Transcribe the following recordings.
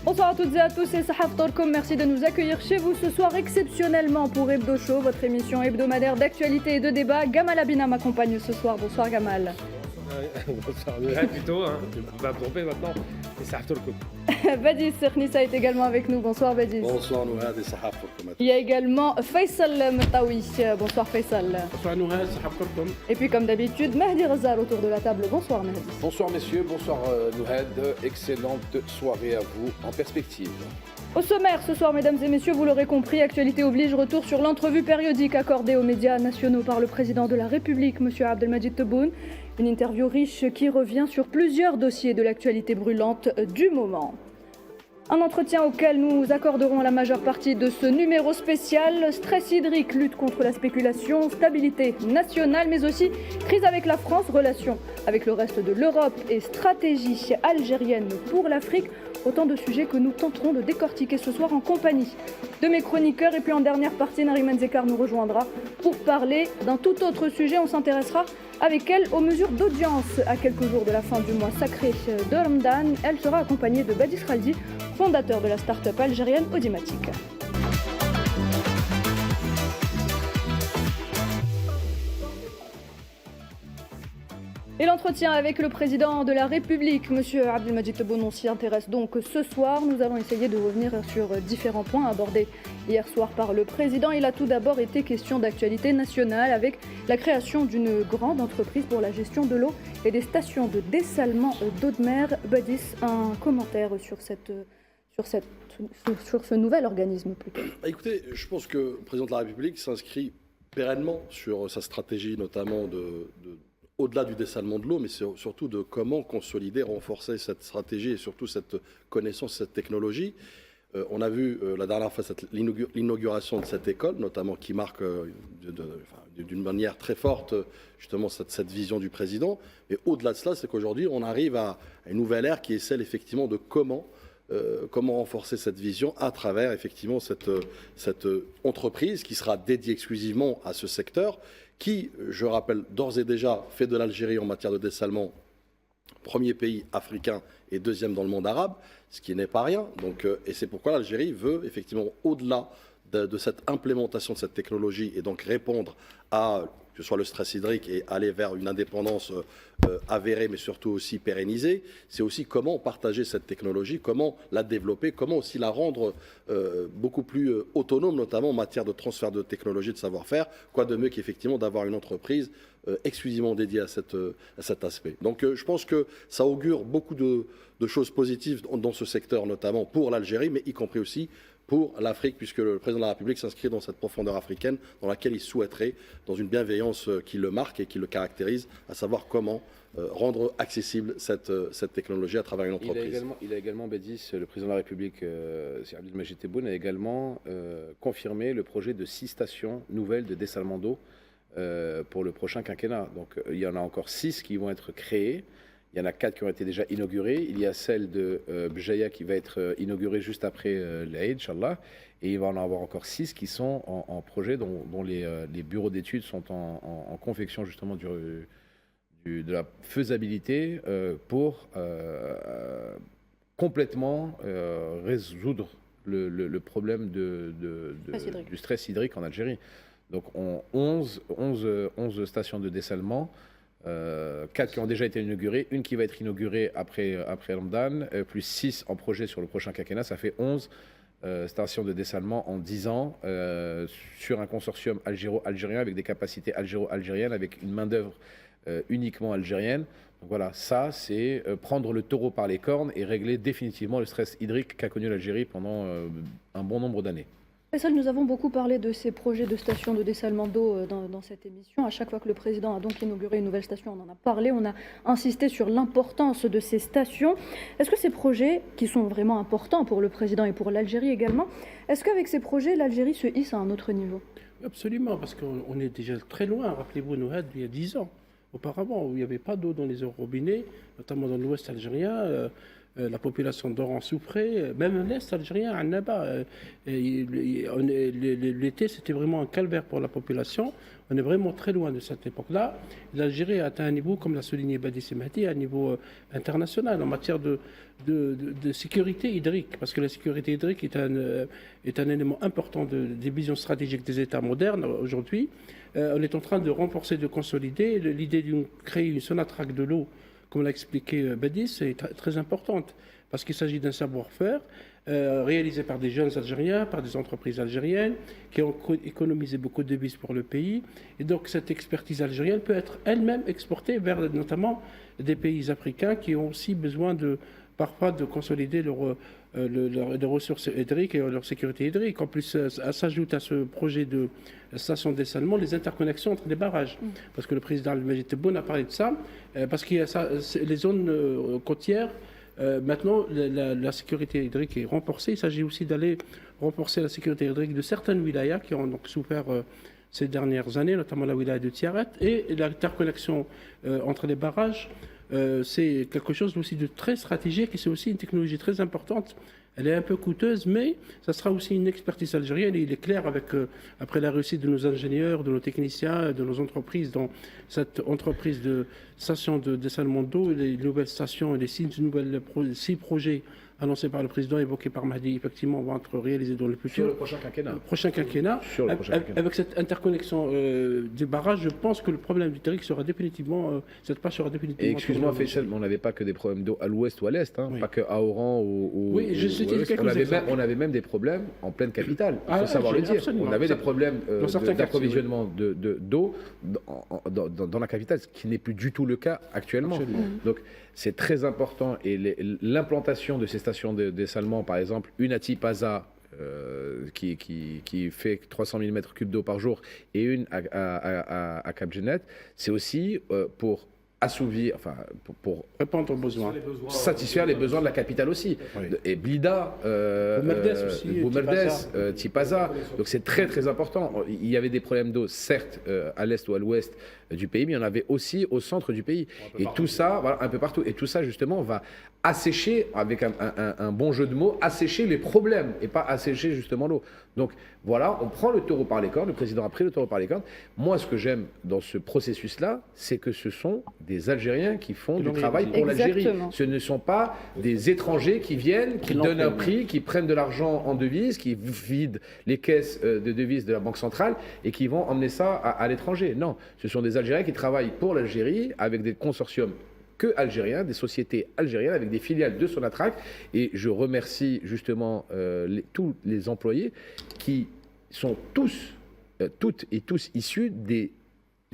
Bonsoir à toutes et à tous, c'est Sahaf Torkom. Merci de nous accueillir chez vous ce soir exceptionnellement pour Hebdo Show, votre émission hebdomadaire d'actualité et de débat. Gamal Abina m'accompagne ce soir. Bonsoir Gamal. Bonsoir, plutôt, hein. Je ne peux pas me tromper maintenant. C'est Sahaf Torkom. Badis Nissa est également avec nous. Bonsoir Badis. Bonsoir Nouhad et Sahaf Torkom. Il y a également Faisal Mtawi. Bonsoir Faisal. Bonsoir Nouhad, Sahaf Torkom. Et puis comme d'habitude, Mahdi Razal autour de la table. Bonsoir Mahdi. Bonsoir messieurs, bonsoir Nouhad. Excellente soirée à vous en perspective. Au sommaire ce soir, mesdames et messieurs, vous l'aurez compris, actualité oblige, retour sur l'entrevue périodique accordée aux médias nationaux par le président de la République, M. Abdelmadjid Tebboune. Une interview riche qui revient sur plusieurs dossiers de l'actualité brûlante du moment. Un entretien auquel nous accorderons la majeure partie de ce numéro spécial. Stress hydrique, lutte contre la spéculation, stabilité nationale, mais aussi crise avec la France, relations avec le reste de l'Europe et stratégie algérienne pour l'Afrique. Autant de sujets que nous tenterons de décortiquer ce soir en compagnie de mes chroniqueurs. Et puis en dernière partie, Nariman Zekar nous rejoindra pour parler d'un tout autre sujet. On s'intéressera avec elle aux mesures d'audience à quelques jours de la fin du mois sacré de Ramadan. Elle sera accompagnée de Badis Khaldi, fondateur de la start-up algérienne Audimatic. Et l'entretien avec le président de la République, M. Abdelmadjid Tebboune, on s'y intéresse donc ce soir. Nous allons essayer de revenir sur différents points abordés hier soir par le président. Il a tout d'abord été question d'actualité nationale avec la création d'une grande entreprise pour la gestion de l'eau et des stations de dessalement d'eau de mer. Badis, un commentaire sur ce nouvel organisme plutôt. Écoutez, je pense que le président de la République s'inscrit pérennement sur sa stratégie, notamment au-delà du dessalement de l'eau, mais surtout de comment consolider, renforcer cette stratégie et surtout cette connaissance, cette technologie. On a vu la dernière fois l'inauguration de cette école, notamment qui marque d'une manière très forte justement cette vision du président. Mais au-delà de cela, c'est qu'aujourd'hui, on arrive à une nouvelle ère qui est celle effectivement de comment renforcer cette vision à travers effectivement cette entreprise qui sera dédiée exclusivement à ce secteur, qui, je rappelle, d'ores et déjà fait de l'Algérie en matière de dessalement premier pays africain et deuxième dans le monde arabe, ce qui n'est pas rien. Donc, et c'est pourquoi l'Algérie veut effectivement, au-delà de cette implémentation de cette technologie et donc répondre à que ce soit le stress hydrique et aller vers une indépendance avérée, mais surtout aussi pérennisée, c'est aussi comment partager cette technologie, comment la développer, comment aussi la rendre beaucoup plus autonome, notamment en matière de transfert de technologie, de savoir-faire. Quoi de mieux qu'effectivement d'avoir une entreprise exclusivement dédiée à cet aspect. Donc je pense que ça augure beaucoup de choses positives dans ce secteur, notamment pour l'Algérie, mais y compris aussi pour l'Afrique, puisque le président de la République s'inscrit dans cette profondeur africaine dans laquelle il souhaiterait, dans une bienveillance qui le marque et qui le caractérise, à savoir comment rendre accessible cette technologie à travers une entreprise. Il a également, Badis, le président de la République, Abdelmadjid Tebboune, a également confirmé le projet de 6 stations nouvelles de dessalement d'eau pour le prochain quinquennat. Donc il y en a encore 6 qui vont être créées. Il y en a 4 qui ont été déjà inaugurées. Il y a celle de Bjaya qui va être inaugurée juste après l'Aïd, Inch'Allah. Et il va en avoir encore 6 qui sont en projet, dont les bureaux d'études sont en confection justement de la faisabilité pour complètement résoudre le problème du stress hydrique en Algérie. Donc 11 stations de dessalement. 4 qui ont déjà été inaugurées, une qui va être inaugurée après Ramadan, plus 6 en projet sur le prochain quinquennat, ça fait 11 stations de dessalement en 10 ans sur un consortium algéro-algérien avec des capacités algéro-algériennes, avec une main-d'œuvre uniquement algérienne. Donc voilà, ça c'est prendre le taureau par les cornes et régler définitivement le stress hydrique qu'a connu l'Algérie pendant un bon nombre d'années. Faisal, nous avons beaucoup parlé de ces projets de stations de dessalement d'eau dans cette émission. À chaque fois que le président a donc inauguré une nouvelle station, on en a parlé, on a insisté sur l'importance de ces stations. Est-ce que ces projets, qui sont vraiment importants pour le président et pour l'Algérie également, est-ce qu'avec ces projets, l'Algérie se hisse à un autre niveau ? Absolument, parce qu'on est déjà très loin. Rappelez-vous, Nouhad, il y a 10 ans, auparavant, où il n'y avait pas d'eau dans les robinets, notamment dans l'ouest algérien. la population d'Oran souffrait, même l'Est algérien, à Annaba. L'été, c'était vraiment un calvaire pour la population. On est vraiment très loin de cette époque-là. L'Algérie a atteint un niveau, comme l'a souligné Badi Semati, un niveau international en matière de sécurité hydrique, parce que la sécurité hydrique est un élément important des visions stratégiques des États modernes aujourd'hui. On est en train de renforcer, de consolider. L'idée de créer une Sonatrach de l'eau, comme l'a expliqué Badi, c'est très importante, parce qu'il s'agit d'un savoir-faire réalisé par des jeunes Algériens, par des entreprises algériennes, qui ont économisé beaucoup de devises pour le pays. Et donc cette expertise algérienne peut être elle-même exportée vers notamment des pays africains qui ont aussi besoin parfois de consolider leurs ressources hydriques et leur sécurité hydrique. En plus, s'ajoute à ce projet de station de dessalement les interconnexions entre les barrages. Parce que le président Al-Majid Tebboune a parlé de ça, parce qu'il y a les zones côtières. Maintenant, la sécurité hydrique est renforcée. Il s'agit aussi d'aller renforcer la sécurité hydrique de certaines wilayas qui ont donc souffert ces dernières années, notamment la wilaya de Tiaret, et l'interconnexion entre les barrages. C'est quelque chose aussi de très stratégique et c'est aussi une technologie très importante. Elle est un peu coûteuse, mais ça sera aussi une expertise algérienne. Et il est clair, après la réussite de nos ingénieurs, de nos techniciens, de nos entreprises, dans cette entreprise de station de dessalement d'eau, les nouvelles stations et les 6 projets annoncés par le président, évoqués par Mahdi, effectivement, vont être réalisés dans le futur. Sur le prochain quinquennat. Avec cette interconnexion des barrages, je pense que le problème du territoire sera définitivement, cette page sera définitivement... Et excuse-moi, Faisal, on n'avait pas que des problèmes d'eau à l'ouest ou à l'est, hein, pas que à Oran ou... Oui, je sais on avait même des problèmes en pleine capitale, il faut savoir le dire. On avait des problèmes d'approvisionnement d'eau dans la capitale, ce qui n'est plus du tout le cas actuellement. Donc c'est très important et l'implantation de ces stations de dessalement, par exemple, une à Tipaza, qui fait 300 000 m3 d'eau par jour, et une à Cap Genet, c'est aussi pour assouvir, pour répondre aux besoins, satisfaire les besoins de la capitale aussi. Et Blida, Boumerdes, Tipaza. Donc c'est très très important. Il y avait des problèmes d'eau, certes, à l'est ou à l'ouest du pays, mais il y en avait aussi au centre du pays. Et tout ça, voilà, un peu partout. Et tout ça, justement, va assécher, avec un bon jeu de mots, assécher les problèmes et pas assécher justement l'eau. Donc voilà, on prend le taureau par les cornes, le président a pris le taureau par les cornes. Moi, ce que j'aime dans ce processus-là, c'est que ce sont des Algériens qui font du travail pour l'Algérie. Ce ne sont pas des étrangers qui viennent, qui donnent un prix, qui prennent de l'argent en devises, qui vident les caisses de devises de la Banque centrale et qui vont emmener ça à l'étranger. Non, ce sont des Algériens qui travaillent pour l'Algérie avec des consortiums algériens, des sociétés algériennes avec des filiales de Sonatrach. Et je remercie justement tous les employés qui sont toutes et tous issus des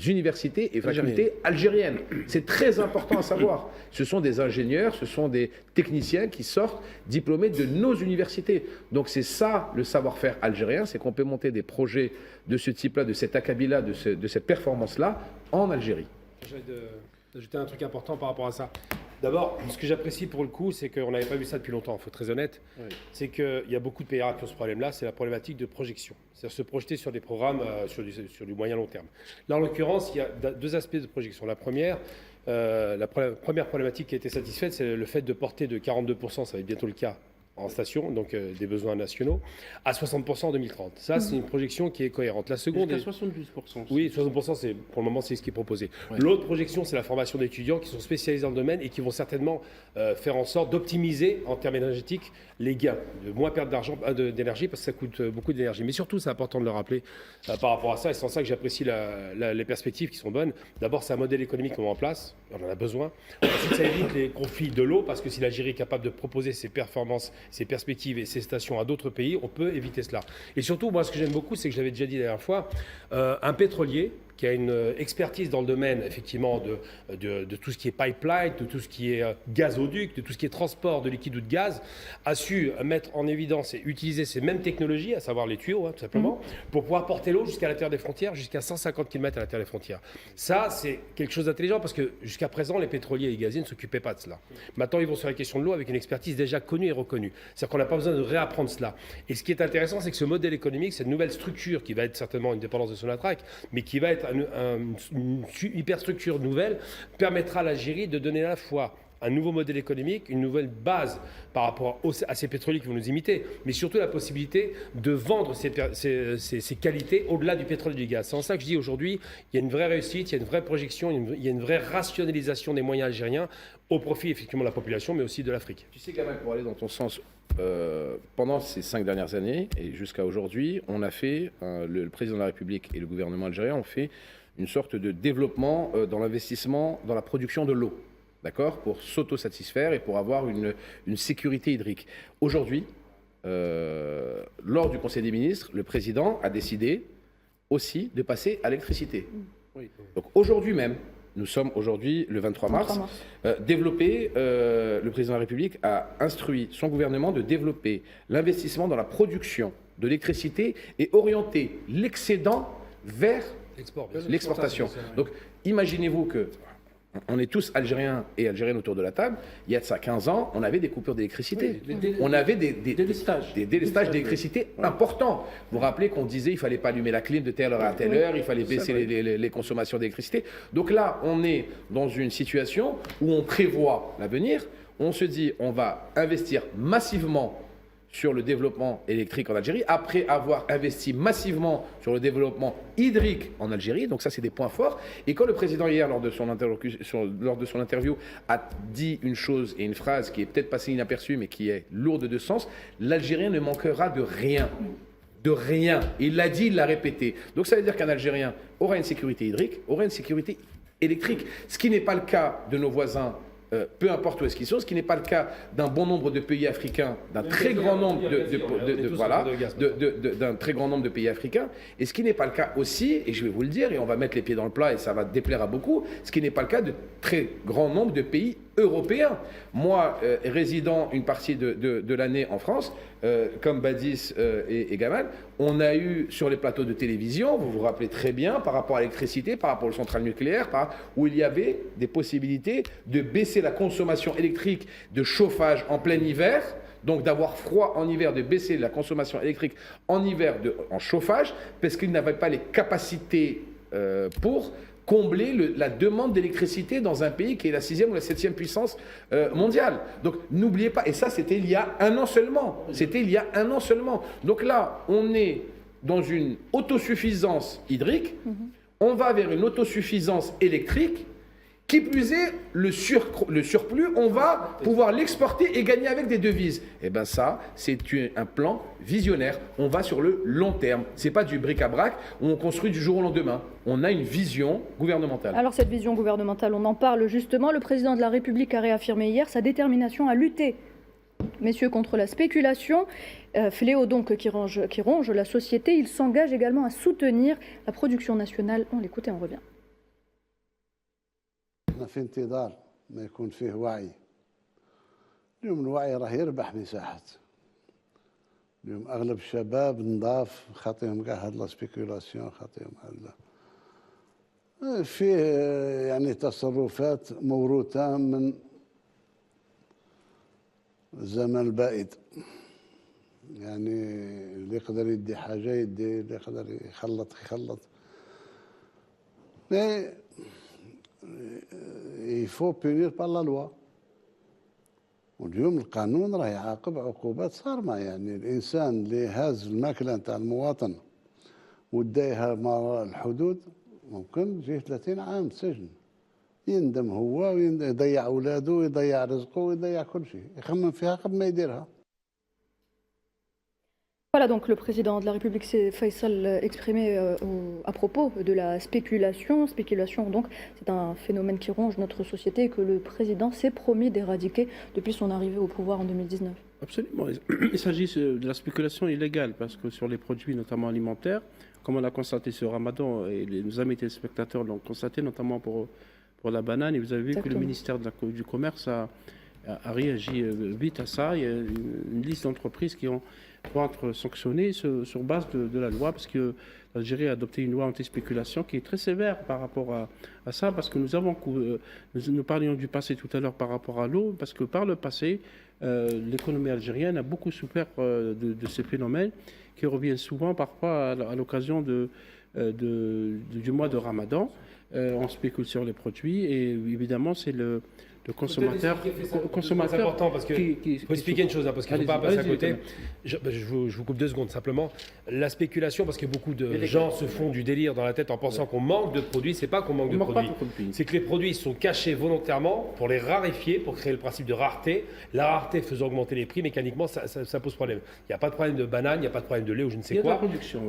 universités et facultés algériennes. C'est très important à savoir. Ce sont des ingénieurs, ce sont des techniciens qui sortent diplômés de nos universités. Donc c'est ça le savoir-faire algérien, c'est qu'on peut monter des projets de ce type-là, de cet acabit-là, de cette performance-là en Algérie. Ajouter un truc important par rapport à ça. D'abord, ce que j'apprécie pour le coup, c'est qu'on n'avait pas vu ça depuis longtemps, il faut être très honnête. C'est qu'il y a beaucoup de pays arabes qui ont ce problème-là, c'est la problématique de projection. C'est-à-dire se projeter sur des programmes sur du moyen long terme. Là, en l'occurrence, il y a deux aspects de projection. La première problématique qui a été satisfaite, c'est le fait de porter de 42%, ça va être bientôt le cas, en station, donc des besoins nationaux, à 60% en 2030. Ça, c'est une projection qui est cohérente. La seconde est 72%. Oui, 60%, pour le moment, c'est ce qui est proposé. L'autre projection, c'est la formation d'étudiants qui sont spécialisés dans le domaine et qui vont certainement faire en sorte d'optimiser, en termes énergétiques, les gains, de moins perdre d'énergie, parce que ça coûte beaucoup d'énergie. Mais surtout, c'est important de le rappeler par rapport à ça, et c'est en ça que j'apprécie les perspectives qui sont bonnes. D'abord, c'est un modèle économique qu'on met en place, on en a besoin. Ensuite, ça évite les conflits de l'eau, parce que si l'Algérie est capable de proposer ses performances, ses perspectives et ses stations à d'autres pays, on peut éviter cela. Et surtout, moi, ce que j'aime beaucoup, c'est que je l'avais déjà dit la dernière fois, un pétrolier qui a une expertise dans le domaine, effectivement, de tout ce qui est pipeline, de tout ce qui est gazoduc, de tout ce qui est transport de liquide ou de gaz, a su mettre en évidence et utiliser ces mêmes technologies, à savoir les tuyaux, tout simplement, pour pouvoir porter l'eau jusqu'à l'intérieur des frontières, jusqu'à 150 km à l'intérieur des frontières. Ça, c'est quelque chose d'intelligent, parce que jusqu'à présent, les pétroliers et les gaziers ne s'occupaient pas de cela. Maintenant, ils vont sur la question de l'eau avec une expertise déjà connue et reconnue. C'est-à-dire qu'on n'a pas besoin de réapprendre cela. Et ce qui est intéressant, c'est que ce modèle économique, cette nouvelle structure, qui va être certainement une dépendance de Sonatrach, mais qui va être une hyperstructure nouvelle, permettra à l'Algérie de donner à la fois un nouveau modèle économique, une nouvelle base par rapport à ces pétroliers qui vont nous imiter, mais surtout la possibilité de vendre ces qualités au-delà du pétrole et du gaz. C'est en ça que je dis aujourd'hui, il y a une vraie réussite, il y a une vraie projection, il y a une vraie rationalisation des moyens algériens au profit effectivement de la population, mais aussi de l'Afrique. Tu sais, Gamal, pour aller dans ton sens, pendant ces 5 dernières années et jusqu'à aujourd'hui, on a fait, le président de la République et le gouvernement algérien ont fait une sorte de développement dans l'investissement dans la production de l'eau, d'accord, pour s'autosatisfaire et pour avoir une sécurité hydrique. Aujourd'hui, lors du Conseil des ministres, le président a décidé aussi de passer à l'électricité. Oui. Donc aujourd'hui même, nous sommes aujourd'hui le 23 mars, le président de la République a instruit son gouvernement de développer l'investissement dans la production de l'électricité et orienter l'excédent vers l'exportation. Donc imaginez-vous que on est tous Algériens et Algériennes autour de la table. Il y a de ça 15 ans, on avait des coupures d'électricité. Oui, on avait des délestages d'électricité importants. Vous vous rappelez qu'on disait qu'il ne fallait pas allumer la clim de telle heure à telle heure, il fallait baisser les consommations d'électricité. Donc là, on est dans une situation où on prévoit l'avenir. On se dit, on va investir massivement sur le développement électrique en Algérie, après avoir investi massivement sur le développement hydrique en Algérie. Donc ça, c'est des points forts. Et quand le président, hier, lors de son interview, a dit une chose et une phrase qui est peut-être passée inaperçue, mais qui est lourde de sens, l'Algérien ne manquera de rien. De rien. Il l'a dit, il l'a répété. Donc ça veut dire qu'un Algérien aura une sécurité hydrique, aura une sécurité électrique. Ce qui n'est pas le cas de nos voisins, peu importe où est-ce qu'ils sont, ce qui n'est pas le cas d'un bon nombre de pays africains, d'un très grand nombre d'un très grand nombre de pays africains, et ce qui n'est pas le cas aussi, et je vais vous le dire, et on va mettre les pieds dans le plat et ça va déplaire à beaucoup, ce qui n'est pas le cas de très grand nombre de pays européens. Moi, résidant une partie de l'année en France, comme Badis et Gamal, on a eu sur les plateaux de télévision, vous vous rappelez très bien, par rapport à l'électricité, par rapport aux centrales nucléaires, où il y avait des possibilités de baisser la consommation électrique de chauffage en plein hiver, donc d'avoir froid en hiver, de baisser la consommation électrique en hiver en chauffage, parce qu'ils n'avaient pas les capacités pour combler la demande d'électricité dans un pays qui est la 6e ou la 7e puissance mondiale. Donc n'oubliez pas, et ça c'était il y a un an seulement, Donc là, on est dans une autosuffisance hydrique, on va vers une autosuffisance électrique, qui plus est, le surplus, on va pouvoir l'exporter et gagner avec des devises. Eh bien ça, c'est un plan visionnaire. On va sur le long terme. Ce n'est pas du bric-à-brac où on construit du jour au lendemain. On a une vision gouvernementale. Alors cette vision gouvernementale, on en parle justement. Le président de la République a réaffirmé hier sa détermination à lutter, messieurs, contre la spéculation. Fléau donc qui ronge la société. Il s'engage également à soutenir la production nationale. On l'écoute et on revient. احنا في انتظار ما يكون فيه وعي. اليوم الوعي راه يربح مساحات. اليوم اغلب الشباب نضاف خاطيهم كاع هاد لا سبيكولاسيون خاطيهم هذا. فيه يعني تصرفات موروثة من الزمن البعيد. يعني اللي يقدر يدي حاجة يدي، اللي يقدر يخلط. Mais il faut punir par la loi. واليوم القانون راه يعاقب عقوبات صارمة. يعني الإنسان اللي هاز الماكلة نتاع المواطن ودايها ما الحدود ممكن يجيه 30 عام سجن. يندم هو ويضيع أولاده ويضيع رزقه ويضيع كل شيء. يخمم فيها قبل ما يديرها. Voilà donc le président de la République Faisal exprimé à propos de la spéculation. Spéculation donc c'est un phénomène qui ronge notre société et que le président s'est promis d'éradiquer depuis son arrivée au pouvoir en 2019. Absolument. Il s'agit de la spéculation illégale parce que sur les produits notamment alimentaires, comme on a constaté ce Ramadan et nos amis téléspectateurs l'ont constaté notamment pour la banane, et vous avez vu que le ministère du Commerce a réagi vite à ça. Il y a une liste d'entreprises qui vont être sanctionnées sur base de la loi, parce que l'Algérie a adopté une loi anti-spéculation qui est très sévère par rapport à ça, parce que nous parlions du passé tout à l'heure par rapport à l'eau, parce que par le passé, l'économie algérienne a beaucoup souffert de ces phénomènes qui reviennent souvent parfois à l'occasion du mois de Ramadan. On spécule sur les produits et évidemment c'est consommateurs. C'est important parce que faut expliquer une chose, parce qu'il ne faut pas passer à côté. Je vous coupe 2 secondes simplement. La spéculation, parce que beaucoup de gens se font du délire dans la tête en pensant qu'on manque de produits. C'est pas qu'on manque de produits. C'est que les produits sont cachés volontairement pour les raréfier, pour créer le principe de rareté. La rareté faisant augmenter les prix, mécaniquement, ça pose problème. Il n'y a pas de problème de banane, il n'y a pas de problème de lait ou je ne sais quoi.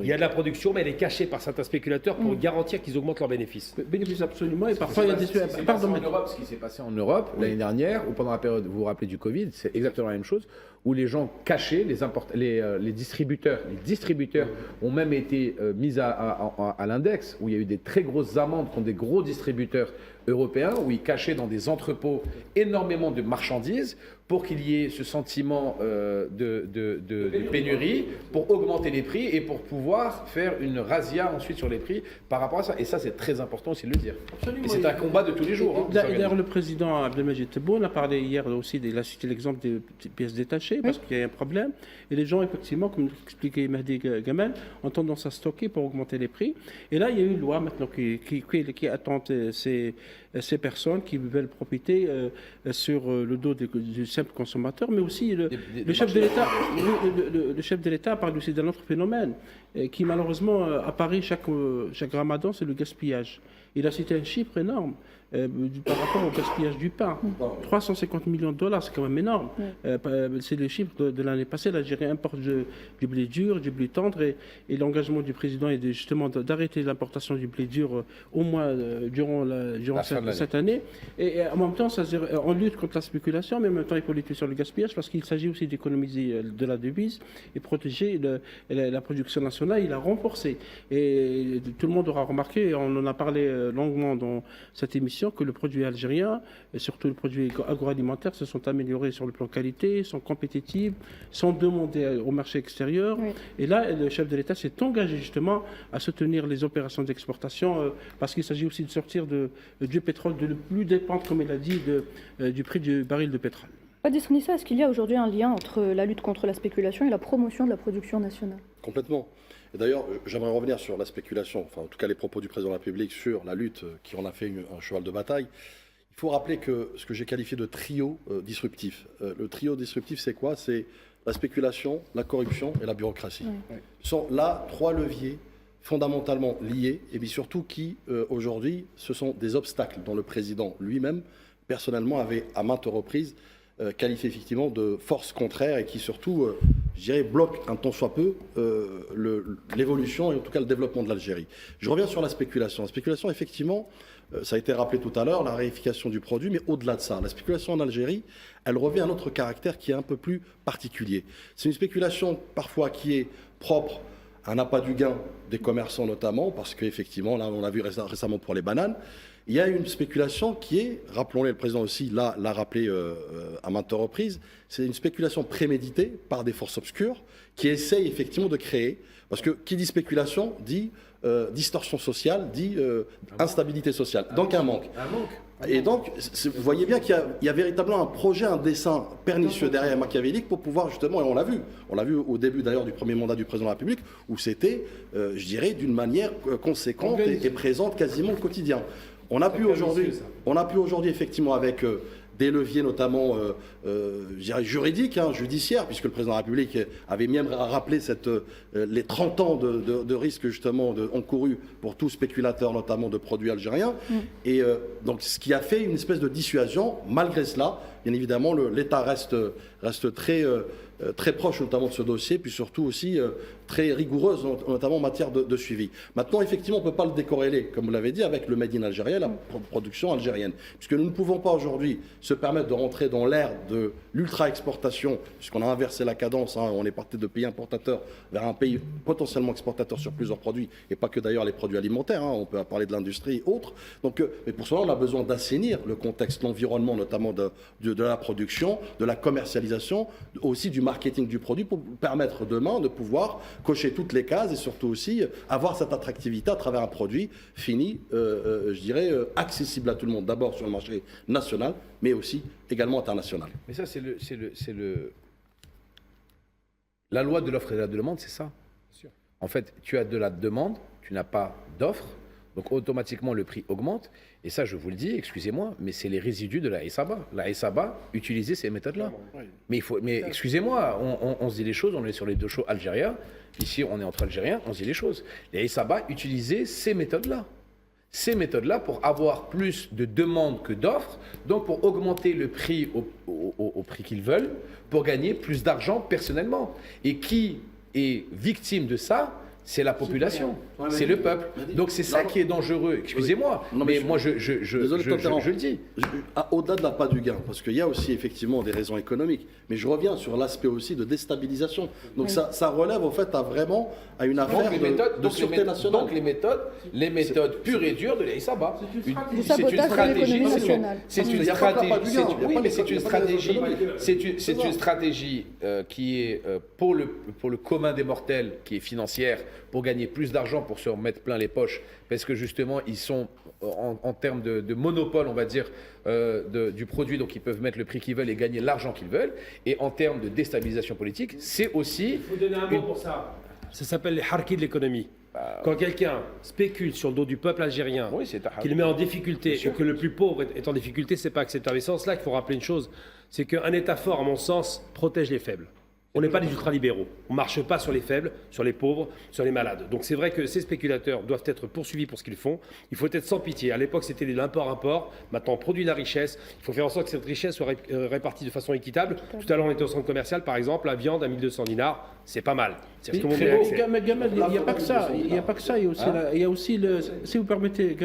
Il y a de la production, mais elle est cachée par certains spéculateurs pour garantir qu'ils augmentent leurs bénéfices. Bénéfices absolument. Et parfois, il y a des... Ce qui s'est passé en Europe l'année dernière, ou pendant la période, vous vous rappelez du Covid, c'est exactement la même chose, où les gens cachaient, les distributeurs ont même été mis à l'index, où il y a eu des très grosses amendes contre des gros distributeurs européens, où ils cachaient dans des entrepôts énormément de marchandises pour qu'il y ait ce sentiment de pénurie, pour augmenter les prix et pour pouvoir faire une razzia ensuite sur les prix par rapport à ça. Et ça, c'est très important aussi de le dire. Absolument. Et c'est un combat de tous les jours. D'ailleurs, le président Abdelmajid Tebboune a parlé hier aussi, il a cité l'exemple des pièces détachées, parce qu'il y a un problème. Et les gens, effectivement, comme l'expliquait Mahdi Gamal, ont tendance à stocker pour augmenter les prix. Et là, il y a une loi maintenant qui attend ces personnes qui veulent profiter sur le dos du simple consommateur, mais aussi le chef de l'État parle aussi d'un autre phénomène qui malheureusement apparaît chaque ramadan, c'est le gaspillage. Il a cité un chiffre énorme par rapport au gaspillage du pain. 350 millions de dollars, c'est quand même énorme. C'est le chiffre de l'année passée. L'Algérie importe du blé dur, du blé tendre, et l'engagement du président est justement d'arrêter l'importation du blé dur au moins durant cette année. Et en même temps, on lutte contre la spéculation, mais en même temps, il faut lutter sur le gaspillage parce qu'il s'agit aussi d'économiser de la devise et protéger la production nationale. Il a renforcé. Et tout le monde aura remarqué, et on en a parlé longuement dans cette émission, que le produit algérien, et surtout le produit agroalimentaire, se sont améliorés sur le plan qualité, sont compétitifs, sont demandés au marché extérieur. Oui. Et là, le chef de l'État s'est engagé justement à soutenir les opérations d'exportation parce qu'il s'agit aussi de sortir du pétrole, de ne plus dépendre, comme il a dit, du prix du baril de pétrole. Adis Nissa, est-ce qu'il y a aujourd'hui un lien entre la lutte contre la spéculation et la promotion de la production nationale? Complètement. Et d'ailleurs, j'aimerais revenir sur la spéculation, enfin en tout cas les propos du président de la République sur la lutte qui en a fait un cheval de bataille. Il faut rappeler que ce que j'ai qualifié de trio disruptif. Le trio disruptif, c'est quoi? C'est la spéculation, la corruption et la bureaucratie. Oui. Ce sont là 3 leviers fondamentalement liés et puis surtout qui, aujourd'hui, ce sont des obstacles dont le président lui-même, personnellement, avait à maintes reprises qualifié effectivement de force contraire et qui surtout, je dirais, bloque un tant soit peu l'évolution et en tout cas le développement de l'Algérie. Je reviens sur la spéculation. La spéculation, effectivement, ça a été rappelé tout à l'heure, la réification du produit, mais au-delà de ça, la spéculation en Algérie, elle revêt un autre caractère qui est un peu plus particulier. C'est une spéculation parfois qui est propre à un appât du gain des commerçants notamment, parce qu'effectivement, là on l'a vu récemment pour les bananes, il y a une spéculation qui est, rappelons-le, le président aussi l'a rappelé à maintes reprises, c'est une spéculation préméditée par des forces obscures qui essayent effectivement de créer, parce que qui dit spéculation dit distorsion sociale, dit instabilité sociale, donc un manque. Et donc, vous voyez bien qu'il y a véritablement un projet, un dessein pernicieux derrière machiavélique pour pouvoir justement, et on l'a vu au début d'ailleurs du premier mandat du président de la République, où c'était, je dirais, d'une manière conséquente et présente quasiment au quotidien. On a pu aujourd'hui effectivement avec des leviers notamment je dirais juridiques, judiciaires, puisque le président de la République avait même rappelé les 30 ans de risques justement encourus pour tout spéculateur notamment de produits algériens. Et donc ce qui a fait une espèce de dissuasion. Malgré cela, bien évidemment, l'État reste très proche notamment de ce dossier, puis surtout aussi très rigoureuse, notamment en matière de suivi. Maintenant, effectivement, on ne peut pas le décorréler, comme vous l'avez dit, avec le Made in Algérien, la production algérienne. Puisque nous ne pouvons pas aujourd'hui se permettre de rentrer dans l'ère de l'ultra-exportation, puisqu'on a inversé la cadence, on est parti de pays importateurs vers un pays potentiellement exportateur sur plusieurs produits, et pas que d'ailleurs les produits alimentaires, on peut parler de l'industrie et autres. Donc, mais pour cela, on a besoin d'assainir le contexte, l'environnement, notamment de la production, de la commercialisation, aussi du marketing du produit, pour permettre demain de pouvoir cocher toutes les cases et surtout aussi avoir cette attractivité à travers un produit fini, je dirais, accessible à tout le monde, d'abord sur le marché national, mais aussi également international. Mais ça, la loi de l'offre et de la demande, c'est ça. En fait, tu as de la demande, tu n'as pas d'offre, Donc automatiquement, le prix augmente. Et ça, je vous le dis, excusez-moi, mais c'est les résidus de la SABA. La SABA utilisait ces méthodes-là. Mais excusez-moi, on se dit les choses, on est sur les deux shows algériens. Ici, on est entre Algériens, on se dit les choses. Les SABA utilisaient ces méthodes-là. Ces méthodes-là pour avoir plus de demandes que d'offres, donc pour augmenter le prix au prix qu'ils veulent, pour gagner plus d'argent personnellement. Et qui est victime de ça ? C'est la population, c'est le peuple. Donc c'est ça qui est dangereux. Excusez-moi, mais moi je le dis. Au-delà de l'appât du gain, parce qu'il y a aussi effectivement des raisons économiques, mais je reviens sur l'aspect aussi de déstabilisation. Donc ça relève en fait à une affaire de sûreté nationale. Donc les méthodes pures et dures de l'Aïsaba. C'est une stratégie nationale. C'est une stratégie qui est pour le commun des mortels, qui est financière, pour gagner plus d'argent, pour se remettre plein les poches, parce que justement, ils sont en termes de monopole, on va dire, du produit, donc ils peuvent mettre le prix qu'ils veulent et gagner l'argent qu'ils veulent. Et en termes de déstabilisation politique, c'est aussi... Il faut donner un mot pour ça. Ça s'appelle les harkis de l'économie. Quand quelqu'un spécule sur le dos du peuple algérien, qu'il met en difficulté, et que le plus pauvre est en difficulté, c'est pas acceptable. Et c'est en cela qu'il faut rappeler une chose, c'est qu'un État fort, à mon sens, protège les faibles. On n'est pas des ultralibéraux. On ne marche pas sur les faibles, sur les pauvres, sur les malades. Donc c'est vrai que ces spéculateurs doivent être poursuivis pour ce qu'ils font. Il faut être sans pitié. À l'époque, c'était de l'import-import. Maintenant, on produit de la richesse. Il faut faire en sorte que cette richesse soit répartie de façon équitable. Tout à l'heure, on était au centre commercial, par exemple, la viande à 1200 dinars, c'est pas mal. Il n'y a pas que ça. Il n'y a pas que ça. Il y a aussi, si vous permettez,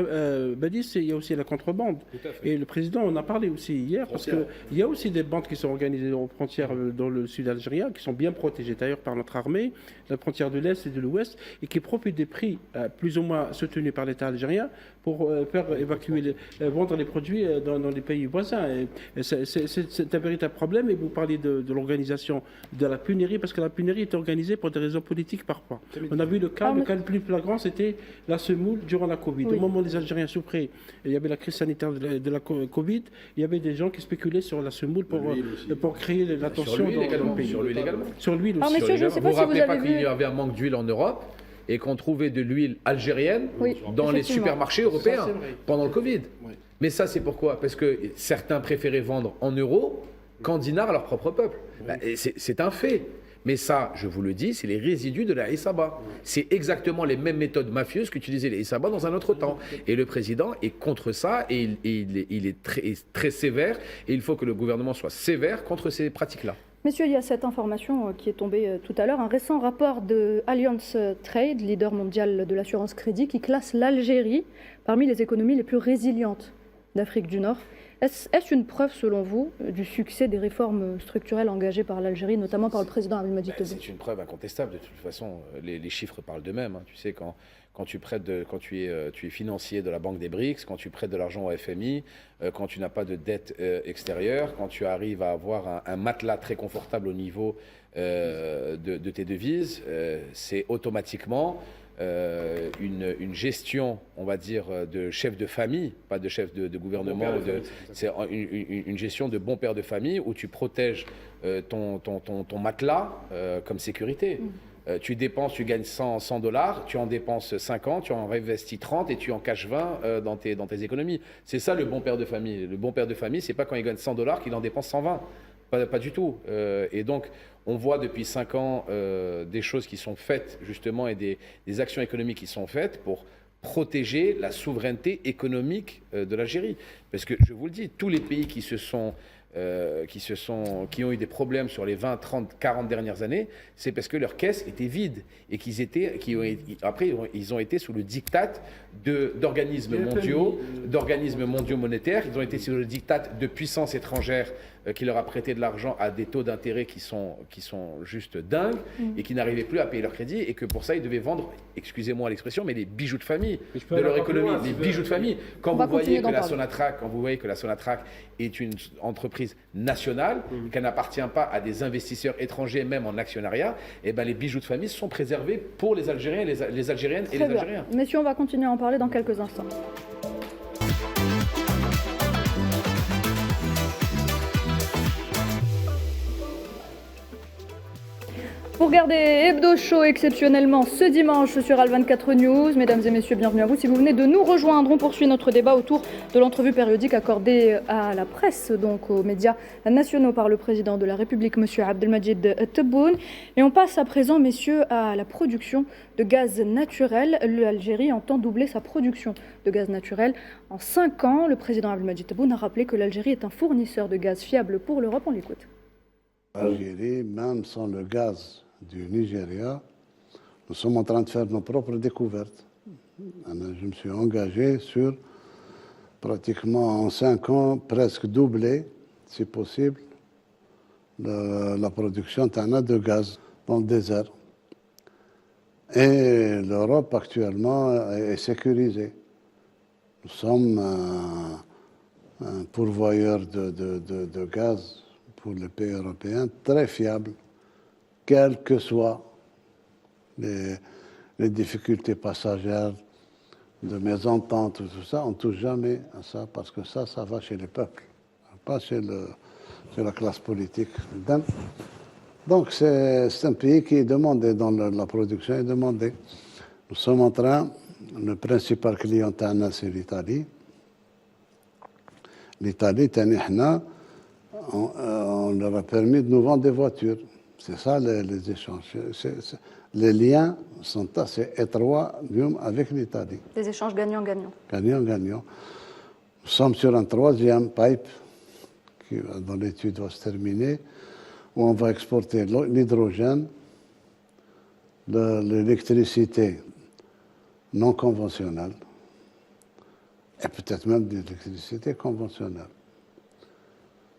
Badis, il y a aussi la contrebande. Et le président en a parlé aussi hier, parce qu'il y a aussi des bandes qui sont organisées aux frontières dans le sud algérien, qui sont bien protégées d'ailleurs par notre armée, la frontière de l'Est et de l'Ouest, et qui profitent des prix plus ou moins soutenus par l'État algérien pour faire vendre les produits dans les pays voisins. C'est un véritable problème. Et vous parlez de l'organisation de la punairie, parce que la punairie est organisée pour des raisons politiques parfois. On a vu le cas le plus flagrant, c'était la semoule durant la Covid. Au moment où les Algériens souffraient, il y avait la crise sanitaire de la Covid, il y avait des gens qui spéculaient sur la semoule pour créer l'attention dans le pays. Sur l'huile aussi. Messieurs, je ne sais Vous pas si vous rappelez pas avez qu'il vu... y avait un manque d'huile en Europe et qu'on trouvait de l'huile algérienne dans les supermarchés européens pendant le Covid. Mais ça, c'est pourquoi ? Parce que certains préféraient vendre en euros qu'en dinars à leur propre peuple. C'est un fait. Mais ça, je vous le dis, c'est les résidus de la SABA. C'est exactement les mêmes méthodes mafieuses qu'utilisaient les SABA dans un autre temps. Et le président est contre ça et il est très sévère. Et il faut que le gouvernement soit sévère contre ces pratiques-là. Messieurs, il y a cette information qui est tombée tout à l'heure, un récent rapport de Allianz Trade, leader mondial de l'assurance crédit, qui classe l'Algérie parmi les économies les plus résilientes d'Afrique du Nord. Est-ce une preuve, selon vous, du succès des réformes structurelles engagées par l'Algérie, notamment par le président Abdelmadjid Tebboune ? C'est une preuve incontestable. De toute façon, les chiffres parlent d'eux-mêmes. Tu sais, quand tu es financier de la Banque des BRICS, quand tu prêtes de l'argent au FMI, quand tu n'as pas de dette extérieure, quand tu arrives à avoir un matelas très confortable au niveau de tes devises, c'est automatiquement une gestion, on va dire, de chef de famille, pas de chef de gouvernement. C'est une gestion de bon père de famille où tu protèges ton matelas comme sécurité. Tu dépenses, tu gagnes 100 $, tu en dépenses 50, tu en réinvestis 30 et tu en caches 20 dans tes économies. C'est ça le bon père de famille. Le bon père de famille, c'est pas quand il gagne 100 $ qu'il en dépense 120. Pas du tout. Et donc, on voit depuis 5 ans des choses qui sont faites, justement, et des actions économiques qui sont faites pour protéger la souveraineté économique de l'Algérie. Parce que, je vous le dis, tous les pays qui ont eu des problèmes sur les 20, 30, 40 dernières années, c'est parce que leur caisse était vide et ils ont été sous le diktat d'organismes mondiaux monétaires. Ils ont été sous le diktat de puissances étrangères qui leur a prêté de l'argent à des taux d'intérêt qui sont juste dingues et qui n'arrivaient plus à payer leur crédit et que pour ça ils devaient vendre, excusez-moi l'expression, mais les bijoux de famille de leur économie, les bijoux de famille. Quand vous voyez que la Sonatrach est une entreprise nationale, qu'elle n'appartient pas à des investisseurs étrangers, même en actionnariat, et ben les bijoux de famille sont préservés pour les Algériens, les Algériennes et les Algériens. Messieurs, on va continuer à en parler dans quelques instants. Pour regarder Hebdo Show exceptionnellement ce dimanche sur Al24 News, mesdames et messieurs, bienvenue à vous. Si vous venez de nous rejoindre, on poursuit notre débat autour de l'entrevue périodique accordée à la presse, donc aux médias nationaux par le président de la République, M. Abdelmajid Tebboune. Et on passe à présent, messieurs, à la production de gaz naturel. L'Algérie entend doubler sa production de gaz naturel en 5 ans. Le président Abdelmajid Tebboune a rappelé que l'Algérie est un fournisseur de gaz fiable pour l'Europe. On l'écoute. L'Algérie, même sans le gaz du Nigeria, nous sommes en train de faire nos propres découvertes. Je me suis engagé sur pratiquement en 5 ans, presque doubler, si possible, la production de gaz dans le désert. Et l'Europe actuellement est sécurisée. Nous sommes un pourvoyeur de gaz pour les pays européens très fiable, quelles que soient les difficultés passagères de mésentente, tout ça, on ne touche jamais à ça, parce que ça va chez les peuples, pas chez la classe politique. Donc c'est un pays qui est demandé, dans la production est demandé. Nous sommes en train, le principal client, c'est l'Italie. L'Italie, on leur a permis de nous vendre des voitures. C'est ça les échanges. Les liens sont assez étroits avec l'Italie. Des échanges gagnant-gagnant. Gagnant-gagnant. Nous sommes sur un 3e pipe qui, dont l'étude va se terminer, où on va exporter l'hydrogène, l'électricité non conventionnelle et peut-être même de l'électricité conventionnelle.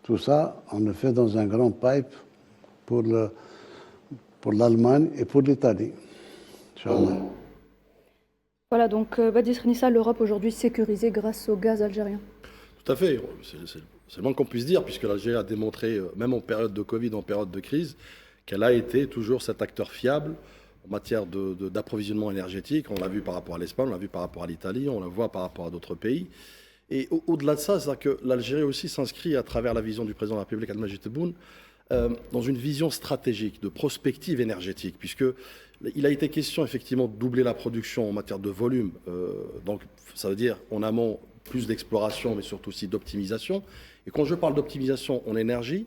Tout ça, on le fait dans un grand pipe pour l'Allemagne et pour l'Italie. Voilà, donc Badis Renissa, l'Europe aujourd'hui sécurisée grâce au gaz algérien. Tout à fait, c'est le moins qu'on puisse dire, puisque l'Algérie a démontré, même en période de Covid, en période de crise, qu'elle a été toujours cet acteur fiable en matière d'approvisionnement énergétique. On l'a vu par rapport à l'Espagne, on l'a vu par rapport à l'Italie, on le voit par rapport à d'autres pays. Et au-delà de ça, c'est-à-dire que l'Algérie aussi s'inscrit à travers la vision du président de la République, Abdelmajid Tebboune, dans une vision stratégique, de prospective énergétique, puisqu'il a été question effectivement de doubler la production en matière de volume. Donc ça veut dire en amont plus d'exploration, mais surtout aussi d'optimisation. Et quand je parle d'optimisation en énergie,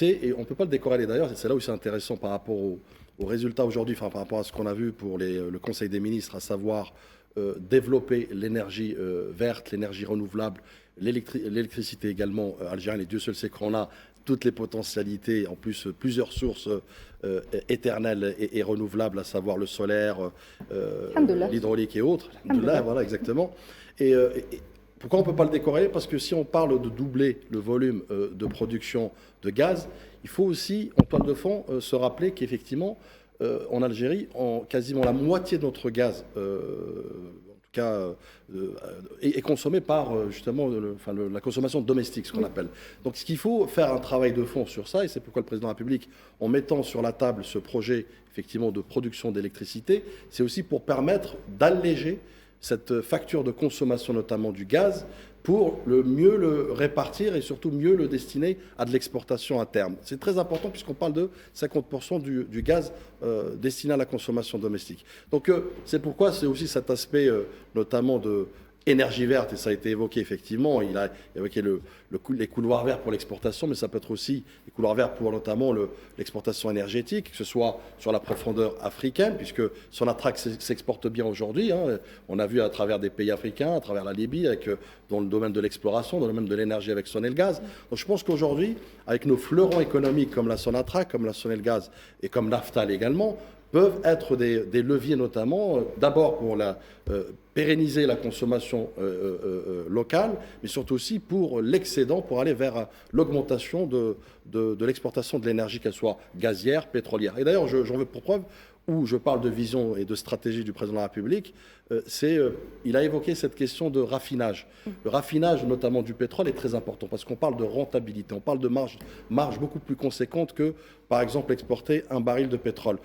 et on ne peut pas le décorréler d'ailleurs, c'est là où c'est intéressant par rapport aux résultats aujourd'hui, par rapport à ce qu'on a vu pour le Conseil des ministres, à savoir développer l'énergie verte, l'énergie renouvelable, l'électricité également algérienne, et Dieu seul sait qu'on a toutes les potentialités, en plus plusieurs sources éternelles et renouvelables, à savoir le solaire, l'hydraulique et autres. Voilà, exactement. Et pourquoi on ne peut pas le décorréler? Parce que si on parle de doubler le volume de production de gaz, il faut aussi, en toile de fond, se rappeler qu'effectivement, en Algérie, quasiment la moitié de notre gaz, en tout cas, est consommé par justement la consommation domestique, ce qu'on appelle. Donc, ce qu'il faut faire un travail de fond sur ça, et c'est pourquoi le président de la République, en mettant sur la table ce projet effectivement de production d'électricité, c'est aussi pour permettre d'alléger cette facture de consommation, notamment du gaz, pour mieux le répartir et surtout mieux le destiner à de l'exportation à terme. C'est très important puisqu'on parle de 50% du gaz destiné à la consommation domestique. Donc c'est pourquoi c'est aussi cet aspect notamment de énergie verte, et ça a été évoqué effectivement, il a évoqué les couloirs verts pour l'exportation, mais ça peut être aussi les couloirs verts pour notamment l'exportation énergétique, que ce soit sur la profondeur africaine, puisque Sonatrach s'exporte bien aujourd'hui, hein. On a vu à travers des pays africains, à travers la Libye, dans le domaine de l'exploration, dans le domaine de l'énergie avec Sonelgaz. Donc je pense qu'aujourd'hui, avec nos fleurons économiques comme la Sonatrach, comme la Sonelgaz et comme Naftal également, peuvent être des leviers notamment, d'abord pour pérenniser la consommation locale, mais surtout aussi pour l'excédent, pour aller vers l'augmentation de l'exportation de l'énergie, qu'elle soit gazière, pétrolière. Et d'ailleurs, j'en veux pour preuve, où je parle de vision et de stratégie du président de la République, il a évoqué cette question de raffinage. Le raffinage, notamment du pétrole, est très important parce qu'on parle de rentabilité, on parle de marge beaucoup plus conséquente que, par exemple, exporter un baril de pétrole.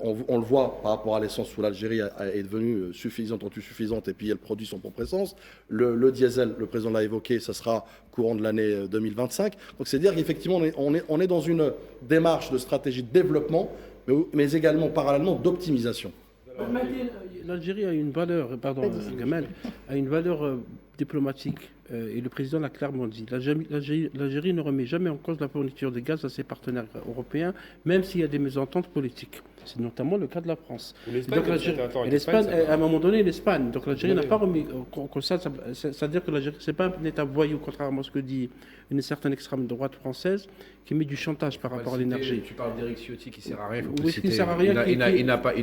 On le voit par rapport à l'essence où l'Algérie est devenue suffisante et puis elle produit son propre essence. Le diesel, le président l'a évoqué, ça sera courant de l'année 2025. Donc c'est dire qu'effectivement, on est dans une démarche de stratégie de développement, mais également parallèlement d'optimisation. L'Algérie a une valeur, Gamal, a une valeur diplomatique, et le président l'a clairement dit. L'Algérie ne remet jamais en cause la fourniture de gaz à ses partenaires européens, même s'il y a des mésententes politiques. C'est notamment le cas de la France. L'Espagne, à un moment donné, l'Espagne. Donc l'Algérie n'a pas remis ça. C'est-à-dire que l'Algérie, ce n'est pas un État voyou, contrairement à ce que dit une certaine extrême droite française, qui met du chantage par rapport à l'énergie. Tu parles d'Éric Ciotti qui sert à rien. Oui, qui sert à rien. Il n'a pas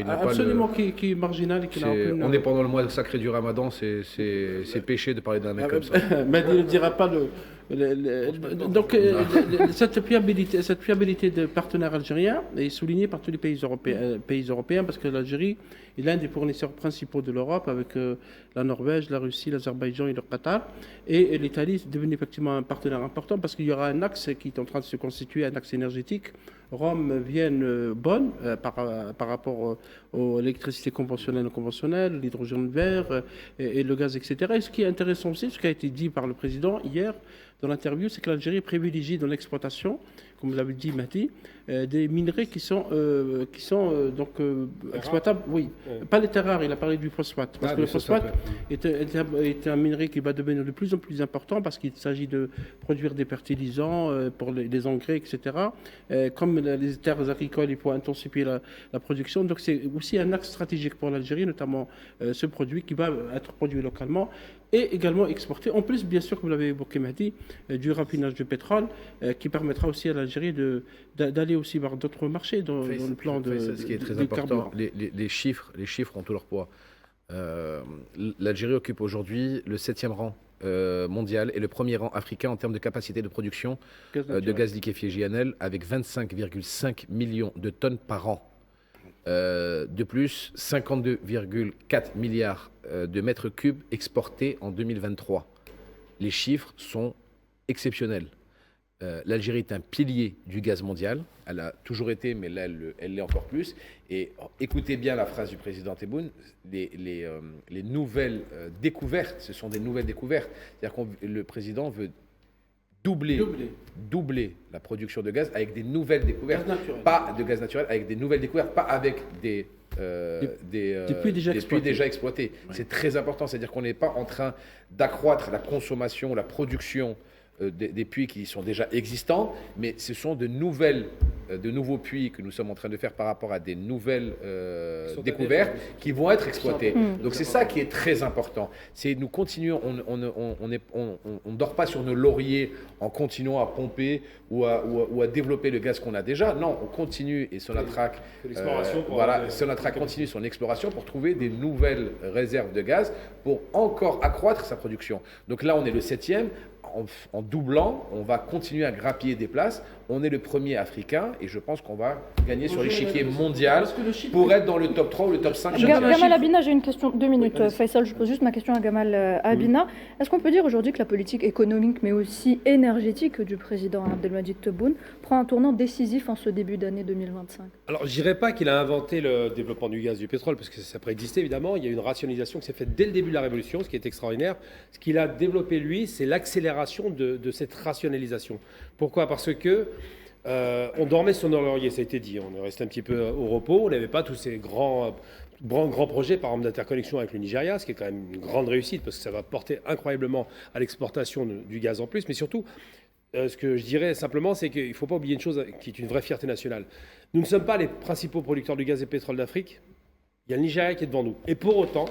absolument, qui est marginal et qui n'a aucune. On est pendant le mois sacré du Ramadan, c'est péché de parler d'un mec comme ça. Mais il ne dira pas donc cette fiabilité de partenaires algériens est soulignée par tous les pays européens parce que l'Algérie est l'un des fournisseurs principaux de l'Europe avec la Norvège, la Russie, l'Azerbaïdjan et le Qatar. Et l'Italie est devenue effectivement un partenaire important parce qu'il y aura un axe qui est en train de se constituer, un axe énergétique. Rome, Vienne, Bonn, par rapport à l'électricité conventionnelle et non conventionnelle, l'hydrogène vert et le gaz, etc. Et ce qui est intéressant aussi, ce qui a été dit par le président hier dans l'interview, c'est que l'Algérie privilégie dans l'exploitation, comme l'avait dit Mahdi, des minerais qui sont exploitables. Oui, pas les terres rares, il a parlé du phosphate. Parce que le phosphate est un minerai qui va devenir de plus en plus important parce qu'il s'agit de produire des fertilisants pour les engrais, etc. Comme les terres agricoles, il faut intensifier la production. Donc c'est aussi un axe stratégique pour l'Algérie, notamment ce produit qui va être produit localement et également exporté. En plus, bien sûr, comme vous l'avez évoqué, Mahdi, du raffinage de pétrole qui permettra aussi à l'Algérie d'aller aussi vers d'autres marchés dans le plan de ce qui est très important, les chiffres ont tout leur poids. L'Algérie occupe aujourd'hui le 7e rang mondial et le premier rang africain en termes de capacité de production de gaz liquéfié JNL avec 25,5 millions de tonnes par an. De plus, 52,4 milliards de mètres cubes exportés en 2023. Les chiffres sont exceptionnels. L'Algérie est un pilier du gaz mondial. Elle a toujours été, mais là, elle l'est encore plus. Et écoutez bien la phrase du président Tebboune, les nouvelles découvertes, ce sont des nouvelles découvertes. C'est-à-dire que le président veut doubler la production de gaz avec des nouvelles découvertes. Pas de gaz naturel, avec des nouvelles découvertes, pas avec des puits déjà exploités. Ouais. C'est très important, c'est-à-dire qu'on n'est pas en train d'accroître la consommation, la production des puits qui sont déjà existants, mais ce sont de nouveaux puits que nous sommes en train de faire par rapport à des nouvelles découvertes qui vont être exploitées. Donc c'est ça qui est très important. C'est nous continuons, on ne dort pas sur nos lauriers en continuant à pomper ou à développer le gaz qu'on a déjà. Non, on continue et Sonatrach continue son exploration pour trouver des nouvelles réserves de gaz pour encore accroître sa production. Donc là, on est le 7e. En doublant, on va continuer à grappiller des places. On est le premier africain et je pense qu'on va gagner sur l'échiquier mondial pour être dans le top 3 ou le top 5. Gamal Abina, j'ai une question, 2 minutes. Oui, Faisal, je pose juste ma question à Gamal Abina. Est-ce qu'on peut dire aujourd'hui que la politique économique mais aussi énergétique du président Abdelmadjid Tebboune prend un tournant décisif en ce début d'année 2025 ? Alors je ne dirais pas qu'il a inventé le développement du gaz et du pétrole parce que ça préexistait évidemment. Il y a une rationalisation qui s'est faite dès le début de la Révolution, ce qui est extraordinaire. Ce qu'il a développé lui, c'est l'accélération de cette rationalisation. Pourquoi ? Parce que on dormait sur nos lauriers, ça a été dit. On est resté un petit peu au repos. On n'avait pas tous ces grands projets, par exemple, d'interconnexion avec le Nigeria, ce qui est quand même une grande réussite parce que ça va porter incroyablement à l'exportation du gaz en plus. Mais surtout, ce que je dirais simplement, c'est qu'il ne faut pas oublier une chose qui est une vraie fierté nationale. Nous ne sommes pas les principaux producteurs du gaz et pétrole d'Afrique. Il y a le Nigeria qui est devant nous. Et pour autant,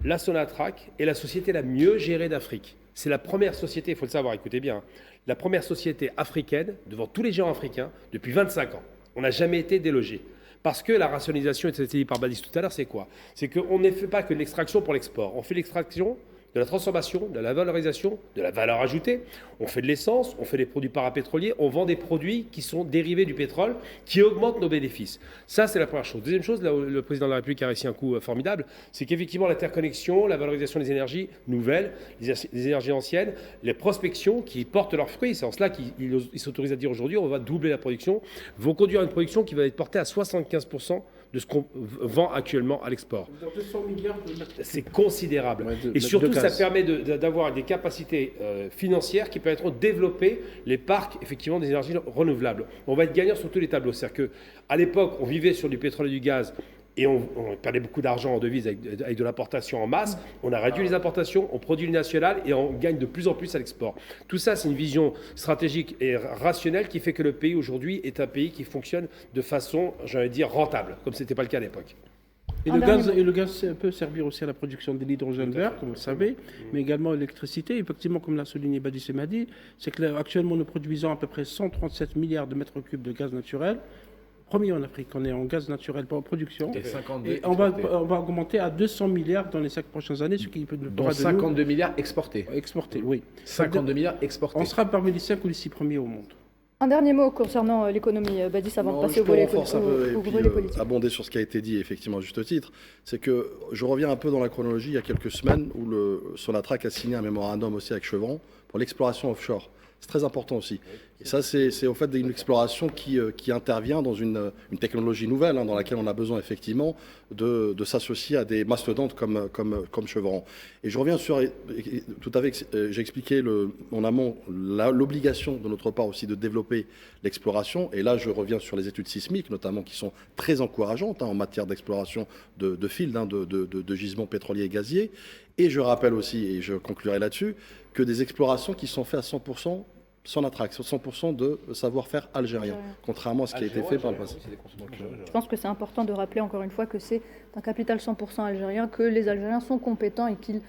la Sonatrach est la société la mieux gérée d'Afrique. C'est la première société, il faut le savoir, écoutez bien, la première société africaine, devant tous les géants africains, depuis 25 ans. On n'a jamais été délogé. Parce que la rationalisation, et ça a été dit par Badis tout à l'heure, c'est quoi ? C'est qu'on ne fait pas que l'extraction pour l'export. On fait l'extraction, de la transformation, de la valorisation, de la valeur ajoutée. On fait de l'essence, on fait des produits parapétroliers, on vend des produits qui sont dérivés du pétrole, qui augmentent nos bénéfices. Ça, c'est la première chose. Deuxième chose, là où le président de la République a réussi un coup formidable, c'est qu'effectivement l'interconnexion, la valorisation des énergies nouvelles, des énergies anciennes, les prospections qui portent leurs fruits, c'est en cela qu'ils s'autorisent à dire aujourd'hui, on va doubler la production, vont conduire à une production qui va être portée à 75% de ce qu'on vend actuellement à l'export. C'est considérable. Et surtout, ça permet d'avoir des capacités financières qui permettront de développer les parcs effectivement des énergies renouvelables. On va être gagnant sur tous les tableaux. C'est-à-dire qu'à l'époque, on vivait sur du pétrole et du gaz et on perdait beaucoup d'argent en devises avec de l'importation en masse. On a réduit les importations, on produit le national et on gagne de plus en plus à l'export. Tout ça, c'est une vision stratégique et rationnelle qui fait que le pays aujourd'hui est un pays qui fonctionne de façon, j'allais dire, rentable, comme ce n'était pas le cas à l'époque. Et le gaz peut servir aussi à la production de l'hydrogène vert, comme vous le savez, mais également l'électricité. Effectivement, comme l'a souligné Badi Semadi, c'est que actuellement nous produisons à peu près 137 milliards de mètres cubes de gaz naturel. Premier en Afrique, on est en gaz naturel pour production. Et on va augmenter à 200 milliards dans les 5 prochaines années, ce qui peut nous dont 52 milliards exportés. Exportés, oui. 52 milliards exportés. On sera parmi les 5 ou les 6 premiers au monde. Un dernier mot concernant l'économie, Badis, avant de passer au volet politique. Abonder sur ce qui a été dit, effectivement, à juste titre, c'est que je reviens un peu dans la chronologie, il y a quelques semaines, où Sonatrach a signé un mémorandum aussi avec Chevron pour l'exploration offshore. C'est très important aussi. Et ça, c'est au fait d'une exploration qui intervient dans une technologie nouvelle, dans laquelle on a besoin effectivement de s'associer à des mastodontes comme Chevron. Et je reviens sur, tout à fait, j'ai expliqué en amont l'obligation de notre part aussi de développer l'exploration. Et là, je reviens sur les études sismiques, notamment, qui sont très encourageantes en matière d'exploration de fields, de gisements pétroliers et gaziers. Et je rappelle aussi, et je conclurai là-dessus, que des explorations qui sont faites à 100% Sonatrach, 100% de savoir-faire algérien, contrairement à ce qui a été fait par le passé. Je pense que c'est important de rappeler encore une fois que c'est un capital 100% algérien, que les Algériens sont compétents et qu'ils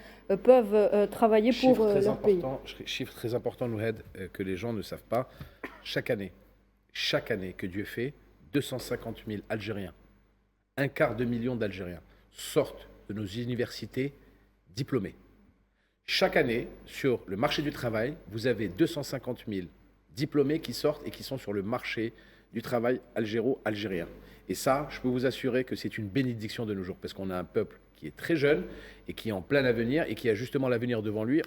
peuvent travailler pour leur pays. Chiffre très important, Nouhed, que les gens ne savent pas. Chaque année que Dieu fait, 250 000 Algériens, 250 000 d'Algériens sortent de nos universités diplômés. Chaque année, sur le marché du travail, vous avez 250 000 diplômés qui sortent et qui sont sur le marché du travail algéro-algérien. Et ça, je peux vous assurer que c'est une bénédiction de nos jours, parce qu'on a un peuple qui est très jeune et qui est en plein avenir et qui a justement l'avenir devant lui,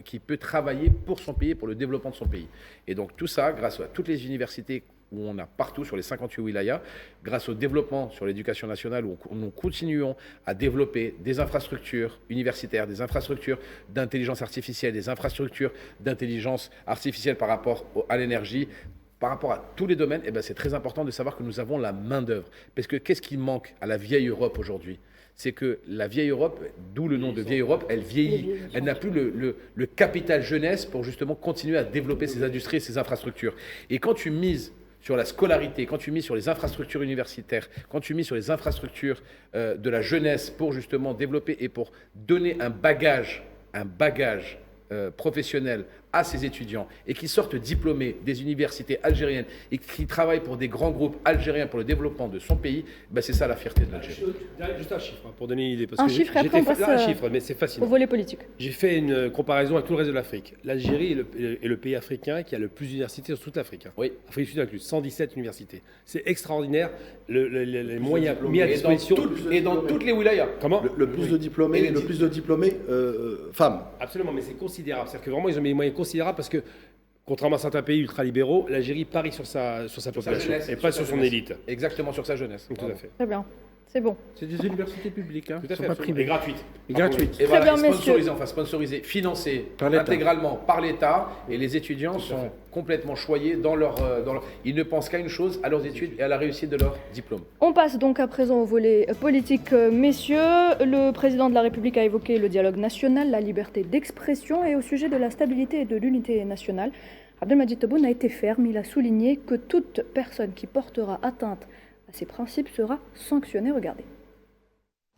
qui peut travailler pour son pays, pour le développement de son pays. Et donc tout ça, grâce à toutes les universités où on a partout sur les 58 wilayas, grâce au développement sur l'éducation nationale, où nous continuons à développer des infrastructures universitaires, des infrastructures d'intelligence artificielle, des infrastructures d'intelligence artificielle par rapport à l'énergie, par rapport à tous les domaines, c'est très important de savoir que nous avons la main-d'œuvre. Parce que qu'est-ce qui manque à la vieille Europe aujourd'hui ? C'est que la vieille Europe, d'où le nom de vieille Europe, elle vieillit. Elle n'a plus le capital jeunesse pour justement continuer à développer ses industries et ses infrastructures. Et quand tu mises sur la scolarité, quand tu mises sur les infrastructures universitaires, quand tu mises sur les infrastructures de la jeunesse pour justement développer et pour donner un bagage professionnel à ces étudiants et qui sortent diplômés des universités algériennes et qui travaillent pour des grands groupes algériens pour le développement de son pays, c'est ça la fierté de l'Algérie. Juste un chiffre pour donner une idée. Un chiffre, après on passe un chiffre, mais c'est fascinant. Au volet politique. J'ai fait une comparaison avec tout le reste de l'Afrique. L'Algérie est le pays africain qui a le plus d'universités sur toute l'Afrique. Oui. Afrique du Sud inclus, 117 universités. C'est extraordinaire, les moyens mis à disposition. Et dans toutes les wilayas. Comment le plus de diplômés, femmes. Absolument, mais c'est considérable. C'est-à-dire que vraiment, ils ont mis des moyens considérables parce que, contrairement à certains pays ultralibéraux, l'Algérie parie sur sa population jeunesse, et pas sur son élite. Exactement, sur sa jeunesse. Tout à fait. Très bien. C'est bon. C'est des universités publiques, Tout à fait, pas privées. et gratuites. Et gratuites. Et voilà, bien, messieurs. sponsorisées, financées Par l'État. intégralement par l'État, et les étudiants sont complètement choyés dans leur... Ils ne pensent qu'à une chose, à leurs études et à la réussite de leur diplôme. On passe donc à présent au volet politique, messieurs. Le président de la République a évoqué le dialogue national, la liberté d'expression et au sujet de la stabilité et de l'unité nationale. Abdelmadjid Tebboune a été ferme, il a souligné que toute personne qui portera atteinte à ces principes sera sanctionnée. Regardez.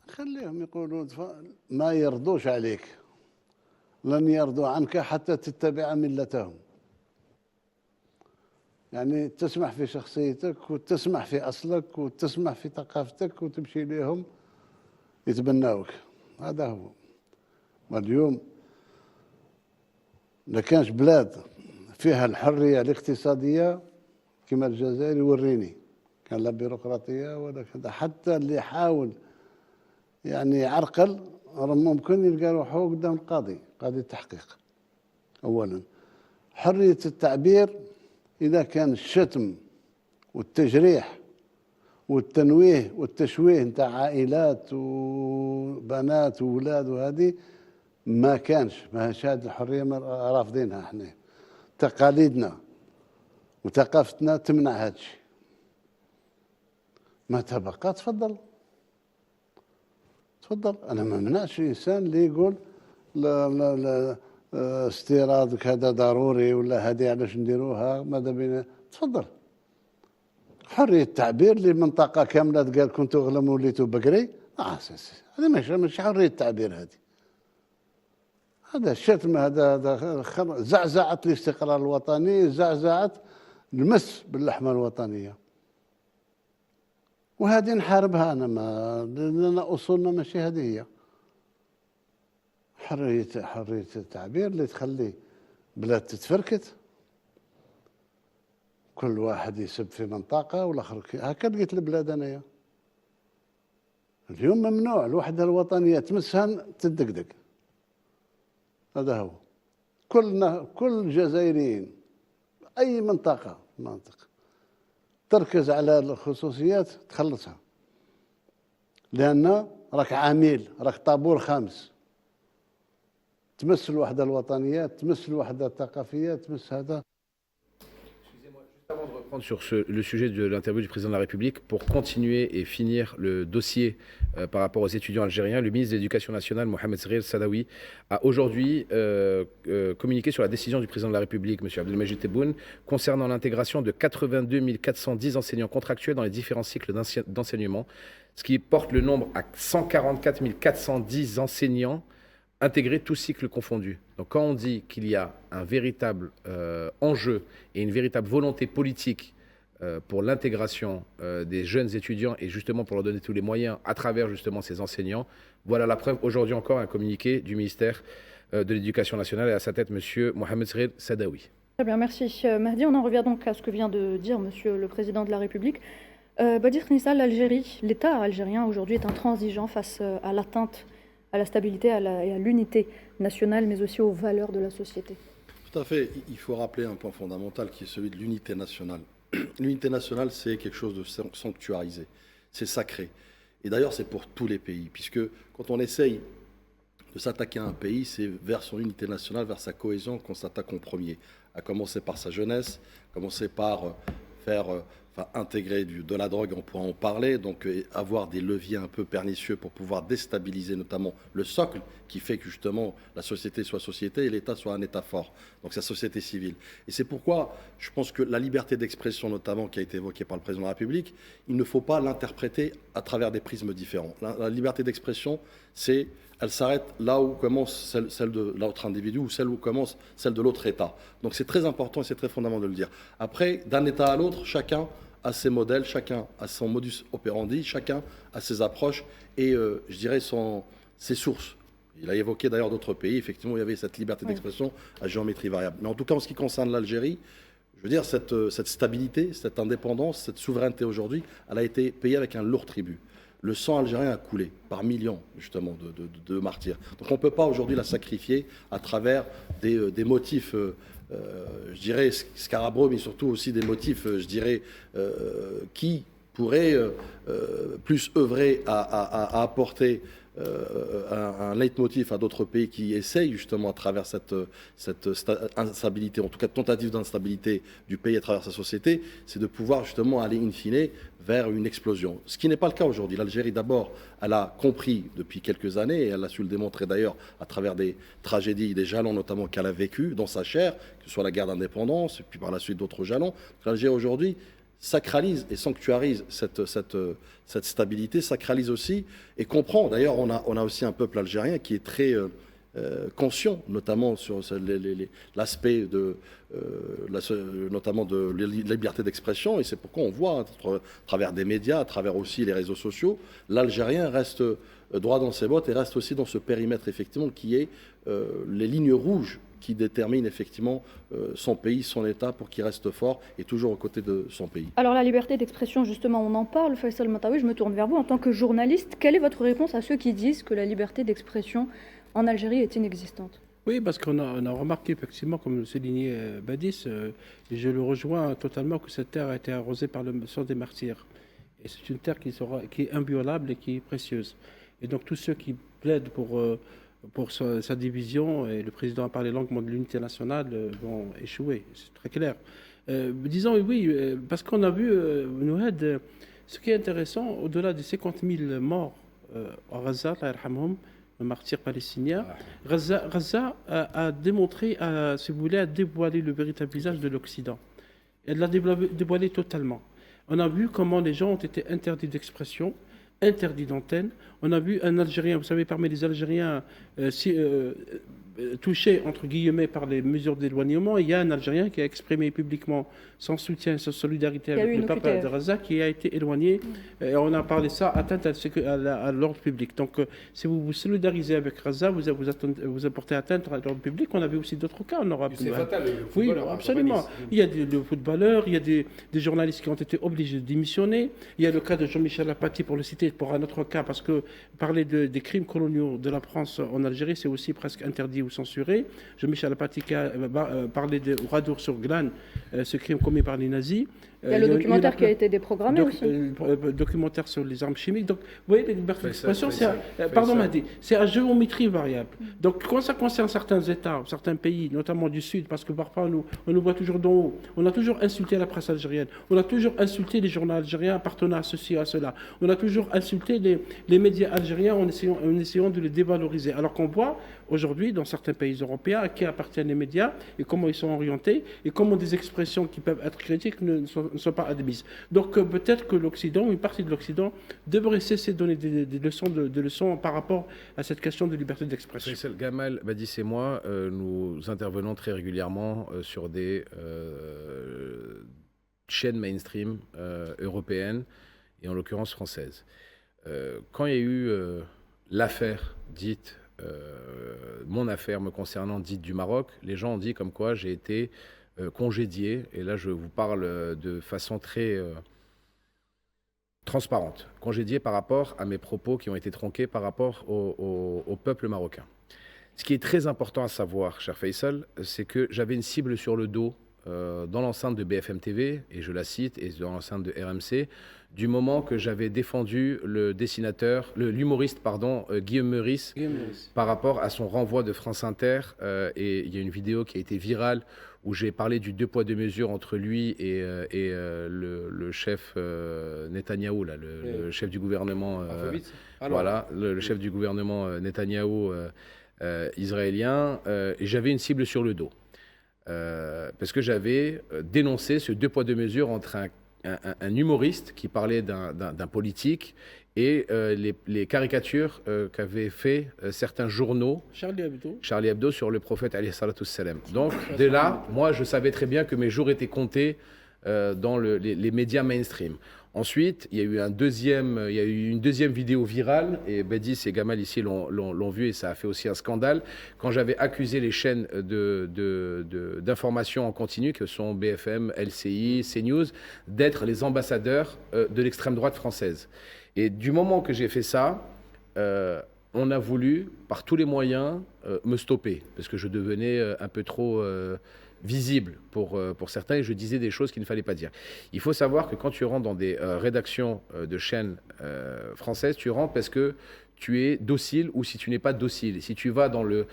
خليهم يقولوا ما يرضوش عليك لن يرضوا عنك حتى تتبع ملتهم يعني تسمح في شخصيتك وتسمح في أصلك وتسمح في ثقافتك وتمشي لهم يتبناوك هذا هو واليوم ما كانش بلاد فيها الحرية الاقتصادية كما الجزائر يوريني كان لا بيروقراطية ولا كذا حتى اللي يحاول يعني يعرقل ممكن يلقى روحه قدام القاضي قاضي التحقيق أولا حرية التعبير إذا كان الشتم والتجريح والتنويه والتشويه نتاع عائلات وبنات وولاد وهذه ما كانش ماهيش هذه الحريه رافضينها احنا. تقاليدنا وثقافتنا تمنع هذا الشيء. ما تبقى تفضل تفضل. انا ما منعش انسان اللي يقول لا لا لا استيرادك هذا ضروري ولا هذه علاش نديروها ماذا بينا. تفضل. حريه التعبير لمنطقه كامله قال كنتوا غلم وليتوا بقري. هذه مش حريه التعبير هذه. هذا الشتم هذا زعزعة الاستقرار الوطني، زعزعة المس باللحمة الوطنية. وهذه نحاربها أنا، ما لنا أصولنا ماشي هذه هي. حرية التعبير اللي تخلي بلاد تتفركت، كل واحد يسب في منطقة والآخر هكا لقيت البلاد أنايا. اليوم ممنوع الوحدة الوطنية تمسها تدقدق. هذا هو. كل الجزائريين أي منطقة تركز على الخصوصيات تخلصها، لأن راك عميل، راك طابور خامس، تمس الوحدة الوطنية، تمس الوحدة الثقافية، تمس هذا. Avant de reprendre sur le sujet de l'interview du président de la République, pour continuer et finir le dossier par rapport aux étudiants algériens, le ministre de l'Éducation nationale, Mohamed Sril Sadawi, a aujourd'hui communiqué sur la décision du président de la République, M. Abdelmajid Tebboune, concernant l'intégration de 82 410 enseignants contractuels dans les différents cycles d'enseignement, ce qui porte le nombre à 144 410 enseignants intégrer tous cycles confondus. Donc quand on dit qu'il y a un véritable enjeu et une véritable volonté politique pour l'intégration des jeunes étudiants et justement pour leur donner tous les moyens à travers justement ces enseignants, voilà la preuve. Aujourd'hui encore un communiqué du ministère de l'Éducation nationale et à sa tête M. Mohamed Sril Sadawi. Très bien, merci Mahdi. On en revient donc à ce que vient de dire Monsieur le Président de la République. Badir Knissa, l'Algérie, l'État algérien aujourd'hui est intransigeant face à l'atteinte à la stabilité et à l'unité nationale, mais aussi aux valeurs de la société. Tout à fait. Il faut rappeler un point fondamental qui est celui de l'unité nationale. L'unité nationale, c'est quelque chose de sanctuarisé, c'est sacré. Et d'ailleurs, c'est pour tous les pays, puisque quand on essaye de s'attaquer à un pays, c'est vers son unité nationale, vers sa cohésion qu'on s'attaque en premier, à commencer par sa jeunesse, commencer par faire... intégrer de la drogue, on pourra en parler, donc avoir des leviers un peu pernicieux pour pouvoir déstabiliser notamment le socle qui fait que justement la société soit société et l'État soit un État fort, donc sa société civile. Et c'est pourquoi je pense que la liberté d'expression notamment qui a été évoquée par le président de la République, il ne faut pas l'interpréter à travers des prismes différents. La liberté d'expression, elle s'arrête là où commence celle de l'autre individu ou celle où commence celle de l'autre État. Donc c'est très important et c'est très fondamental de le dire. Après, d'un État à l'autre, chacun a ses modèles, chacun a son modus operandi, chacun a ses approches et, je dirais, ses sources. Il a évoqué d'ailleurs d'autres pays, effectivement, il y avait cette liberté d'expression à géométrie variable. Mais en tout cas, en ce qui concerne l'Algérie, je veux dire, cette stabilité, cette indépendance, cette souveraineté aujourd'hui, elle a été payée avec un lourd tribut. Le sang algérien a coulé par millions, justement, de martyrs. Donc on ne peut pas aujourd'hui la sacrifier à travers des motifs, je dirais, scarabreux, mais surtout aussi des motifs, je dirais, qui pourraient plus œuvrer à apporter un leitmotiv à d'autres pays qui essayent justement à travers cette instabilité, en tout cas tentative d'instabilité du pays à travers sa société, c'est de pouvoir justement aller in fine vers une explosion. Ce qui n'est pas le cas aujourd'hui. L'Algérie d'abord, elle a compris depuis quelques années, et elle a su le démontrer d'ailleurs à travers des tragédies, des jalons notamment qu'elle a vécu dans sa chair, que ce soit la guerre d'indépendance, et puis par la suite d'autres jalons. L'Algérie aujourd'hui sacralise et sanctuarise cette stabilité, sacralise aussi et comprend. D'ailleurs, on a aussi un peuple algérien qui est très conscient, notamment sur l'aspect notamment de la liberté d'expression, et c'est pourquoi on voit à travers des médias, à travers aussi les réseaux sociaux, l'Algérien reste droit dans ses bottes et reste aussi dans ce périmètre effectivement qui est les lignes rouges qui déterminent effectivement son pays, son État pour qu'il reste fort et toujours aux côtés de son pays. Alors la liberté d'expression, justement, on en parle. Faisal Mataoui, je me tourne vers vous en tant que journaliste. Quelle est votre réponse à ceux qui disent que la liberté d'expression en Algérie est inexistante? Oui, parce qu'on a remarqué effectivement, comme le soulignait Badis, et je le rejoins totalement, que cette terre a été arrosée par le sang des martyrs. Et c'est une terre qui est inviolable et qui est précieuse. Et donc tous ceux qui plaident pour pour sa division, et le président a parlé longuement de l'unité nationale, vont échouer. C'est très clair. Disons oui, parce qu'on a vu, Nouhed, ce qui est intéressant, au-delà des 50 000 morts à Gaza, le martyr palestinien, Gaza a démontré, si vous voulez, a dévoilé le véritable visage de l'Occident. Elle l'a dévoilé totalement. On a vu comment les gens ont été interdits d'expression, interdits d'antenne. On a vu un Algérien, vous savez, parmi les Algériens touchés, entre guillemets, par les mesures d'éloignement, il y a un Algérien qui a exprimé publiquement son soutien, sa solidarité avec le peuple de Gaza, qui a été éloigné. Et on a parlé ça, atteinte à l'ordre public. Donc, si vous vous solidarisez avec Gaza, vous apportez atteinte à l'ordre public. On a vu aussi d'autres cas en Europe. C'est fatal, oui, absolument. Il y a des footballeurs, il y a des journalistes qui ont été obligés de démissionner. Il y a le cas de Jean-Michel Apathy, pour le citer, pour un autre cas, parce que parler des crimes coloniaux de la France en Algérie, c'est aussi presque interdit ou censuré. Jean-Michel Apathy a parlé de Radour sur Glane, ce crime commis par les nazis. Il y a le documentaire qui a été déprogrammé aussi. Documentaire sur les armes chimiques. Donc, vous voyez, la liberté d'expression, c'est à géométrie variable. Donc, quand ça concerne certains États, certains pays, notamment du Sud, parce que parfois, on nous voit toujours d'en haut, on a toujours insulté la presse algérienne, on a toujours insulté les journaux algériens appartenant à ceci, à cela. On a toujours insulté les médias algériens en essayant de les dévaloriser. Alors qu'on voit aujourd'hui, dans certains pays européens, à qui appartiennent les médias et comment ils sont orientés et comment des expressions qui peuvent être critiques ne sont pas admises. Donc peut-être que l'Occident, une partie de l'Occident, devrait cesser de donner des leçons par rapport à cette question de liberté d'expression. Faisal, Gamal, Badis et moi, nous intervenons très régulièrement sur des chaînes mainstream européennes et en l'occurrence françaises. Quand il y a eu l'affaire dite, mon affaire me concernant dite du Maroc, les gens ont dit comme quoi j'ai été congédié, et là je vous parle de façon très transparente, congédié par rapport à mes propos qui ont été tronqués par rapport au peuple marocain. Ce qui est très important à savoir, cher Faisal, c'est que j'avais une cible sur le dos dans l'enceinte de BFM TV, et je la cite, et dans l'enceinte de RMC, du moment que j'avais défendu l'humoriste Guillaume Meurice par rapport à son renvoi de France Inter. Et il y a une vidéo qui a été virale où j'ai parlé du 2 poids 2 mesures entre lui et le chef Netanyahou, là, le chef du gouvernement. Le chef du gouvernement Netanyahou israélien. Et j'avais une cible sur le dos. Parce que j'avais dénoncé ce 2 poids 2 mesures entre un humoriste qui parlait d'un politique et les caricatures qu'avaient fait certains journaux, Charlie Hebdo sur le prophète alayhi salatu salam. Donc dès là, moi je savais très bien que mes jours étaient comptés dans les médias mainstream. Ensuite, il y a eu une deuxième vidéo virale, et Badis et Gamal ici l'ont vu, et ça a fait aussi un scandale, quand j'avais accusé les chaînes d'information en continu, que sont BFM, LCI, CNews, d'être les ambassadeurs de l'extrême droite française. Et du moment que j'ai fait ça, on a voulu, par tous les moyens, me stopper, parce que je devenais un peu trop visible pour certains, et je disais des choses qu'il ne fallait pas dire. Il faut savoir que quand tu rentres dans des rédactions de chaînes françaises, tu rentres parce que tu es docile, ou si tu n'es pas docile. Si tu vas dans le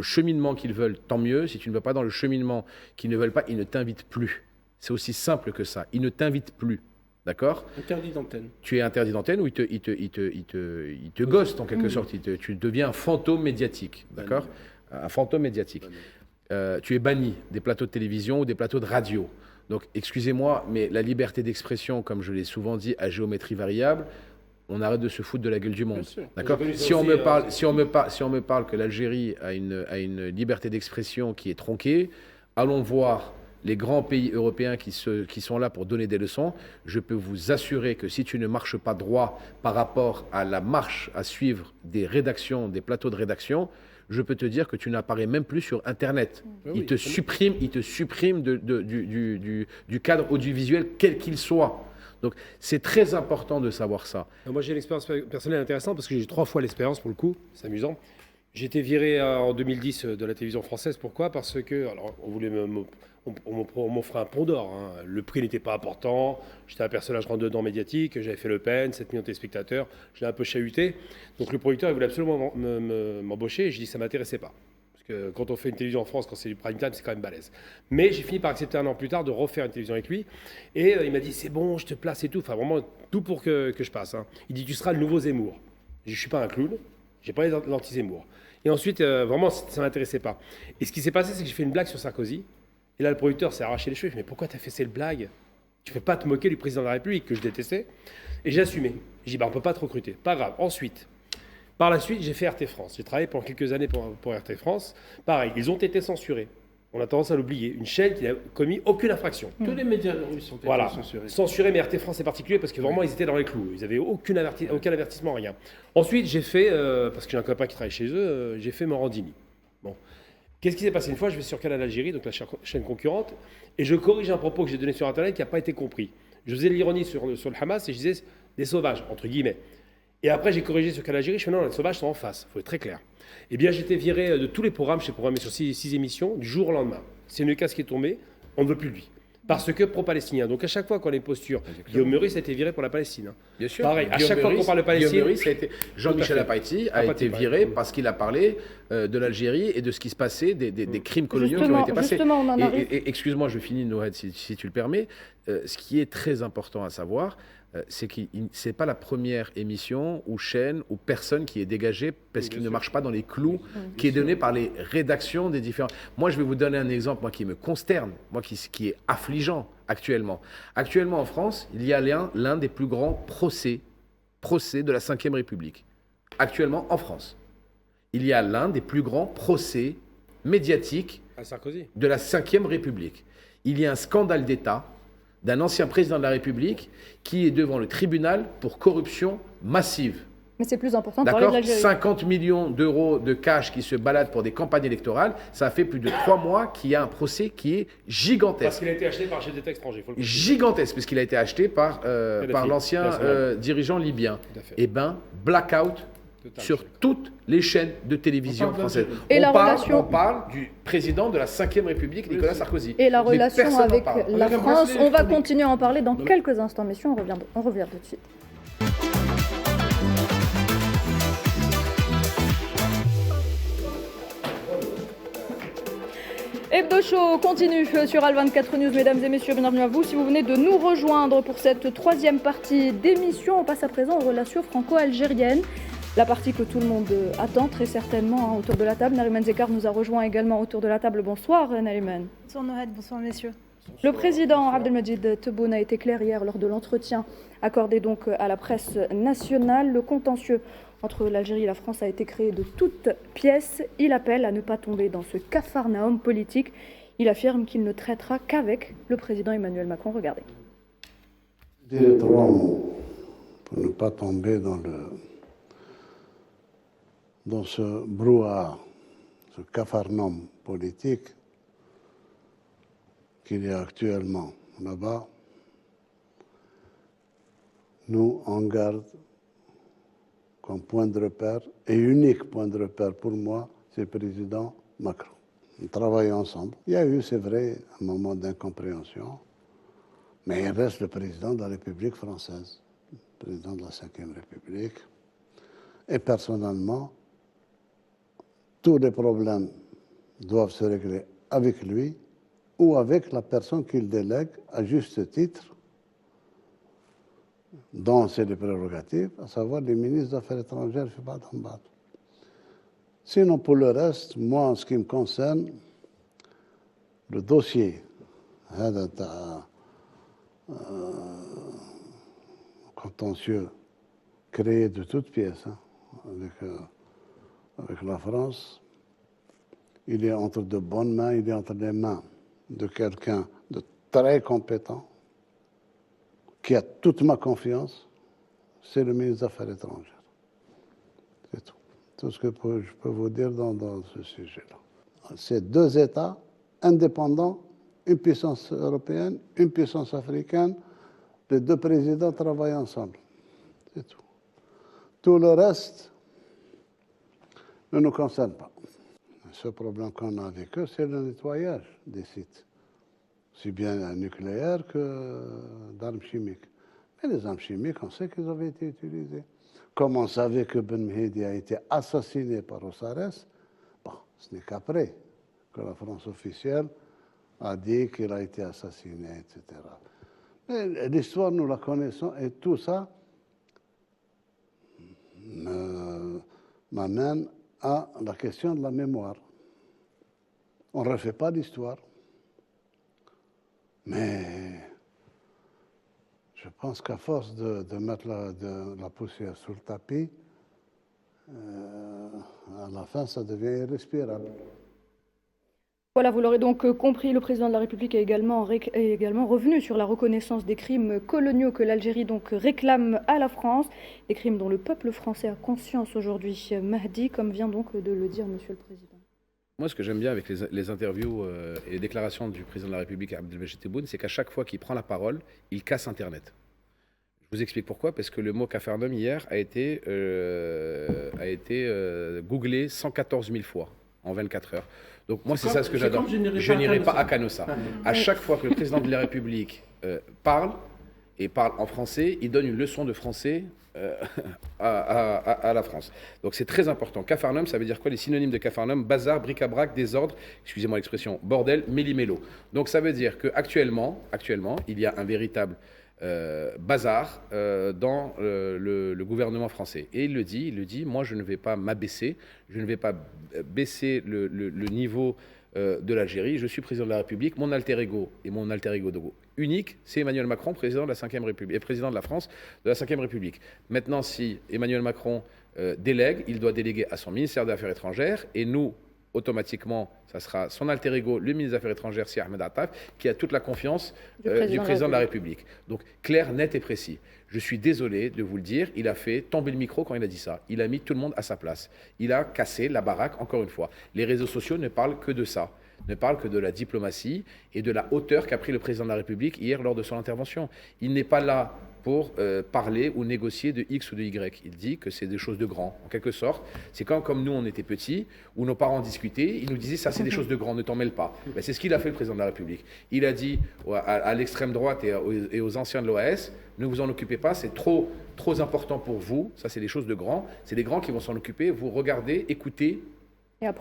cheminement qu'ils veulent, tant mieux. Si tu ne vas pas dans le cheminement qu'ils ne veulent pas, ils ne t'invitent plus. C'est aussi simple que ça. Ils ne t'invitent plus. D'accord ? Interdit d'antenne. Tu es interdit d'antenne, ou ils te ghostent en quelque sorte. Tu deviens un fantôme médiatique. D'accord ? Un fantôme médiatique. Tu es banni des plateaux de télévision ou des plateaux de radio. Donc, excusez-moi, mais la liberté d'expression, comme je l'ai souvent dit, à géométrie variable, on arrête de se foutre de la gueule du monde. D'accord ? Si on me parle que l'Algérie a une liberté d'expression qui est tronquée, allons voir les grands pays européens qui sont là pour donner des leçons. Je peux vous assurer que si tu ne marches pas droit par rapport à la marche à suivre des rédactions, des plateaux de rédaction, je peux te dire que tu n'apparais même plus sur Internet. Il te supprime du cadre audiovisuel, quel qu'il soit. Donc, c'est très important de savoir ça. Moi, j'ai une expérience personnelle intéressante, parce que j'ai eu 3 fois l'expérience, pour le coup. C'est amusant. J'ai été viré en 2010 de la télévision française. Pourquoi ? Parce que, alors, on on m'offrait un pont d'or. Hein. Le prix n'était pas important. J'étais un personnage rentre-dedans médiatique. J'avais fait Le Pen, 7 millions de téléspectateurs. Je l'ai un peu chahuté. Donc le producteur, il voulait absolument m'embaucher. Et je dis ça ne m'intéressait pas. Parce que quand on fait une télévision en France, quand c'est du prime time, c'est quand même balèze. Mais j'ai fini par accepter un an plus tard de refaire une télévision avec lui. Et il m'a dit c'est bon, je te place et tout. Enfin, vraiment, tout pour que je passe. Hein. Il dit tu seras le nouveau Zemmour. Je ne suis pas un clown. Je n'ai pas l'anti-Zemmour. Et ensuite, vraiment, ça ne m'intéressait pas. Et ce qui s'est passé, c'est que j'ai fait une blague sur Sarkozy. Et là, le producteur s'est arraché les cheveux. Mais pourquoi tu as fait cette blague? Tu ne peux pas te moquer du président de la République, que je détestais. Et j'ai assumé. J'ai dit, on ne peut pas te recruter. Pas grave. Ensuite, par la suite, j'ai fait RT France. J'ai travaillé pendant quelques années pour RT France. Pareil, ils ont été censurés. On a tendance à l'oublier. Une chaîne qui n'a commis aucune infraction. Tous les médias russes ont été censurés. Censurés, mais RT France est particulier parce que vraiment, ils étaient dans les clous. Ils n'avaient aucun avertissement, rien. Ensuite, j'ai fait, parce que j'ai un copain qui travaille chez eux, j'ai fait Morandini. Bon. Qu'est-ce qui s'est passé? Une fois, je vais sur Canal Algérie, donc la chaîne concurrente, et je corrige un propos que j'ai donné sur Internet qui n'a pas été compris. Je faisais l'ironie sur le Hamas et je disais des sauvages, entre guillemets. Et après, j'ai corrigé sur Canal Algérie, je fais non, les sauvages sont en face, il faut être très clair. Eh bien, j'étais viré de tous les programmes, j'ai programmé sur 6 émissions, du jour au lendemain. C'est une casse qui est tombée, on ne veut plus de lui. Parce que pro-palestinien. Donc à chaque fois qu'on a une posture, Guillaume Meurice a été viré pour la Palestine. Bien sûr. Pareil, à chaque fois qu'on parle de Palestine. Jean-Michel Apathy a été viré parce qu'il a parlé de l'Algérie et de ce qui se passait, des crimes coloniaux qui ont été passés. Justement, on en arrive. Et excuse-moi, je finis, Noël, si tu le permets. Ce qui est très important à savoir, c'est que ce n'est pas la première émission ou chaîne ou personne qui est dégagée parce qu'il ne marche pas dans les clous, qui est donné par les rédactions des différents. Moi, je vais vous donner un exemple, moi, qui me consterne, moi, qui est affligeant actuellement. Actuellement, en France, il y a l'un des plus grands procès de la Ve République. Actuellement, en France, il y a l'un des plus grands procès médiatiques de la Ve République. Il y a un scandale d'État d'un ancien président de la République qui est devant le tribunal pour corruption massive. Mais c'est plus important de parler de l'Algérie. 50 millions d'euros de cash qui se baladent pour des campagnes électorales, ça fait plus de 3 mois qu'il y a un procès qui est gigantesque. Parce qu'il a été acheté par un chef d'État étranger. Gigantesque, parce qu'il a été acheté par l'ancien dirigeant libyen. Eh bien, blackout sur toutes les chaînes de télévision françaises. Et on parle du président de la Ve République, Nicolas Sarkozy. Et la relation avec la France, on va continuer à en parler dans quelques instants. Messieurs, on revient tout de suite. Hebdo Show continue sur Al24 News, mesdames et messieurs, bienvenue à vous. Si vous venez de nous rejoindre pour cette troisième partie d'émission, on passe à présent aux relations franco-algériennes. La partie que tout le monde attend très certainement autour de la table. Nariman Zekar nous a rejoint également autour de la table. Bonsoir Nariman. Bonsoir Nohad, bonsoir messieurs. Le président Abdelmajid Tebboune a été clair hier lors de l'entretien accordé donc à la presse nationale. Le contentieux entre l'Algérie et la France a été créé de toutes pièces. Il appelle à ne pas tomber dans ce capharnaüm politique. Il affirme qu'il ne traitera qu'avec le président Emmanuel Macron. Regardez. Dire 3 mots pour ne pas tomber dans ce brouhaha, ce capharnaüm politique qu'il y a actuellement là-bas. Nous, on garde comme point de repère, et unique point de repère pour moi, c'est le président Macron. On travaille ensemble. Il y a eu, c'est vrai, un moment d'incompréhension, mais il reste le président de la République française, le président de la Ve République. Et personnellement, tous les problèmes doivent se régler avec lui ou avec la personne qu'il délègue à juste titre, dont c'est les prérogatives, à savoir les ministres des Affaires étrangères, je ne fais pas d'embarras. Sinon, pour le reste, moi, en ce qui me concerne, le dossier contentieux créé de toutes pièces avec la France, il est entre de bonnes mains, il est entre les mains de quelqu'un de très compétent, qui a toute ma confiance, c'est le ministre des Affaires étrangères. C'est tout. Tout ce que je peux vous dire dans ce sujet-là. C'est 2 États indépendants, une puissance européenne, une puissance africaine. Les 2 présidents travaillent ensemble. C'est tout. Tout le reste ne nous concerne pas. Ce problème qu'on a avec eux, c'est le nettoyage des sites. aussi bien nucléaires que d'armes chimiques. Mais les armes chimiques, on sait qu'elles avaient été utilisées. Comme on savait que Ben Mehdi a été assassiné par Osiris, bon, ce n'est qu'après que la France officielle a dit qu'il a été assassiné, etc. Mais l'histoire, nous la connaissons, et tout ça m'amène à la question de la mémoire. On ne refait pas l'histoire, mais je pense qu'à force de mettre de la poussière sur le tapis, à la fin, ça devient irrespirable. Voilà, vous l'aurez donc compris, le président de la République est également revenu sur la reconnaissance des crimes coloniaux que l'Algérie donc réclame à la France, des crimes dont le peuple français a conscience aujourd'hui. Mahdi, comme vient donc de le dire Monsieur le Président. Moi, ce que j'aime bien avec les interviews et les déclarations du président de la République, Abdelmajid Tebboune, c'est qu'à chaque fois qu'il prend la parole, il casse Internet. Je vous explique pourquoi, parce que le mot Capharnaüm hier a été googlé 114 000 fois en 24 heures. Donc moi, c'est ça ce que j'adore. Je n'irai pas à Canossa. À chaque fois que le président de la République parle en français, il donne une leçon de français à la France. Donc c'est très important. Capharnaüm, ça veut dire quoi? Les synonymes de Capharnaüm: bazar, bric-à-brac, désordre, excusez-moi l'expression, bordel, méli-mélo. Donc ça veut dire qu'actuellement, il y a un véritable bazar dans le gouvernement français. Et il le dit, moi je ne vais pas m'abaisser, je ne vais pas baisser le niveau de l'Algérie. Je suis président de la République, mon alter ego et mon alter ego unique, c'est Emmanuel Macron, président de la Ve République, et président de la France de la Ve République. Maintenant, si Emmanuel Macron délègue, il doit déléguer à son ministère des Affaires étrangères, et nous, automatiquement, ça sera son alter ego, le ministre des Affaires étrangères, Si Ahmed Attaf, qui a toute la confiance du président de la République. Donc, clair, net et précis. Je suis désolé de vous le dire, il a fait tomber le micro quand il a dit ça. Il a mis tout le monde à sa place. Il a cassé la baraque, encore une fois. Les réseaux sociaux ne parlent que de ça, ne parlent que de la diplomatie et de la hauteur qu'a pris le président de la République hier lors de son intervention. Il n'est pas là pour parler ou négocier de X ou de Y. Il dit que c'est des choses de grand, en quelque sorte. C'est comme nous, on était petits, où nos parents discutaient, ils nous disaient ça c'est des choses de grand, ne t'en mêle pas. Ben, c'est ce qu'il a fait le président de la République. Il a dit à l'extrême droite et aux anciens de l'OAS, ne vous en occupez pas, c'est trop important pour vous, ça c'est des choses de grand, c'est les grands qui vont s'en occuper, vous regardez, écoutez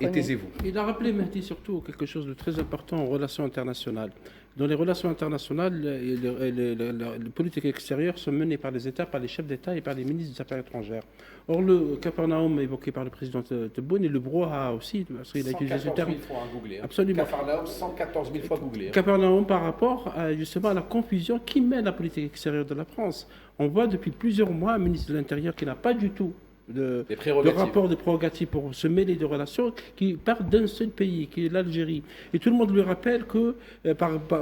et taisez-vous. Il a rappelé, Mahdi, surtout quelque chose de très important en relations internationales. Dans les relations internationales, les politiques extérieures sont menées par les États, par les chefs d'État et par les ministres des Affaires étrangères. Or, le Capharnaüm évoqué par le président Tebboune et le brouhaha aussi, parce qu'il a utilisé ce terme. 114 000 fois googlé. Hein. Absolument. Capharnaüm, 114 000 fois googlé. Hein. Capharnaüm par rapport justement à la confusion qui mène la politique extérieure de la France. On voit depuis plusieurs mois un ministre de l'Intérieur qui n'a pas du tout de rapport de prérogatives pour se mêler de relations qui partent d'un seul pays, qui est l'Algérie. Et tout le monde lui rappelle que,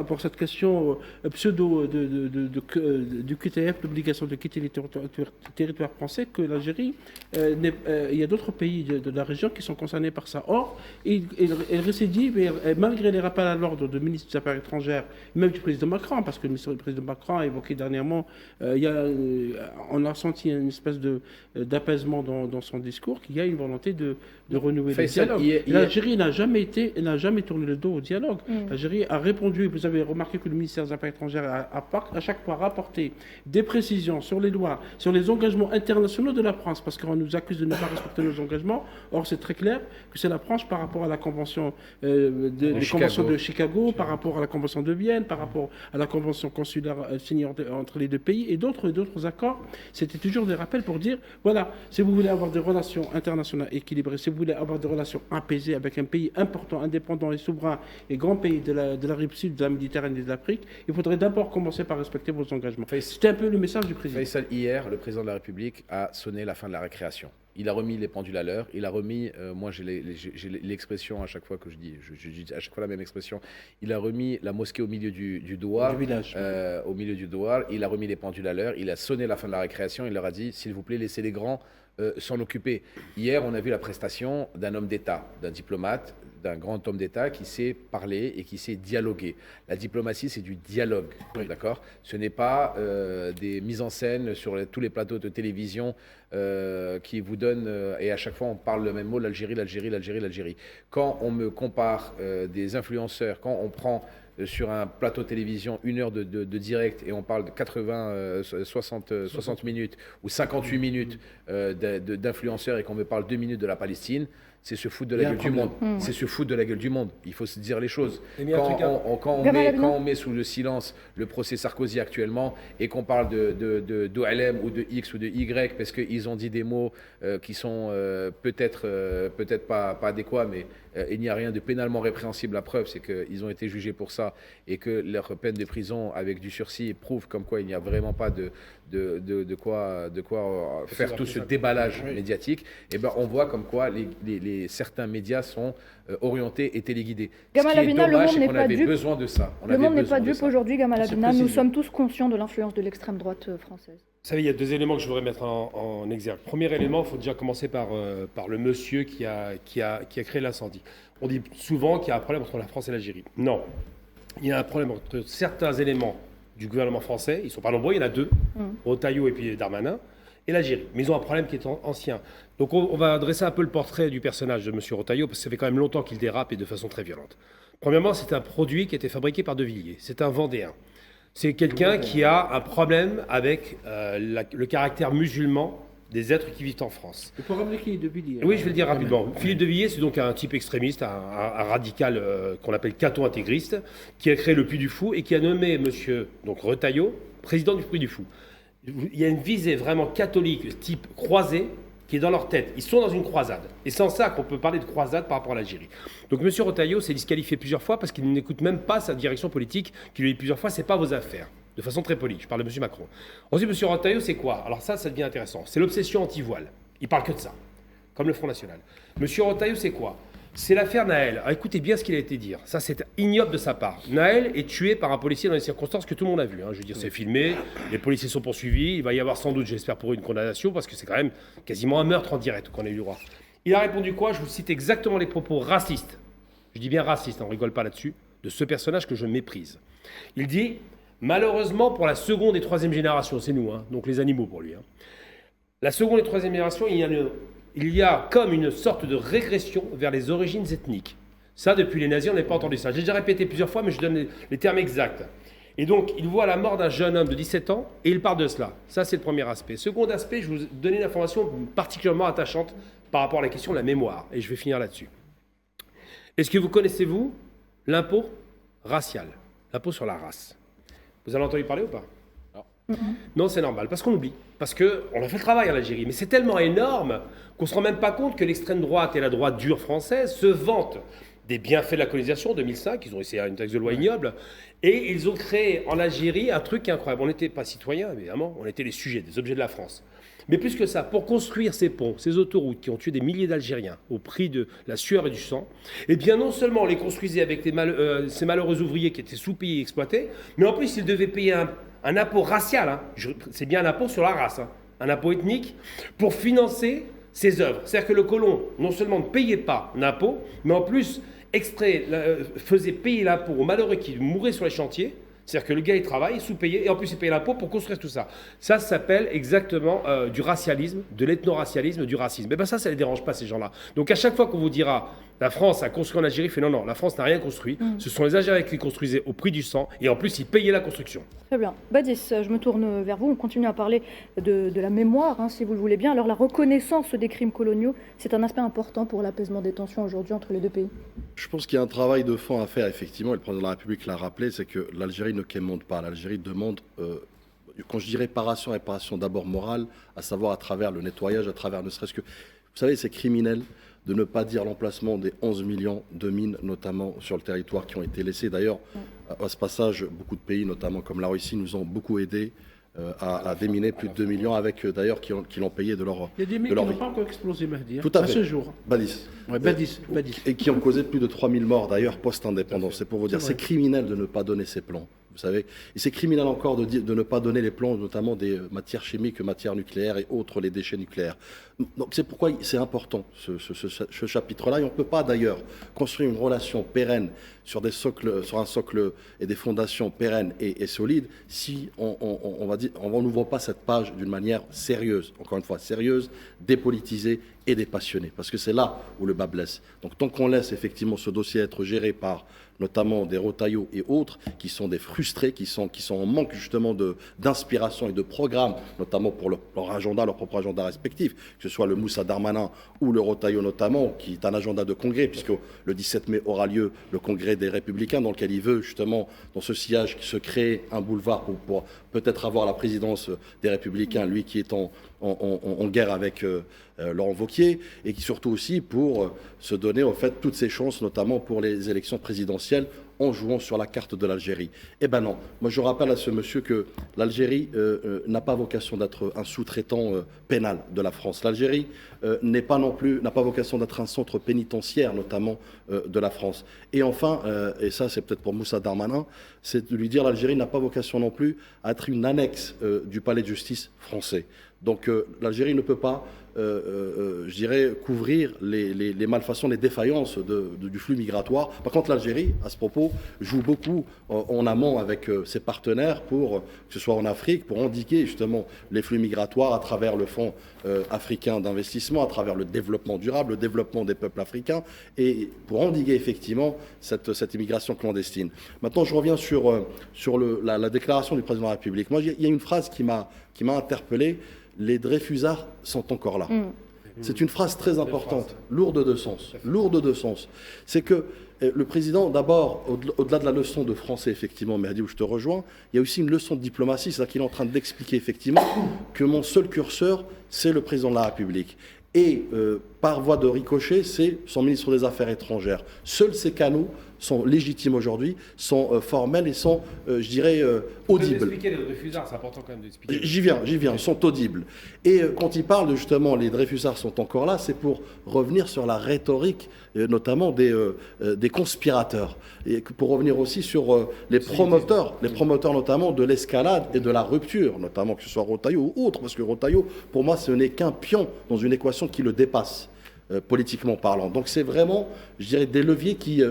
pour cette question pseudo du QTF, l'obligation de quitter les territoires français, que l'Algérie, il y a d'autres pays de la région qui sont concernés par ça. Or, il récidive, malgré les rappels à l'ordre du ministre des Affaires étrangères, même du président Macron, parce que le président Macron a évoqué dernièrement, on a senti une espèce d'apaisement dans son discours, qu'il y a une volonté de renouer le dialogue. L'Algérie n'a jamais tourné le dos au dialogue. L'Algérie a répondu, vous avez remarqué que le ministère des Affaires étrangères a à chaque fois rapporté des précisions sur les lois, sur les engagements internationaux de la France, parce qu'on nous accuse de ne pas respecter nos engagements. Or, c'est très clair que c'est la France par rapport à la convention de Chicago, par rapport à la convention de Vienne, par rapport à la convention consulaire signée entre les deux pays et d'autres accords. C'était toujours des rappels pour dire, voilà, si vous voulez avoir des relations internationales équilibrées, si vous voulez avoir des relations apaisées avec un pays important, indépendant et souverain et grand pays de la rive sud de la Méditerranée et de l'Afrique, il faudrait d'abord commencer par respecter vos engagements. C'était un peu le message du président. Faisal, hier, le président de la République a sonné la fin de la récréation. Il a remis les pendules à l'heure, il a remis, moi j'ai l'expression à chaque fois que je dis à chaque fois la même expression, il a remis la mosquée au milieu du Douar, au milieu du Douar, il a remis les pendules à l'heure, il a sonné la fin de la récréation, il leur a dit s'il vous plaît laissez les grands s'en occuper. Hier, on a vu la prestation d'un homme d'État, d'un diplomate, d'un grand homme d'État qui sait parler et qui sait dialoguer. La diplomatie, c'est du dialogue, d'accord ? Ce n'est pas des mises en scène sur tous les plateaux de télévision qui vous donnent, et à chaque fois on parle le même mot, l'Algérie, l'Algérie, l'Algérie, l'Algérie. Quand on me compare des influenceurs, quand on prend sur un plateau de télévision 1 heure de direct et on parle de 60 minutes ou 58 minutes d'influenceurs et qu'on me parle 2 minutes de la Palestine, c'est se foutre de la gueule du monde. C'est se foutre de la gueule du monde. Il faut se dire les choses. Quand on met sous le silence le procès Sarkozy actuellement et qu'on parle d'OLM ou de X ou de Y parce qu'ils ont dit des mots qui sont peut-être pas adéquats, mais il n'y a rien de pénalement répréhensible. La preuve, c'est qu'ils ont été jugés pour ça et que leur peine de prison avec du sursis prouve comme quoi il n'y a vraiment pas de quoi faire tout ce déballage médiatique. Et ben on voit comme quoi certains médias sont orientés et téléguidés. Gamal Abina, le monde n'est qu'on pas avait dupe. besoin de ça. Le monde n'est pas dupe aujourd'hui, Gamal Abina. Nous sommes tous conscients de l'influence de l'extrême droite française. Vous savez, il y a 2 éléments que je voudrais mettre en exergue. Premier élément, il faut déjà commencer par le monsieur qui a créé l'incendie. On dit souvent qu'il y a un problème entre la France et l'Algérie. Non. Il y a un problème entre certains éléments du gouvernement français. Ils ne sont pas nombreux, il y en a 2. Retailleau et puis Darmanin. Et l'Algérie. Mais ils ont un problème qui est ancien. Donc on va dresser un peu le portrait du personnage de M. Retailleau, parce que ça fait quand même longtemps qu'il dérape et de façon très violente. Premièrement, c'est un produit qui a été fabriqué par De Villiers. C'est un Vendéen. C'est quelqu'un qui a un problème avec le caractère musulman des êtres qui vivent en France. Il faut rappeler qui est De Villiers. Oui, je vais le dire rapidement. Philippe De Villiers, c'est donc un type extrémiste, un radical qu'on appelle catho-intégriste, qui a créé le Puy du Fou et qui a nommé M. Retailleau président du Puy du Fou. Il y a une visée vraiment catholique, type croisée, qui est dans leur tête. Ils sont dans une croisade. Et c'est en ça qu'on peut parler de croisade par rapport à l'Algérie. Donc M. Retailleau s'est disqualifié plusieurs fois parce qu'il n'écoute même pas sa direction politique, qui lui dit plusieurs fois, c'est pas vos affaires. De façon très polie. Je parle de M. Macron. Ensuite, M. Retailleau, c'est quoi? Alors ça devient intéressant. C'est l'obsession anti-voile. Il parle que de ça. Comme le Front National. M. Retailleau, c'est quoi? C'est l'affaire Naël. Alors, écoutez bien ce qu'il a été dire. Ça, c'est ignoble de sa part. Naël est tué par un policier dans les circonstances que tout le monde a vues. Je veux dire, c'est filmé, les policiers sont poursuivis. Il va y avoir sans doute, j'espère pour eux, une condamnation, parce que c'est quand même quasiment un meurtre en direct qu'on a eu le droit. Il a répondu quoi? Je vous cite exactement les propos racistes. Je dis bien racistes, on ne rigole pas là-dessus, de ce personnage que je méprise. Il dit, malheureusement, pour la seconde et troisième génération, c'est nous, donc les animaux pour lui. La seconde et troisième génération, il y a comme une sorte de régression vers les origines ethniques. Ça, depuis les nazis, on n'a pas entendu ça. J'ai déjà répété plusieurs fois, mais je donne les termes exacts. Et donc, il voit la mort d'un jeune homme de 17 ans et il part de cela. Ça, c'est le premier aspect. Second aspect, je vais vous donner une information particulièrement attachante par rapport à la question de la mémoire. Et je vais finir là-dessus. Est-ce que vous connaissez-vous l'impôt racial? L'impôt sur la race. Vous en avez entendu parler ou pas? Non, c'est normal, parce qu'on oublie. Parce qu'on a fait le travail en Algérie, mais c'est tellement énorme qu'on ne se rend même pas compte que l'extrême droite et la droite dure française se vantent des bienfaits de la colonisation en 2005. Ils ont essayé une texte de loi ignoble. Et ils ont créé en Algérie un truc incroyable. On n'était pas citoyens, évidemment, on était les sujets, des objets de la France. Mais plus que ça, pour construire ces ponts, ces autoroutes qui ont tué des milliers d'Algériens au prix de la sueur et du sang, eh bien non seulement on les construisait avec ces malheureux ouvriers qui étaient sous-payés et exploités, mais en plus ils devaient payer un impôt racial, c'est bien un impôt sur la race, un impôt ethnique, pour financer ces œuvres. C'est-à-dire que le colon non seulement ne payait pas l'impôt, mais en plus faisait payer l'impôt aux malheureux qui mouraient sur les chantiers. C'est-à-dire que le gars, il travaille, sous-payé, et en plus, il paye l'impôt pour construire tout ça. Ça s'appelle exactement du racialisme, de l'ethno-racialisme, du racisme. Et bien ça ne les dérange pas, ces gens-là. Donc à chaque fois qu'on vous dira, la France a construit en Algérie, fait non, la France n'a rien construit. Ce sont les Algériens qui construisaient au prix du sang, et en plus, ils payaient la construction. Très bien. Badis, je me tourne vers vous. On continue à parler de la mémoire, si vous le voulez bien. Alors la reconnaissance des crimes coloniaux, c'est un aspect important pour l'apaisement des tensions aujourd'hui entre les deux pays. Je pense qu'il y a un travail de fond à faire, effectivement, et le président de la République l'a rappelé, c'est que l'Algérie ne quémande pas. L'Algérie demande, quand je dis réparation d'abord morale, à savoir à travers le nettoyage, à travers ne serait-ce que... Vous savez, c'est criminel de ne pas dire l'emplacement des 11 millions de mines, notamment sur le territoire, qui ont été laissées. D'ailleurs, à ce passage, beaucoup de pays, notamment comme la Russie, nous ont beaucoup aidés à déminer plus de 2 millions, avec d'ailleurs qui l'ont payé de leur vie. Il y a des mines qui n'ont pas encore explosé, Mahdi. Tout à fait. Ce jour. Badis. Ouais, Badis. Et qui ont causé plus de 3000 morts, d'ailleurs, post-indépendance. C'est pour vous dire, c'est criminel de ne pas donner ces plans. Vous savez, et c'est criminel encore de ne pas donner les plans, notamment des matières chimiques, matières nucléaires et autres, les déchets nucléaires. Donc c'est pourquoi c'est important ce chapitre-là. Et on ne peut pas d'ailleurs construire une relation pérenne sur un socle et des fondations pérennes et solides si on n'ouvre pas cette page d'une manière sérieuse, encore une fois sérieuse, dépolitisée et dépassionnée. Parce que c'est là où le bas blesse. Donc tant qu'on laisse effectivement ce dossier être géré par notamment des Rotaillot et autres, qui sont des frustrés, qui sont en manque justement d'inspiration et de programme, notamment pour leur agenda, leur propre agenda respectif, que ce soit le Moussa Darmanin ou le Rotaillot notamment, qui est un agenda de congrès, puisque le 17 mai aura lieu le congrès des Républicains, dans lequel il veut justement, dans ce sillage, se créer un boulevard pour peut-être avoir la présidence des Républicains, lui qui est en guerre avec Laurent Wauquiez, et qui surtout aussi pour se donner en fait toutes ses chances, notamment pour les élections présidentielles, en jouant sur la carte de l'Algérie. Eh ben non, moi je rappelle à ce monsieur que l'Algérie n'a pas vocation d'être un sous-traitant pénal de la France. L'Algérie n'a pas vocation d'être un centre pénitentiaire, notamment de la France. Et enfin, et ça c'est peut-être pour Moussa Darmanin, c'est de lui dire l'Algérie n'a pas vocation non plus à être une annexe du palais de justice français. Donc l'Algérie ne peut pas, je dirais, couvrir les malfaçons, les défaillances du flux migratoire. Par contre, l'Algérie, à ce propos, joue beaucoup en amont avec ses partenaires, que ce soit en Afrique, pour endiguer justement les flux migratoires à travers le Fonds africain d'investissement, à travers le développement durable, le développement des peuples africains, et pour endiguer effectivement cette immigration clandestine. Maintenant, je reviens sur la déclaration du président de la République. Moi, il y a une phrase qui m'a interpellé. Les Dreyfusards sont encore là. C'est une phrase très importante, lourde de sens. C'est que le président, d'abord, au-delà de la leçon de français, effectivement, Mehdi, où je te rejoins, il y a aussi une leçon de diplomatie, c'est-à-dire qu'il est en train d'expliquer, effectivement, que mon seul curseur, c'est le président de la République. Et par voie de ricochet, c'est son ministre des Affaires étrangères. Seuls ces canaux sont légitimes aujourd'hui, sont formels et sont, je dirais, audibles. Expliquer les Dreyfusards, c'est important quand même d'expliquer. J'y viens, sont audibles. Et quand il parle de, justement, les Dreyfusards sont encore là, c'est pour revenir sur la rhétorique, notamment des conspirateurs. Et pour revenir aussi sur les promoteurs notamment de l'escalade et de la rupture, notamment que ce soit Rotaillot ou autre, parce que Rotaillot, pour moi, ce n'est qu'un pion dans une équation qui le dépasse. Politiquement parlant. Donc c'est vraiment, je dirais, des leviers qui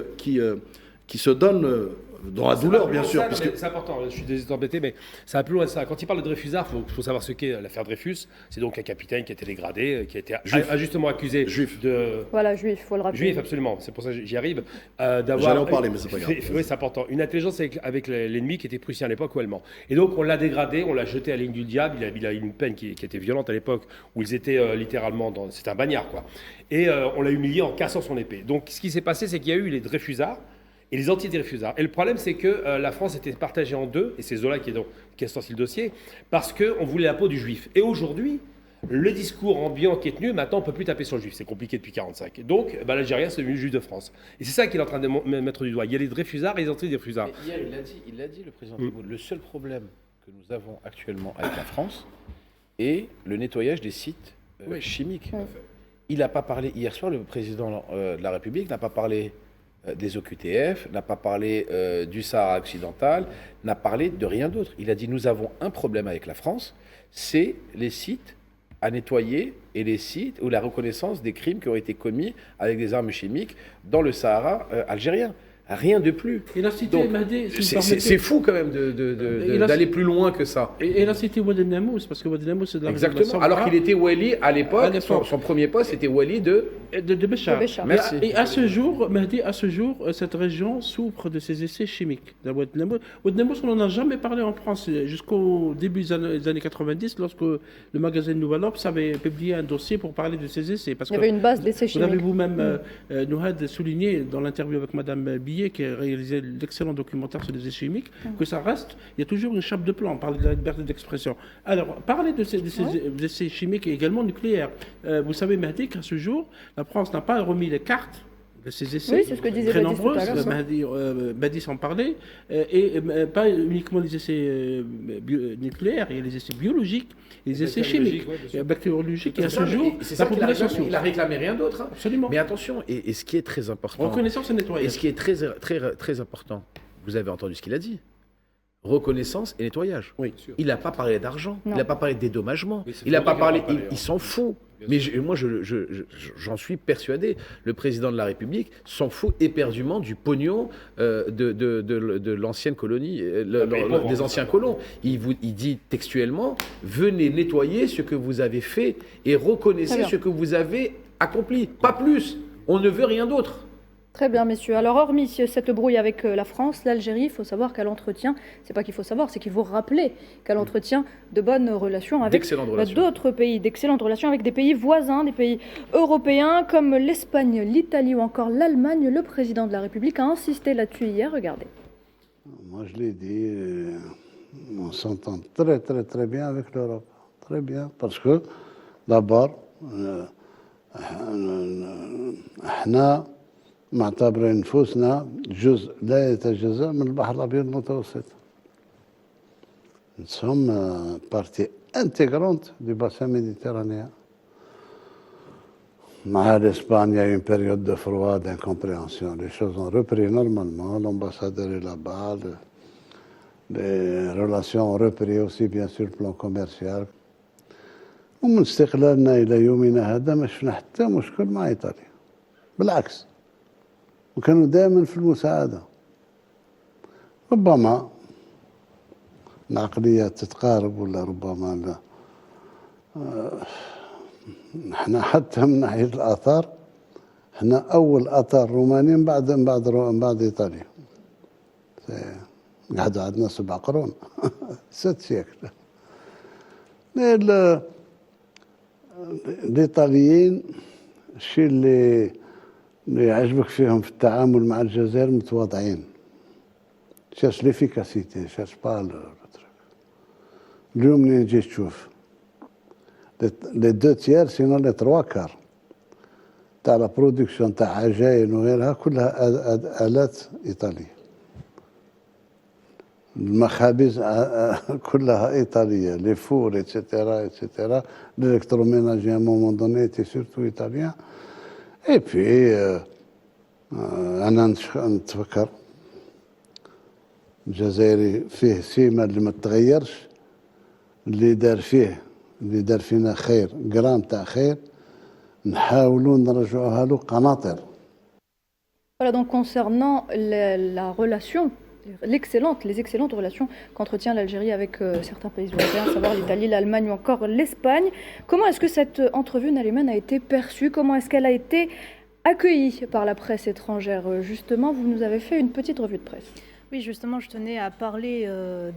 se donnent dans la douleur, bien sûr. C'est important, je suis désolé d'embêter, mais ça va plus loin que ça. Quand il parle de Dreyfusard, il faut savoir ce qu'est l'affaire Dreyfus. C'est donc un capitaine qui a été dégradé, qui a été injustement accusé de... Voilà, juif, il faut le rappeler. Juif, absolument, c'est pour ça que j'y arrive. J'allais en parler, mais c'est pas grave. Oui, c'est important. Une intelligence avec l'ennemi qui était prussien à l'époque ou allemand. Et donc on l'a dégradé, on l'a jeté à la ligne du diable. Il a eu une peine qui était violente à l'époque, où ils étaient littéralement dans... C'était un bagnard, quoi. Et on l'a humilié en cassant son épée. Donc ce qui s'est passé, c'est qu'il y a eu les Dreyfusards et les anti-Dreyfusards. Et le problème, c'est que la France était partagée en deux, et c'est Zola qui a sorti le dossier, parce qu'on voulait la peau du juif. Et aujourd'hui, le discours ambiant qui est tenu, maintenant, on ne peut plus taper sur le juif. C'est compliqué depuis 1945. Donc, l'Algérien, c'est devenu le juif de France. Et c'est ça qu'il est en train de mettre du doigt. Il y a les Dreyfusards et les anti-Dreyfusards. Hier, il l'a dit, le président Tebboune. Le seul problème que nous avons actuellement avec la France est le nettoyage des sites chimiques. Il n'a pas parlé, hier soir, le président de la République n'a pas parlé des OQTF, n'a pas parlé du Sahara occidental, n'a parlé de rien d'autre. Il a dit nous avons un problème avec la France, c'est les sites à nettoyer et les sites ou la reconnaissance des crimes qui ont été commis avec des armes chimiques dans le Sahara algérien. Rien de plus. Il a cité Mahdi, c'est fou quand même d'aller plus loin que ça. Et il a cité Wadi Lamous, parce que Wadi Lamous, c'est de la Exactement. Alors qu'il était wali à l'époque, son premier poste c'était wali de Béchar. Merci. Et à ce jour, Mahdi, cette région souffre de ces essais chimiques. Wadi Lamous, on n'en a jamais parlé en France jusqu'au début des années 90, lorsque le magazine Nouvel Obs avait publié un dossier pour parler de ces essais. Parce il y avait une base d'essais chimiques. Vous avez vous-même, Nouhad, souligné dans l'interview avec Madame Billet, qui a réalisé l'excellent documentaire sur les essais chimiques, que ça reste, il y a toujours une chape de plomb, on parle de la liberté d'expression. Alors, parler de ces essais chimiques et également nucléaires. Vous savez, Mahdi, qu'à ce jour, la France n'a pas remis les cartes de ces essais, oui, c'est ce que disait très Badis nombreuses, tout à l'heure, Badis en parlait, et pas uniquement les essais nucléaires, il y a les essais biologiques, les essais chimiques, bactériologiques, et à ce jour, la population souffre. Il a réclamé rien d'autre. Hein. Absolument. Mais attention, et ce qui est très important... Reconnaissance et nettoyage. Et ce qui est très, très, très important, vous avez entendu ce qu'il a dit. Reconnaissance et nettoyage. Oui. Il n'a pas parlé d'argent, il n'a pas parlé de dédommagement, Oui, il n'a pas parlé... Il s'en fout. Mais moi, j'en suis persuadé. Le président de la République s'en fout éperdument du pognon de l'ancienne colonie, des anciens colons. Il dit textuellement, venez nettoyer ce que vous avez fait et reconnaissez ce que vous avez accompli. Pas plus. On ne veut rien d'autre. Très bien, messieurs. Alors, hormis cette brouille avec la France, l'Algérie, il faut savoir qu'elle entretient, c'est pas qu'il faut savoir, c'est qu'il faut rappeler qu'elle entretient de bonnes relations avec d'autres pays, d'excellentes relations avec des pays voisins, des pays européens comme l'Espagne, l'Italie ou encore l'Allemagne. Le président de la République a insisté là-dessus hier. Regardez. Moi, je l'ai dit, on s'entend très, très, très bien avec l'Europe. Très bien, parce que d'abord, احنا معتبرين نفوسنا جزء لا يتجزأ من البحر الأبيض المتوسط. Nous sommes partie intégrante du bassin méditerranéen. À l'Espagne, il y a eu une période de froid, d'incompréhension. Les choses ont repris normalement. L'ambassadeur est là-bas. Les relations ont repris aussi, bien sûr, le plan commercial. ومن استقلالنا إلى يومنا هذا ما شفنا حتى مشكل مع إيطاليا. بالعكس. وكانوا دائما في المساعدة. ربما العقليات تتقارب ولا ربما لا. احنا حتى من ناحية الآثار احنا أول آثار رومانيين بعد إيطاليا. قعدوا عندنا 7 قرون 6 سيكل. الإيطاليين الشيء اللي يعجبك فيهم في التعامل مع الجزائر متواضعين. cherche l'efficacité, cherche pas le truc. اليوم منين تجي تشوف les 2 tiers sinon les 3 quarts تاع لا برودكسيون تاع عجائن وغيرها كلها آلات إيطالية. المخابز كلها إيطالية، les fours etc. l'électroménager à un moment donné était surtout italien. Et puis أنا نتفكر الجزائري فيه سيمة اللي ما تغيرش، اللي دار فينا خير جرام تاع خير نحاولوا نرجعوها له قناطر. Voilà, donc concernant la relation, les excellentes relations qu'entretient l'Algérie avec certains pays européens, à savoir l'Italie, l'Allemagne ou encore l'Espagne. Comment est-ce que cette entrevue, Nariman, a été perçue? Comment est-ce qu'elle a été accueillie par la presse étrangère? Justement, vous nous avez fait une petite revue de presse. Oui, justement, je tenais à parler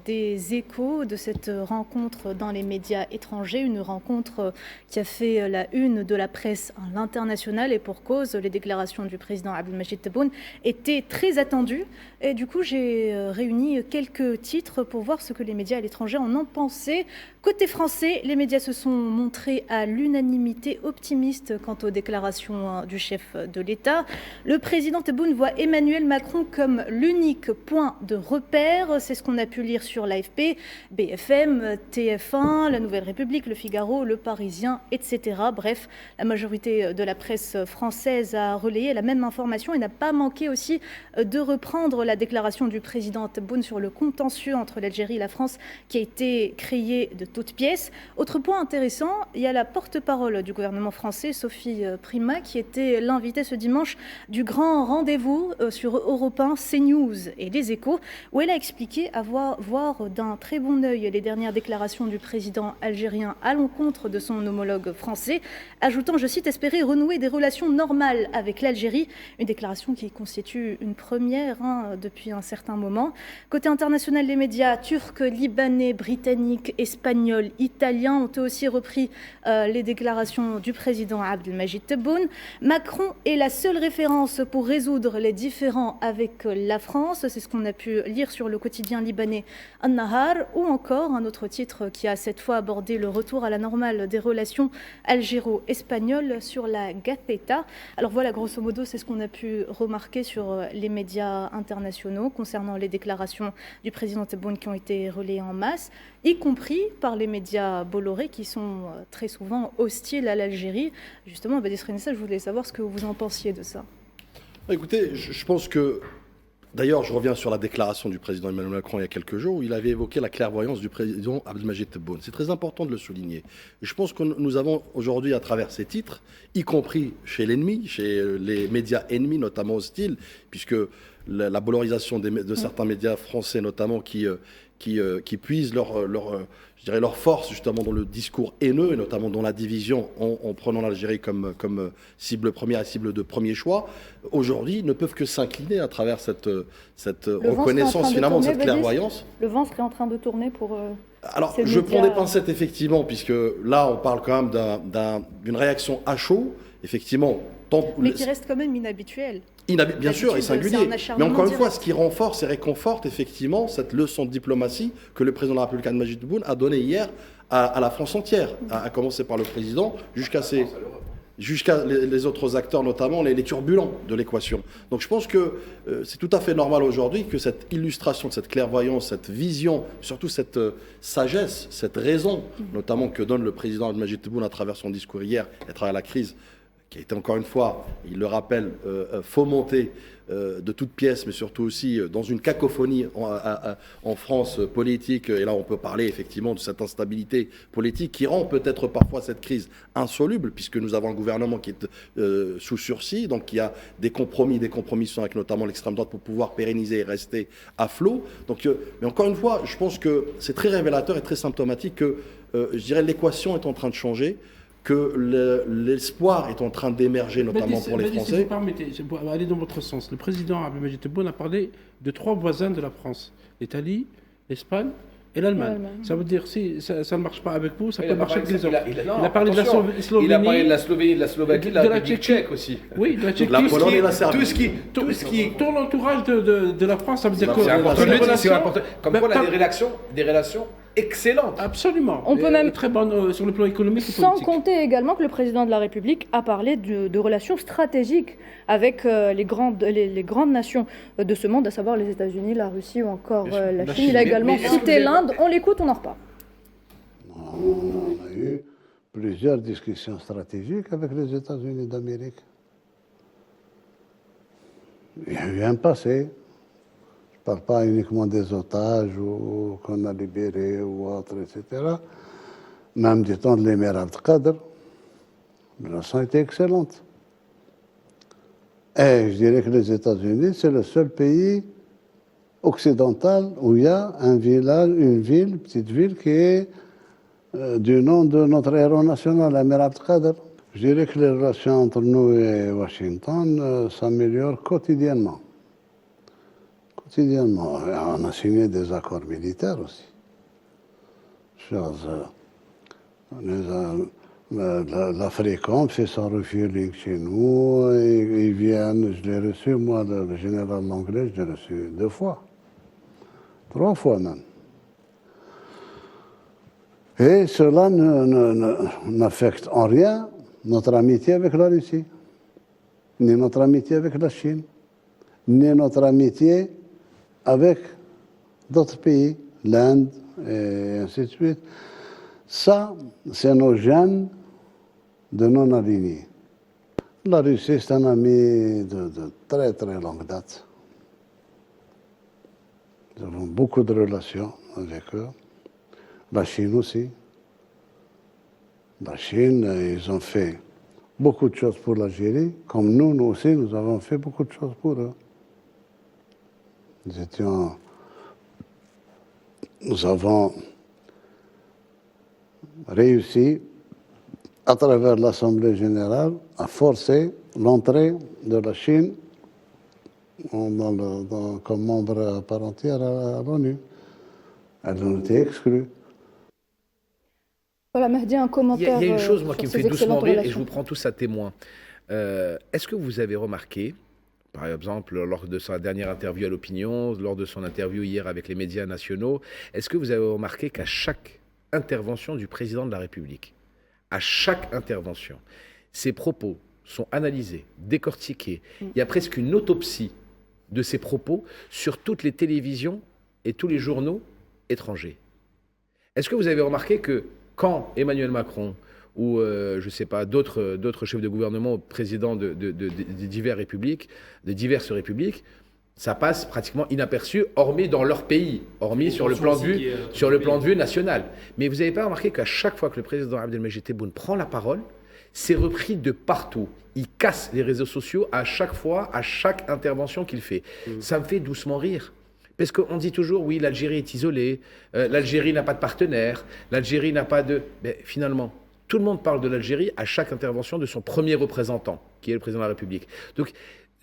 des échos de cette rencontre dans les médias étrangers, une rencontre qui a fait la une de la presse à l'international et pour cause, les déclarations du président Abdelmadjid Tebboune étaient très attendues. Et du coup, j'ai réuni quelques titres pour voir ce que les médias à l'étranger en ont pensé. Côté français, les médias se sont montrés à l'unanimité optimistes quant aux déclarations du chef de l'État. Le président Tebboune voit Emmanuel Macron comme l'unique point de repère. C'est ce qu'on a pu lire sur l'AFP, BFM, TF1, La Nouvelle République, Le Figaro, Le Parisien, etc. Bref, la majorité de la presse française a relayé la même information et n'a pas manqué aussi de reprendre la déclaration du président Tebboune sur le contentieux entre l'Algérie et la France qui a été créé de toutes pièces. Autre point intéressant, il y a la porte-parole du gouvernement français, Sophie Primas, qui était l'invitée ce dimanche du grand rendez-vous sur Europe 1, CNews et Les Échos, où elle a expliqué avoir voir d'un très bon œil les dernières déclarations du président algérien à l'encontre de son homologue français, ajoutant, je cite, espérer renouer des relations normales avec l'Algérie, une déclaration qui constitue une première depuis un certain moment. Côté international, les médias turcs, libanais, britanniques, espagnols, italiens ont aussi repris les déclarations du président Abdelmadjid Tebboune. Macron est la seule référence pour résoudre les différends avec la France, c'est ce qu'on a pu lire sur le quotidien libanais An-Nahar, ou encore un autre titre qui a cette fois abordé le retour à la normale des relations algéro-espagnoles sur la Gaceta. Alors voilà, grosso modo, c'est ce qu'on a pu remarquer sur les médias internationaux concernant les déclarations du président Tebboune qui ont été relayées en masse, y compris par les médias Bolloré qui sont très souvent hostiles à l'Algérie. Justement, Badis Renessa, je voulais savoir ce que vous en pensiez de ça. Écoutez, je pense que, d'ailleurs, je reviens sur la déclaration du président Emmanuel Macron il y a quelques jours où il avait évoqué la clairvoyance du président Abdelmadjid Tebboune. C'est très important de le souligner. Et je pense que nous avons aujourd'hui, à travers ces titres, y compris chez l'ennemi, chez les médias ennemis, notamment hostiles, puisque la polarisation de certains médias français notamment qui puisent je dirais leur force justement dans le discours haineux et notamment dans la division en prenant l'Algérie comme cible première et cible de premier choix, aujourd'hui ne peuvent que s'incliner à travers cette reconnaissance finalement de cette clairvoyance. Le vent serait en train de tourner pour... Alors, je prends des pincettes effectivement, puisque là on parle quand même d'une réaction à chaud, effectivement. Mais qui reste quand même inhabituel. Bien sûr, et singulier. Mais encore une fois, ce qui renforce et réconforte effectivement cette leçon de diplomatie que le président de la République, Abdelmadjid Tebboune, a donnée hier à la France entière, à commencer par le président jusqu'à les autres acteurs, notamment les turbulents de l'équation. Donc je pense que c'est tout à fait normal aujourd'hui que cette illustration, cette clairvoyance, cette vision, surtout cette sagesse, cette raison, notamment que donne le président Abdelmadjid Tebboune à travers son discours hier et à travers la crise, qui a été encore une fois, il le rappelle, fomenté de toutes pièces, mais surtout aussi dans une cacophonie en France politique. Et là, on peut parler effectivement de cette instabilité politique qui rend peut-être parfois cette crise insoluble, puisque nous avons un gouvernement qui est sous sursis, donc il y a des compromissions avec notamment l'extrême droite pour pouvoir pérenniser et rester à flot. Donc, mais encore une fois, je pense que c'est très révélateur et très symptomatique que, je dirais, l'équation est en train de changer, que l'espoir est en train d'émerger, notamment pour les Français. Si vous permettez, je vais aller dans votre sens. Le président Abdelmadjid Tebboune a parlé de 3 voisins de la France, l'Italie, l'Espagne et l'Allemagne. Ça veut dire si ça ne marche pas avec vous, ça peut marcher avec les autres. Il a parlé de la Slovénie. Il a parlé de la Slovénie, de la Slovaquie, de la République tchèque aussi. Oui, de la Tchéquie. La Pologne et la Serbie. Tout ce qui Tout l'entourage de la France, ça veut dire quoi? C'est important. Comme quoi, on a des relations excellente. Absolument. On peut même très bonne sur le plan économique et sans politique. compter également que le président de la République a parlé de relations stratégiques avec les grandes nations de ce monde, à savoir les États-Unis, la Russie ou encore la Chine. Il a également cité l'Inde. On l'écoute, on en reparle. On a eu plusieurs discussions stratégiques avec les États-Unis d'Amérique. Il y a eu un passé. Je ne parle pas uniquement des otages qu'on a libérés ou autres, etc. Même du temps de l'émir Abdelkader, la relation était excellente. Et je dirais que les États-Unis, c'est le seul pays occidental où il y a un village, une petite ville qui est du nom de notre héros national, l'émir Abdelkader. Je dirais que les relations entre nous et Washington s'améliorent quotidiennement. On a signé des accords militaires aussi. L'Africom fait son refueling chez nous, ils viennent, je l'ai reçu, moi, le général anglais, je l'ai reçu 2 fois, 3 fois même. Et cela n'affecte en rien notre amitié avec la Russie, ni notre amitié avec la Chine, ni notre amitié avec d'autres pays, l'Inde et ainsi de suite. Ça, c'est nos gènes de non-alignés. La Russie, c'est un ami de très très longue date. Nous avons beaucoup de relations avec eux. La Chine aussi. La Chine, ils ont fait beaucoup de choses pour l'Algérie, comme nous aussi, nous avons fait beaucoup de choses pour eux. Nous avons réussi, à travers l'Assemblée générale, à forcer l'entrée de la Chine comme membre à part entière à l'ONU. Elle en était exclue. Voilà, Mahdi, un commentaire. Il y a une chose, moi, qui me fait doucement rire, et je vous relations. prends tous à témoin. Est-ce que vous avez remarqué, par exemple, lors de sa dernière interview à l'Opinion, lors de son interview hier avec les médias nationaux, est-ce que vous avez remarqué qu'à chaque intervention du président de la République, à chaque intervention, ses propos sont analysés, décortiqués. Il y a presque une autopsie de ses propos sur toutes les télévisions et tous les journaux étrangers. Est-ce que vous avez remarqué que quand Emmanuel Macron ou, je ne sais pas, d'autres chefs de gouvernement, présidents de diverses républiques, ça passe pratiquement inaperçu, hormis dans leur pays, hormis sur le plan de vue national. Mais vous n'avez pas remarqué qu'à chaque fois que le président Abdelmadjid Tebboune prend la parole, c'est repris de partout. Il casse les réseaux sociaux à chaque fois, à chaque intervention qu'il fait. Ça me fait doucement rire. Parce qu'on dit toujours, oui, l'Algérie est isolée, l'Algérie n'a pas de partenaire, l'Algérie n'a pas de... Mais finalement, tout le monde parle de l'Algérie à chaque intervention de son premier représentant, qui est le président de la République. Donc,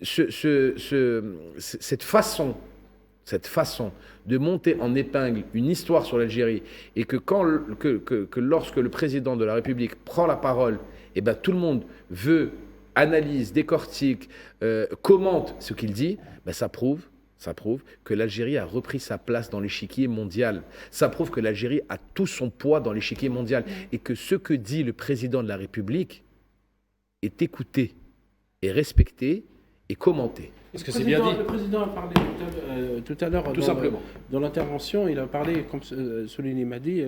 cette façon de monter en épingle une histoire sur l'Algérie, et que, lorsque le président de la République prend la parole, eh ben, tout le monde analyse, décortique, commente ce qu'il dit, ben, ça prouve que l'Algérie a repris sa place dans l'échiquier mondial. Ça prouve que l'Algérie a tout son poids dans l'échiquier mondial et que ce que dit le président de la République est écouté, est respecté et commenté. Est-ce que c'est bien dit ? Le président a parlé tout à l'heure dans l'intervention, il a parlé, comme Souleyni m'a dit,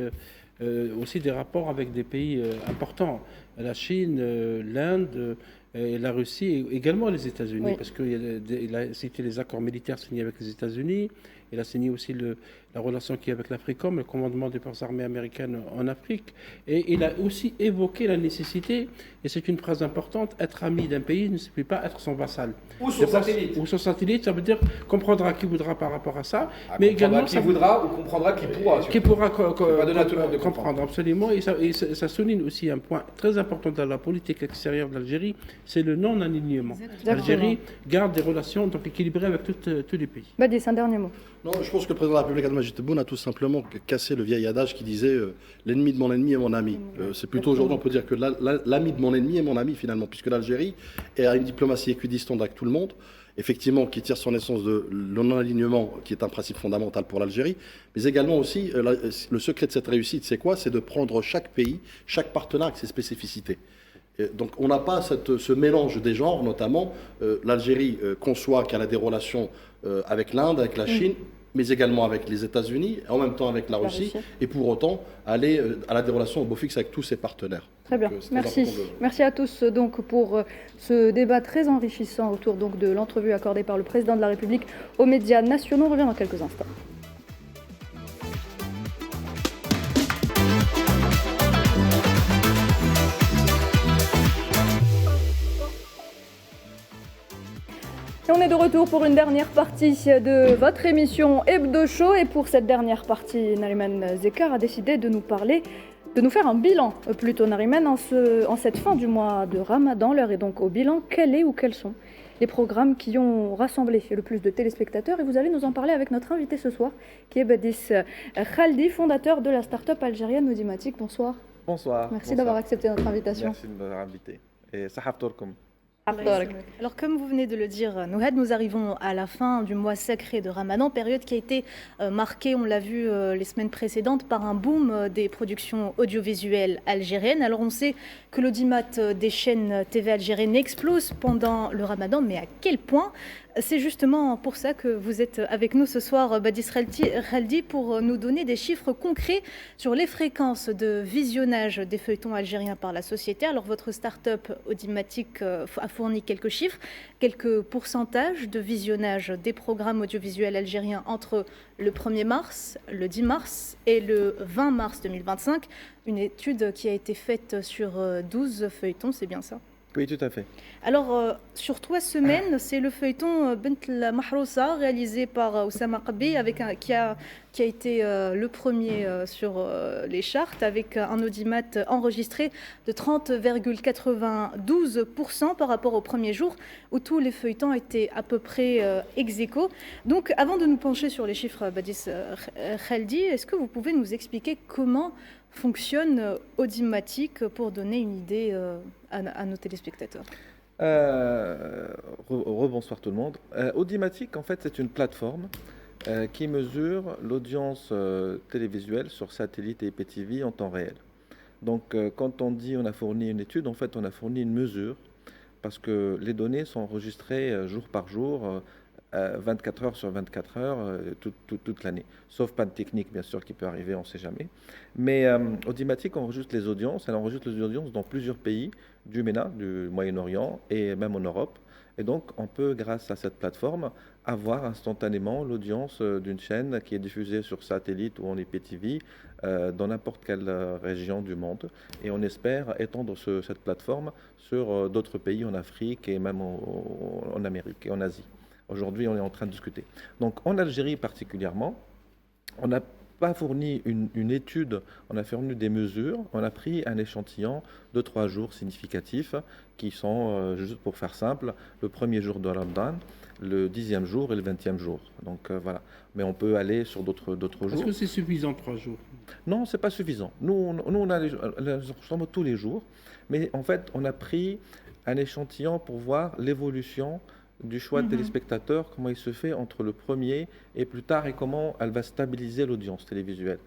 aussi des rapports avec des pays importants, la Chine, l'Inde, et la Russie, et également les États-Unis, parce qu'il a cité les accords militaires signés avec les États-Unis. Il a signé aussi la relation qu'il y a avec l'Africom, le commandement des forces armées américaines en Afrique. Et il a aussi évoqué la nécessité, et c'est une phrase importante, être ami d'un pays ne signifie pas être son vassal. Ou son satellite. Ou son satellite, ça veut dire comprendra qui voudra par rapport à ça. Mais également qui voudra ou comprendra qui pourra. Qui pourra comprendre, absolument. Et ça souligne aussi un point très important dans la politique extérieure de l'Algérie, c'est le non-alignement. L'Algérie garde des relations donc équilibrées avec tous les pays. Badis, un dernier mot. Non, je pense que le président de la République, Abdelmadjid Tebboune, a tout simplement cassé le vieil adage qui disait l'ennemi de mon ennemi est mon ami. C'est plutôt aujourd'hui, on peut dire que l'ami de mon ennemi est mon ami finalement, puisque l'Algérie a une diplomatie équidistante avec tout le monde, effectivement, qui tire son essence de le non-alignement, qui est un principe fondamental pour l'Algérie, mais également aussi, le secret de cette réussite, c'est quoi ? C'est de prendre chaque pays, chaque partenaire avec ses spécificités. Donc on n'a pas ce mélange des genres, notamment l'Algérie conçoit qu'elle a des relations avec l'Inde, avec la Chine, mais également avec les États-Unis, en même temps avec la Russie, et pour autant elle a des relations au beau fixe avec tous ses partenaires. Très bien, merci. Merci à tous donc pour ce débat très enrichissant autour donc de l'entrevue accordée par le président de la République aux médias nationaux. On revient dans quelques instants. Et on est de retour pour une dernière partie de votre émission Hebdo Show. Et pour cette dernière partie, Nariman Zekar a décidé de nous faire un bilan plutôt, Nariman, en cette fin du mois de Ramadan. L'heure est donc au bilan. Quels sont les programmes qui ont rassemblé le plus de téléspectateurs? Et vous allez nous en parler avec notre invité ce soir, qui est Badis Khaldi, fondateur de la start-up algérienne Audimatic. Bonsoir. Bonsoir. Merci d'avoir accepté notre invitation. Merci de m'avoir invité. Et Sahaftourkoum. Alors comme vous venez de le dire, Nouhad, nous arrivons à la fin du mois sacré de Ramadan, période qui a été marquée, on l'a vu les semaines précédentes, par un boom des productions audiovisuelles algériennes. Alors on sait que l'audimat des chaînes TV algériennes explose pendant le Ramadan, mais à quel point? C'est justement pour ça que vous êtes avec nous ce soir, Badis Khaldi, pour nous donner des chiffres concrets sur les fréquences de visionnage des feuilletons algériens par la société. Alors votre start-up Audimatic a fourni quelques chiffres, quelques pourcentages de visionnage des programmes audiovisuels algériens entre le 1er mars, le 10 mars et le 20 mars 2025. Une étude qui a été faite sur 12 feuilletons, c'est bien ça? Oui, tout à fait. Alors, sur 3 semaines, c'est le feuilleton Bent la Mahrousa, réalisé par Oussama Qabi, qui a été le premier sur les charts, avec un audimat enregistré de 30,92% par rapport au premier jour, où tous les feuilletons étaient à peu près ex aequo. Donc, avant de nous pencher sur les chiffres, Badis Khaldi, est-ce que vous pouvez nous expliquer comment fonctionne Audimatic pour donner une idée à nos téléspectateurs? Rebonsoir tout le monde. Audimatic, en fait, c'est une plateforme qui mesure l'audience télévisuelle sur satellite et IPTV en temps réel. Donc, quand on dit on a fourni une étude, en fait, on a fourni une mesure parce que les données sont enregistrées jour par jour, 24 heures sur 24 heures, toute l'année. Sauf panne technique, bien sûr, qui peut arriver, on ne sait jamais. Mais Audimatic enregistre les audiences. Elle enregistre les audiences dans plusieurs pays du MENA, du Moyen-Orient et même en Europe. Et donc, on peut, grâce à cette plateforme, avoir instantanément l'audience d'une chaîne qui est diffusée sur satellite ou en IPTV dans n'importe quelle région du monde. Et on espère étendre cette plateforme sur d'autres pays en Afrique et même en Amérique et en Asie. Aujourd'hui, on est en train de discuter. Donc en Algérie particulièrement, on n'a pas fourni une étude, on a fourni des mesures, on a pris un échantillon de 3 jours significatifs qui sont, juste pour faire simple, le premier jour de Ramadan, le 10e jour et le 20e jour. Donc voilà. Mais on peut aller sur d'autres jours. Est-ce que c'est suffisant 3 jours? Non, c'est pas suffisant. Nous on a les enregistrements tous les jours, mais en fait, on a pris un échantillon pour voir l'évolution du choix de téléspectateurs, comment il se fait entre le premier et plus tard, et comment elle va stabiliser l'audience télévisuelle.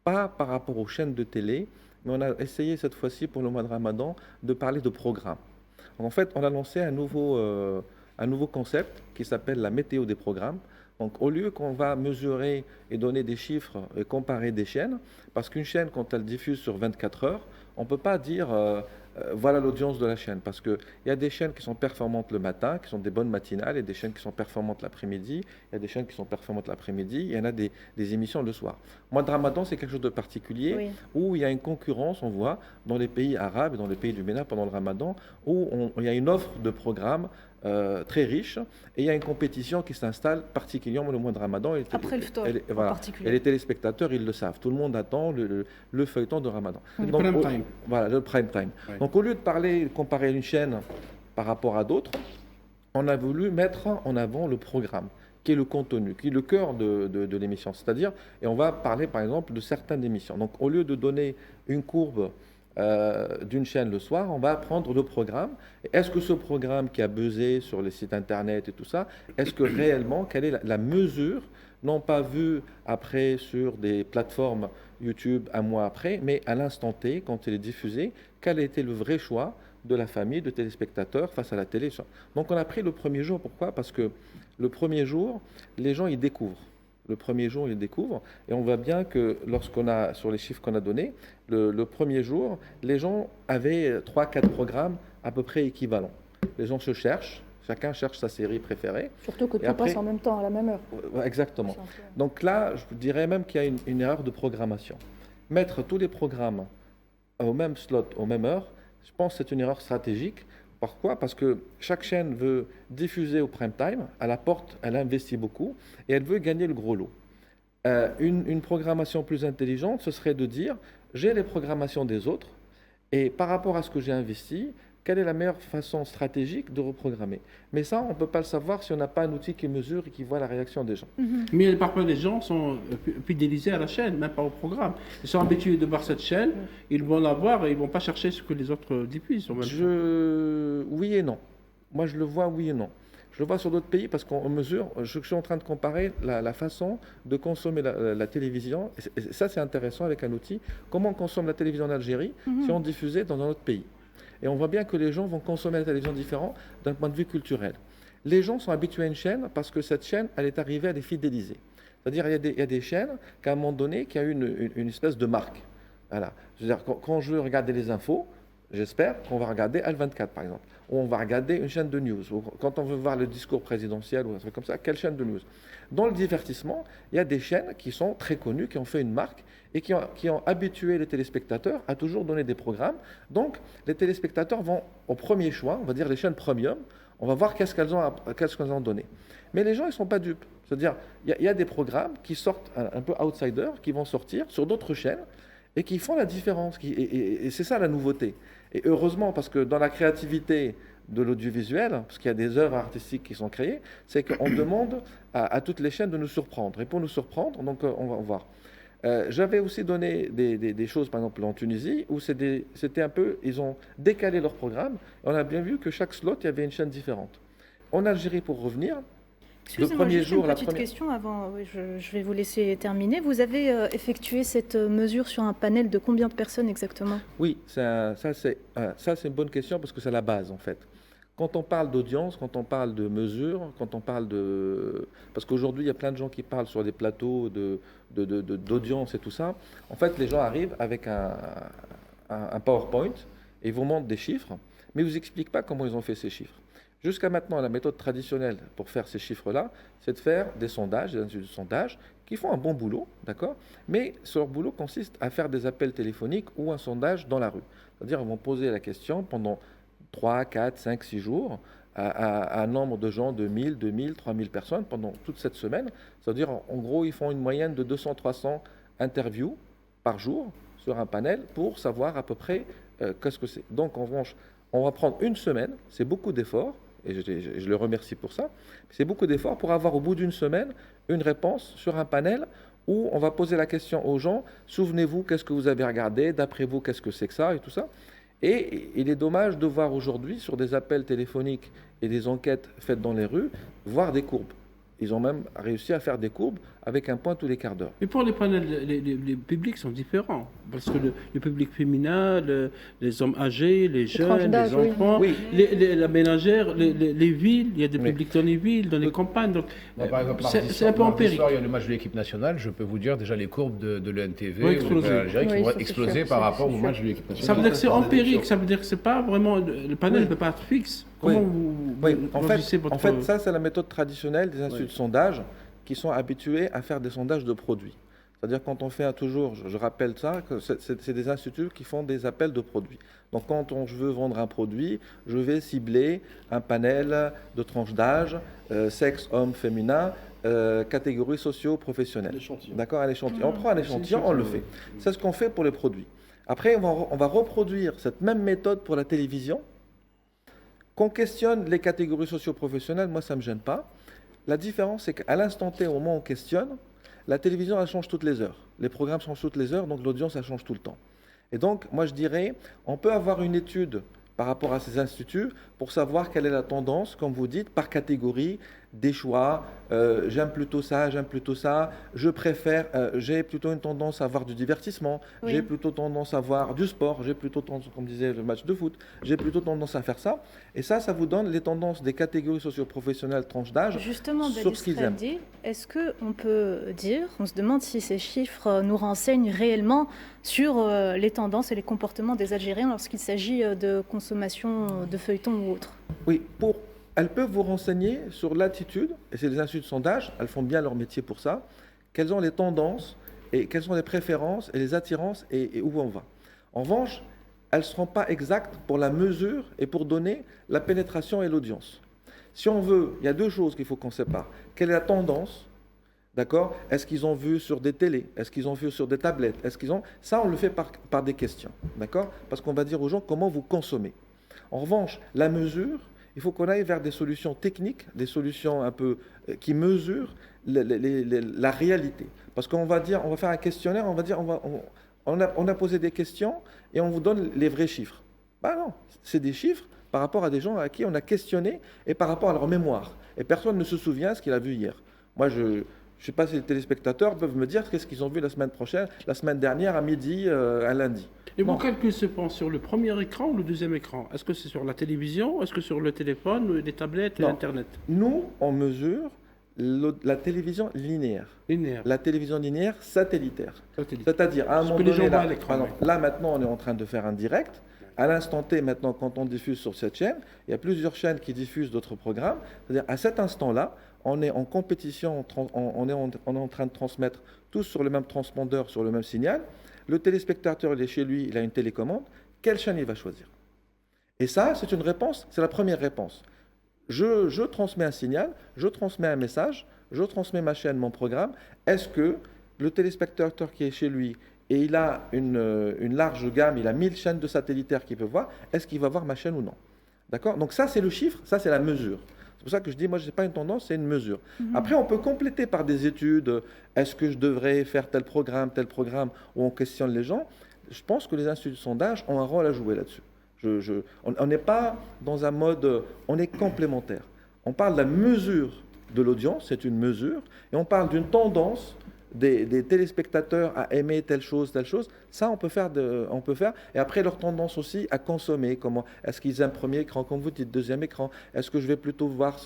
Pas par rapport aux chaînes de télé, mais on a essayé cette fois-ci pour le mois de Ramadan de parler de programmes. En fait, on a lancé un nouveau concept qui s'appelle la météo des programmes. Donc, au lieu qu'on va mesurer et donner des chiffres et comparer des chaînes, parce qu'une chaîne, quand elle diffuse sur 24 heures, on ne peut pas dire voilà l'audience de la chaîne, parce qu'il y a des chaînes qui sont performantes le matin, qui sont des bonnes matinales, et des chaînes qui sont performantes l'après-midi, il y a des chaînes qui sont performantes l'après-midi, il y en a des émissions le soir. Mois de Ramadan, c'est quelque chose de particulier, où il y a une concurrence, on voit, dans les pays arabes et dans les pays du MENA pendant le Ramadan, où il y a une offre de programmes très riche, et il y a une compétition qui s'installe particulièrement le mois de Ramadan. Après le ftar, en particulier. Et les téléspectateurs, ils le savent. Tout le monde attend le feuilleton de Ramadan. Le prime time. Voilà, le prime time. Ouais. Donc au lieu de comparer une chaîne par rapport à d'autres, on a voulu mettre en avant le programme, qui est le contenu, qui est le cœur de l'émission. C'est-à-dire, et on va parler par exemple de certaines émissions. Donc au lieu de donner une courbe d'une chaîne le soir, on va prendre le programme. Est-ce que ce programme qui a buzzé sur les sites internet et tout ça, est-ce que réellement, quelle est la mesure, non pas vue après sur des plateformes YouTube un mois après, mais à l'instant T, quand il est diffusé, quel a été le vrai choix de la famille, de téléspectateurs face à la télé. Donc on a pris le premier jour. Pourquoi? Parce que le premier jour, les gens ils découvrent. Le premier jour, ils découvrent. Et on voit bien que lorsqu'on a, sur les chiffres qu'on a donnés, le premier jour, les gens avaient 3-4 programmes à peu près équivalents. Les gens se cherchent, chacun cherche sa série préférée. Surtout que tout passe en même temps, à la même heure. Exactement. Donc là, je dirais même qu'il y a une erreur de programmation. Mettre tous les programmes au même slot, aux mêmes heures, je pense que c'est une erreur stratégique. Pourquoi? Parce que chaque chaîne veut diffuser au prime time, à la porte, elle investit beaucoup et elle veut gagner le gros lot. Une programmation plus intelligente, ce serait de dire, j'ai les programmations des autres et par rapport à ce que j'ai investi, quelle est la meilleure façon stratégique de reprogrammer? Mais ça, on ne peut pas le savoir si on n'a pas un outil qui mesure et qui voit la réaction des gens. Mais parfois, les gens sont fidélisés à la chaîne, même pas au programme. Ils sont habitués de voir cette chaîne, ils vont la voir et ils ne vont pas chercher ce que les autres diffusent. Oui et non. Moi, je le vois oui et non. Je le vois sur d'autres pays parce qu'on mesure, je suis en train de comparer la façon de consommer la télévision. Et ça, c'est intéressant avec un outil. Comment on consomme la télévision en Algérie si on diffusait dans un autre pays? Et on voit bien que les gens vont consommer la télévision différent d'un point de vue culturel. Les gens sont habitués à une chaîne parce que cette chaîne, elle est arrivée à les fidéliser. C'est-à-dire il y a des chaînes qu'à un moment donné, qui a une espèce de marque. Voilà. C'est-à-dire quand je veux regarder les infos, j'espère qu'on va regarder Al24 par exemple, ou on va regarder une chaîne de news, ou quand on veut voir le discours présidentiel ou un truc comme ça, quelle chaîne de news? Dans le divertissement, il y a des chaînes qui sont très connues, qui ont fait une marque et qui ont habitué les téléspectateurs à toujours donner des programmes. Donc les téléspectateurs vont au premier choix, on va dire les chaînes premium, on va voir qu'est-ce qu'elles ont donné. Mais les gens, ils ne sont pas dupes. C'est-à-dire, il y a des programmes qui sortent un peu outsiders, qui vont sortir sur d'autres chaînes et qui font la différence. Et c'est ça la nouveauté. Et heureusement, parce que dans la créativité de l'audiovisuel, parce qu'il y a des œuvres artistiques qui sont créées, c'est qu'on demande à toutes les chaînes de nous surprendre. Et pour nous surprendre, donc on va voir. J'avais aussi donné des choses, par exemple en Tunisie, où c'était un peu, ils ont décalé leur programme. On a bien vu que chaque slot, il y avait une chaîne différente. En Algérie, pour revenir, excusez-moi, juste une petite question avant, oui, je vais vous laisser terminer. Vous avez effectué cette mesure sur un panel de combien de personnes exactement? Oui, ça c'est une bonne question parce que c'est la base en fait. Quand on parle d'audience, quand on parle de mesures, quand on parle de... Parce qu'aujourd'hui, il y a plein de gens qui parlent sur des plateaux d'audience et tout ça. En fait, les gens arrivent avec un PowerPoint et ils vous montrent des chiffres, mais ils ne vous expliquent pas comment ils ont fait ces chiffres. Jusqu'à maintenant, la méthode traditionnelle pour faire ces chiffres-là, c'est de faire des sondages, des instituts de sondage, qui font un bon boulot, d'accord? Mais leur boulot consiste à faire des appels téléphoniques ou un sondage dans la rue. C'est-à-dire qu'ils vont poser la question pendant 3, 4, 5, 6 jours à un nombre de gens de 1000, 2000, 3000 personnes pendant toute cette semaine. C'est-à-dire, en gros, ils font une moyenne de 200, 300 interviews par jour sur un panel pour savoir à peu près qu'est-ce que c'est. Donc, en revanche, on va prendre une semaine, c'est beaucoup d'efforts, et je le remercie pour ça, c'est beaucoup d'efforts pour avoir au bout d'une semaine une réponse sur un panel où on va poser la question aux gens, souvenez-vous, qu'est-ce que vous avez regardé, d'après vous, qu'est-ce que c'est que ça, et tout ça. Et il est dommage de voir aujourd'hui, sur des appels téléphoniques et des enquêtes faites dans les rues, voir des courbes. Ils ont même réussi à faire des courbes avec un point tous les quarts d'heure. Mais pour les panels, les publics sont différents. Parce que le public féminin, les hommes âgés, les jeunes, les enfants, oui. La ménagère, les villes, il y a des publics dans les villes, dans les campagnes. Donc, par exemple, c'est un peu empirique. Il y a le match de l'équipe nationale, je peux vous dire déjà les courbes de l'ENTV vont ou exploser. de l'Algérie qui vont exploser par rapport au sûr. match de l'équipe nationale. Ça veut dire que c'est empirique, ça veut dire que c'est pas vraiment. Le panel ne peut pas être fixe. Comment vous logissez votre... En fait, ça, c'est la méthode traditionnelle des instituts de sondage qui sont habitués à faire des sondages de produits. C'est-à-dire quand on fait toujours, je rappelle ça, que c'est des instituts qui font des appels de produits. Donc quand je veux vendre un produit, je vais cibler un panel de tranches d'âge, sexe, homme, féminin, catégories socio-professionnelles. D'accord, un échantillon. On prend un échantillon, on le fait. C'est ce qu'on fait pour les produits. Après, on va reproduire cette même méthode pour la télévision. Qu'on questionne les catégories socio-professionnelles, moi ça ne me gêne pas. La différence, c'est qu'à l'instant T, au moment où on questionne, la télévision, elle change toutes les heures. Les programmes changent toutes les heures, donc l'audience, elle change tout le temps. Et donc, moi je dirais, on peut avoir une étude par rapport à ces instituts pour savoir quelle est la tendance, comme vous dites, par catégorie, des choix. J'aime plutôt ça, je préfère, j'ai plutôt une tendance à avoir du divertissement, j'ai plutôt tendance à avoir du sport, j'ai plutôt tendance, comme disait le match de foot, j'ai plutôt tendance à faire ça. Et ça vous donne les tendances des catégories socio-professionnelles, tranches d'âge, sur ce qu'ils aiment. Est-ce qu'on peut dire, on se demande si ces chiffres nous renseignent réellement sur les tendances et les comportements des Algériens lorsqu'il s'agit de consommation de feuilletons ou autres? Oui, elles peuvent vous renseigner sur l'attitude, et c'est des instituts de sondage, elles font bien leur métier pour ça, quelles sont les tendances, et quelles sont les préférences, et les attirances, et où on va. En revanche, elles ne seront pas exactes pour la mesure et pour donner la pénétration et l'audience. Si on veut, il y a deux choses qu'il faut qu'on sépare. Quelle est la tendance? D'accord? Est-ce qu'ils ont vu sur des télés? Est-ce qu'ils ont vu sur des tablettes? Ça, on le fait par des questions. D'accord? Parce qu'on va dire aux gens comment vous consommez. En revanche, la mesure, il faut qu'on aille vers des solutions techniques, des solutions un peu qui mesurent la réalité. Parce qu'on va dire, on va faire un questionnaire, on va dire, on a posé des questions et on vous donne les vrais chiffres. Ben non, c'est des chiffres par rapport à des gens à qui on a questionné et par rapport à leur mémoire. Et personne ne se souvient ce qu'il a vu hier. Moi, je ne sais pas si les téléspectateurs peuvent me dire qu'est-ce qu'ils ont vu la semaine dernière à midi, un lundi. Et vos calculs se font sur le premier écran ou le deuxième écran? Est-ce que c'est sur la télévision? Est-ce que sur le téléphone, les tablettes et l'Internet? Nous, on mesure la télévision linéaire. La télévision linéaire satellitaire. C'est-à-dire, à un moment donné, là maintenant, on est en train de faire un direct. À l'instant T, maintenant, quand on diffuse sur cette chaîne, il y a plusieurs chaînes qui diffusent d'autres programmes. C'est-à-dire, à cet instant-là, on est en compétition, on est en train de transmettre tous sur le même transpondeur, sur le même signal. Le téléspectateur, il est chez lui, il a une télécommande. Quelle chaîne il va choisir? Et ça, c'est une réponse, c'est la première réponse. Je transmets un signal, je transmets un message, je transmets ma chaîne, mon programme. Est-ce que le téléspectateur qui est chez lui, et il a une large gamme, il a 1000 chaînes de satellitaires qu'il peut voir, est-ce qu'il va voir ma chaîne ou non? D'accord? Donc ça, c'est le chiffre, ça, c'est la mesure. C'est pour ça que je dis, moi, je n'ai pas une tendance, c'est une mesure. Après, on peut compléter par des études. Est-ce que je devrais faire tel programme, où on questionne les gens? Je pense que les instituts de sondage ont un rôle à jouer là-dessus. On n'est pas dans un mode, on est complémentaire. On parle de la mesure de l'audience, c'est une mesure, et on parle d'une tendance des téléspectateurs à aimer telle chose, ça on peut faire. Et après leur tendance aussi à consommer. Comment est-ce qu'ils aiment premier écran, comme vous dites, deuxième écran. Est-ce que je vais plutôt voir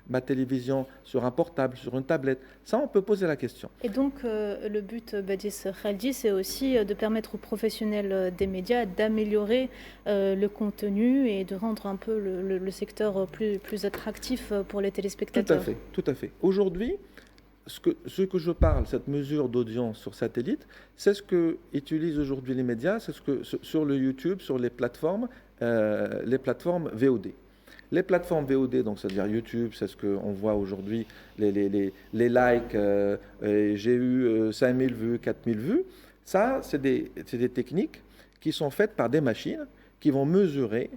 ma télévision sur un portable, sur une tablette. Ça on peut poser la question. Et donc le but, Badis Khaldi, c'est aussi de permettre aux professionnels des médias d'améliorer le contenu et de rendre un peu le secteur plus attractif pour les téléspectateurs. Tout à fait. Aujourd'hui, ce que je parle, cette mesure d'audience sur satellite, c'est ce que utilisent aujourd'hui les médias, c'est ce que sur le YouTube, sur les plateformes VOD. Les plateformes VOD, donc c'est-à-dire YouTube, c'est ce qu'on voit aujourd'hui, les likes, j'ai eu 5000 vues, 4000 vues. Ça, c'est des techniques qui sont faites par des machines qui vont mesurer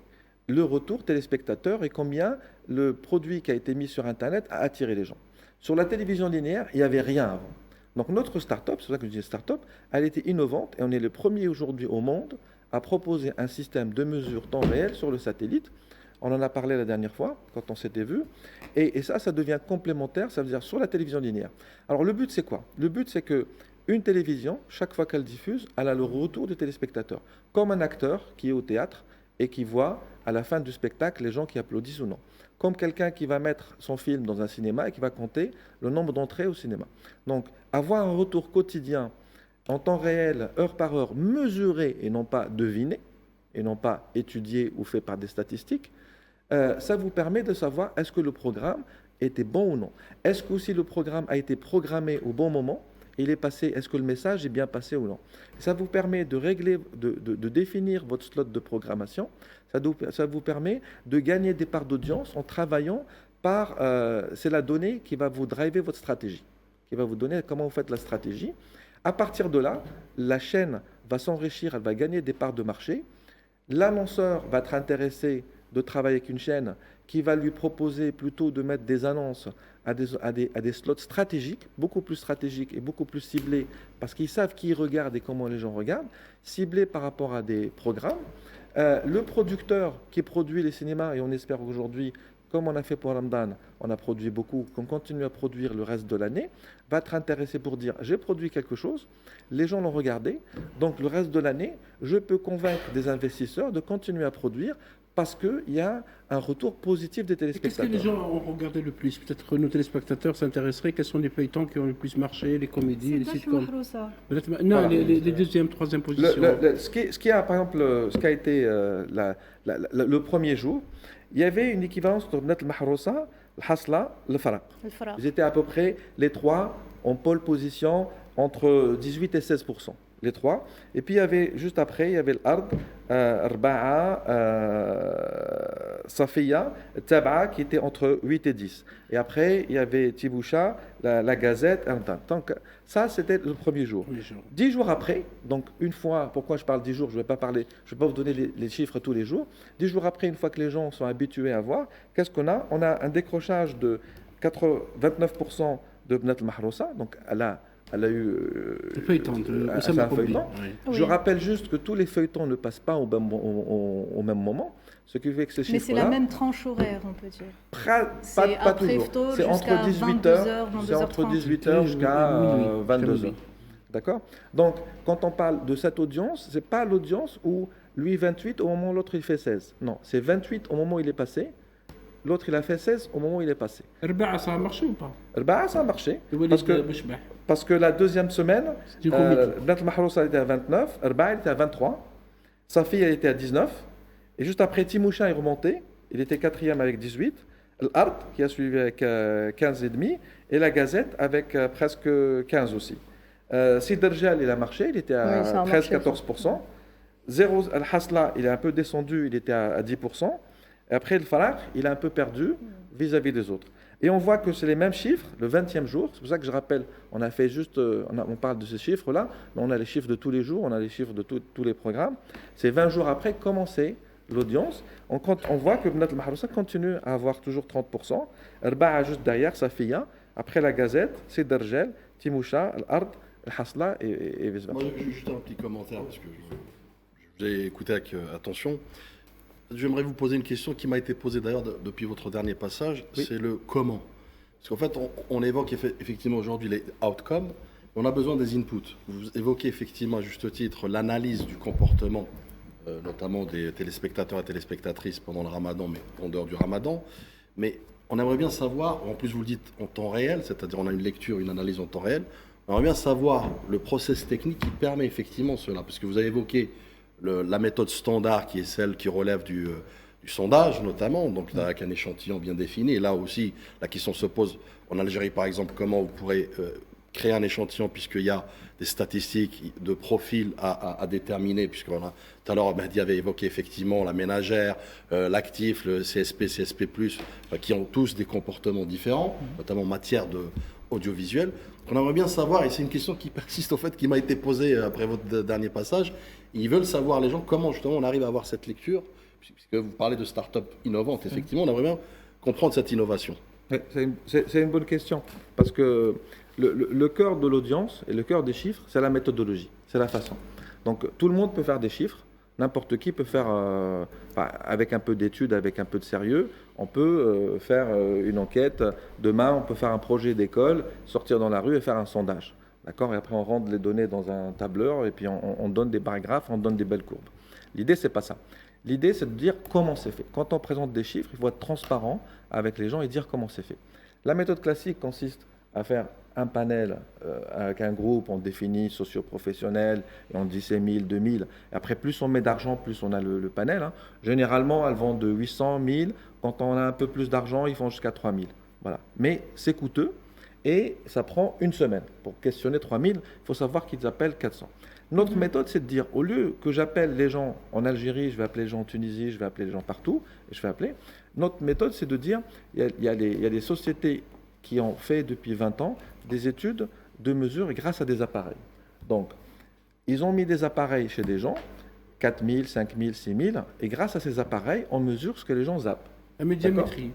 le retour téléspectateur et combien le produit qui a été mis sur Internet a attiré les gens. Sur la télévision linéaire, il n'y avait rien avant. Donc notre start-up, c'est pour ça que je dis start-up, elle était innovante et on est le premier aujourd'hui au monde à proposer un système de mesure temps réel sur le satellite. On en a parlé la dernière fois, quand on s'était vu. Et ça devient complémentaire, ça veut dire sur la télévision linéaire. Alors le but, c'est quoi? Le but, c'est qu'une télévision, chaque fois qu'elle diffuse, elle a le retour du téléspectateur. Comme un acteur qui est au théâtre et qui voit à la fin du spectacle les gens qui applaudissent ou non. Comme quelqu'un qui va mettre son film dans un cinéma et qui va compter le nombre d'entrées au cinéma. Donc, avoir un retour quotidien en temps réel, heure par heure, mesuré et non pas deviné, et non pas étudié ou fait par des statistiques, ça vous permet de savoir est-ce que le programme était bon ou non. Est-ce que aussi le programme a été programmé au bon moment, il est passé, est-ce que le message est bien passé ou non. Et ça vous permet de régler, de définir votre slot de programmation. Ça vous permet de gagner des parts d'audience en travaillant par... c'est la donnée qui va vous driver votre stratégie, qui va vous donner comment vous faites la stratégie. À partir de là, la chaîne va s'enrichir, elle va gagner des parts de marché. L'annonceur va être intéressé de travailler avec une chaîne qui va lui proposer plutôt de mettre des annonces à des slots stratégiques, beaucoup plus stratégiques et beaucoup plus ciblés, parce qu'ils savent qui regarde et comment les gens regardent, ciblés par rapport à des programmes. Le producteur qui produit les cinémas, et on espère aujourd'hui, comme on a fait pour Ramadan, on a produit beaucoup, qu'on continue à produire le reste de l'année, va être intéressé pour dire j'ai produit quelque chose, les gens l'ont regardé, donc le reste de l'année, je peux convaincre des investisseurs de continuer à produire parce qu'il y a un retour positif des téléspectateurs. Qu'est-ce que les gens ont regardé le plus? Peut-être que nos téléspectateurs s'intéresseraient. Quels sont les feuilletons qui ont le plus marché, les comédies, les sitcoms? Non, voilà. les deuxième, troisième positions. Ce qui a, par exemple, ce qui a été le premier jour, il y avait une équivalence entre Bnat al-Mahrousa, le Hasla, le Faraq. Ils étaient à peu près les trois en pole position entre 18 et 16%. Les trois. Et puis il y avait, juste après, il y avait l'Ard, Arba'a, Safiya, Taba'a qui était entre 8 et 10. Et après, il y avait Tiboucha, la Gazette, donc ça c'était le premier jour. 10 jours après, donc une fois, pourquoi je parle 10 jours, je ne vais pas vous donner les chiffres tous les jours. 10 jours après, une fois que les gens sont habitués à voir, qu'est-ce qu'on a? On a un décrochage de 29% de Bnat al-Mahrousa, donc elle a eu le feuilleton, un feuilleton. Oui. Je rappelle juste que tous les feuilletons ne passent pas au même moment, ce qui fait que ces chiffres-là... Mais c'est la même tranche horaire, on peut dire. Pas toujours. C'est entre 18h jusqu'à 22h. D'accord? Donc, quand on parle de cette audience, ce n'est pas l'audience où lui 28 au moment où l'autre il fait 16. Non, c'est 28 au moment où il est passé. L'autre, il a fait 16 au moment où il est passé. Arba'a, ça a marché ou pas? Arba'a, ça a marché. Parce que la deuxième semaine, Bnat al-Mahrousa était à 29, Arba'a était à 23, Safi elle était à 19, et juste après, Timoucha est remonté, il était quatrième avec 18, l'Ard qui a suivi avec 15,5, et la Gazette avec presque 15 aussi. Siderjal, il a marché, il était à 13-14%. Al-Hasla, il est un peu descendu, il était à 10%. Et après, le Faraq, il a un peu perdu vis-à-vis des autres. Et on voit que c'est les mêmes chiffres, le 20e jour. C'est pour ça que je rappelle, on a fait juste, on parle de ces chiffres-là, mais on a les chiffres de tous les jours, on a les chiffres de tous les programmes. C'est 20 jours après, comment c'est l'audience. On voit que Bnat al-Mahrousa continue à avoir toujours 30%. Arba'a juste derrière, Safiya. Après la Gazette, Siderjal, Timoucha, l'Ard, Al-Hasla et vice-versa. Moi, juste un petit commentaire, parce que je vous ai écouté avec attention. J'aimerais vous poser une question qui m'a été posée d'ailleurs depuis votre dernier passage, oui. C'est le comment. Parce qu'en fait, on évoque effectivement aujourd'hui les outcomes, On a besoin des inputs. Vous évoquez effectivement à juste titre l'analyse du comportement, notamment des téléspectateurs et téléspectatrices pendant le ramadan, mais en dehors du ramadan. Mais on aimerait bien savoir, en plus vous le dites en temps réel, c'est-à-dire on a une lecture, une analyse en temps réel, on aimerait bien savoir le process technique qui permet effectivement cela. Parce que vous avez évoqué la méthode standard qui est celle qui relève du sondage notamment, donc avec un échantillon bien défini. Et là aussi, la question se pose en Algérie par exemple, comment vous pourrez créer un échantillon puisqu'il y a des statistiques de profil à déterminer, puisque voilà, tout à l'heure Mehdi avait évoqué effectivement la ménagère, l'actif, le CSP, CSP+, qui ont tous des comportements différents, notamment en matière de audiovisuel. On aimerait bien savoir, et c'est une question qui persiste au fait, qui m'a été posée après votre dernier passage, ils veulent savoir les gens comment justement on arrive à avoir cette lecture, puisque vous parlez de start-up innovantes, effectivement, on aimerait bien comprendre cette innovation. C'est une bonne question, parce que le cœur de l'audience et le cœur des chiffres, c'est la méthodologie, c'est la façon. Donc tout le monde peut faire des chiffres, n'importe qui peut faire, avec un peu d'études, avec un peu de sérieux, on peut faire une enquête. Demain, on peut faire un projet d'école, sortir dans la rue et faire un sondage. D'accord ? Et après, on rentre les données dans un tableur et puis on donne des paragraphes, on donne des belles courbes. L'idée, c'est pas ça. L'idée, c'est de dire comment c'est fait. Quand on présente des chiffres, il faut être transparent avec les gens et dire comment c'est fait. La méthode classique consiste à faire un panel avec un groupe, on définit socio-professionnel et on dit c'est 1000, 2000. Et après, plus on met d'argent, plus on a le panel. Hein. Généralement, elles vont de 800, 1000. Quand on a un peu plus d'argent, ils vont jusqu'à 3000. Voilà. Mais c'est coûteux et ça prend une semaine. Pour questionner 3000, il faut savoir qu'ils appellent 400. Notre méthode, c'est de dire, au lieu que j'appelle les gens en Algérie, je vais appeler les gens en Tunisie, je vais appeler les gens partout, et je vais appeler. Notre méthode, c'est de dire, il y a des sociétés qui ont fait depuis 20 ans des études de mesure grâce à des appareils. Donc, ils ont mis des appareils chez des gens, 4000, 5000, 6000, et grâce à ces appareils, on mesure ce que les gens zappent. La médiamétrie.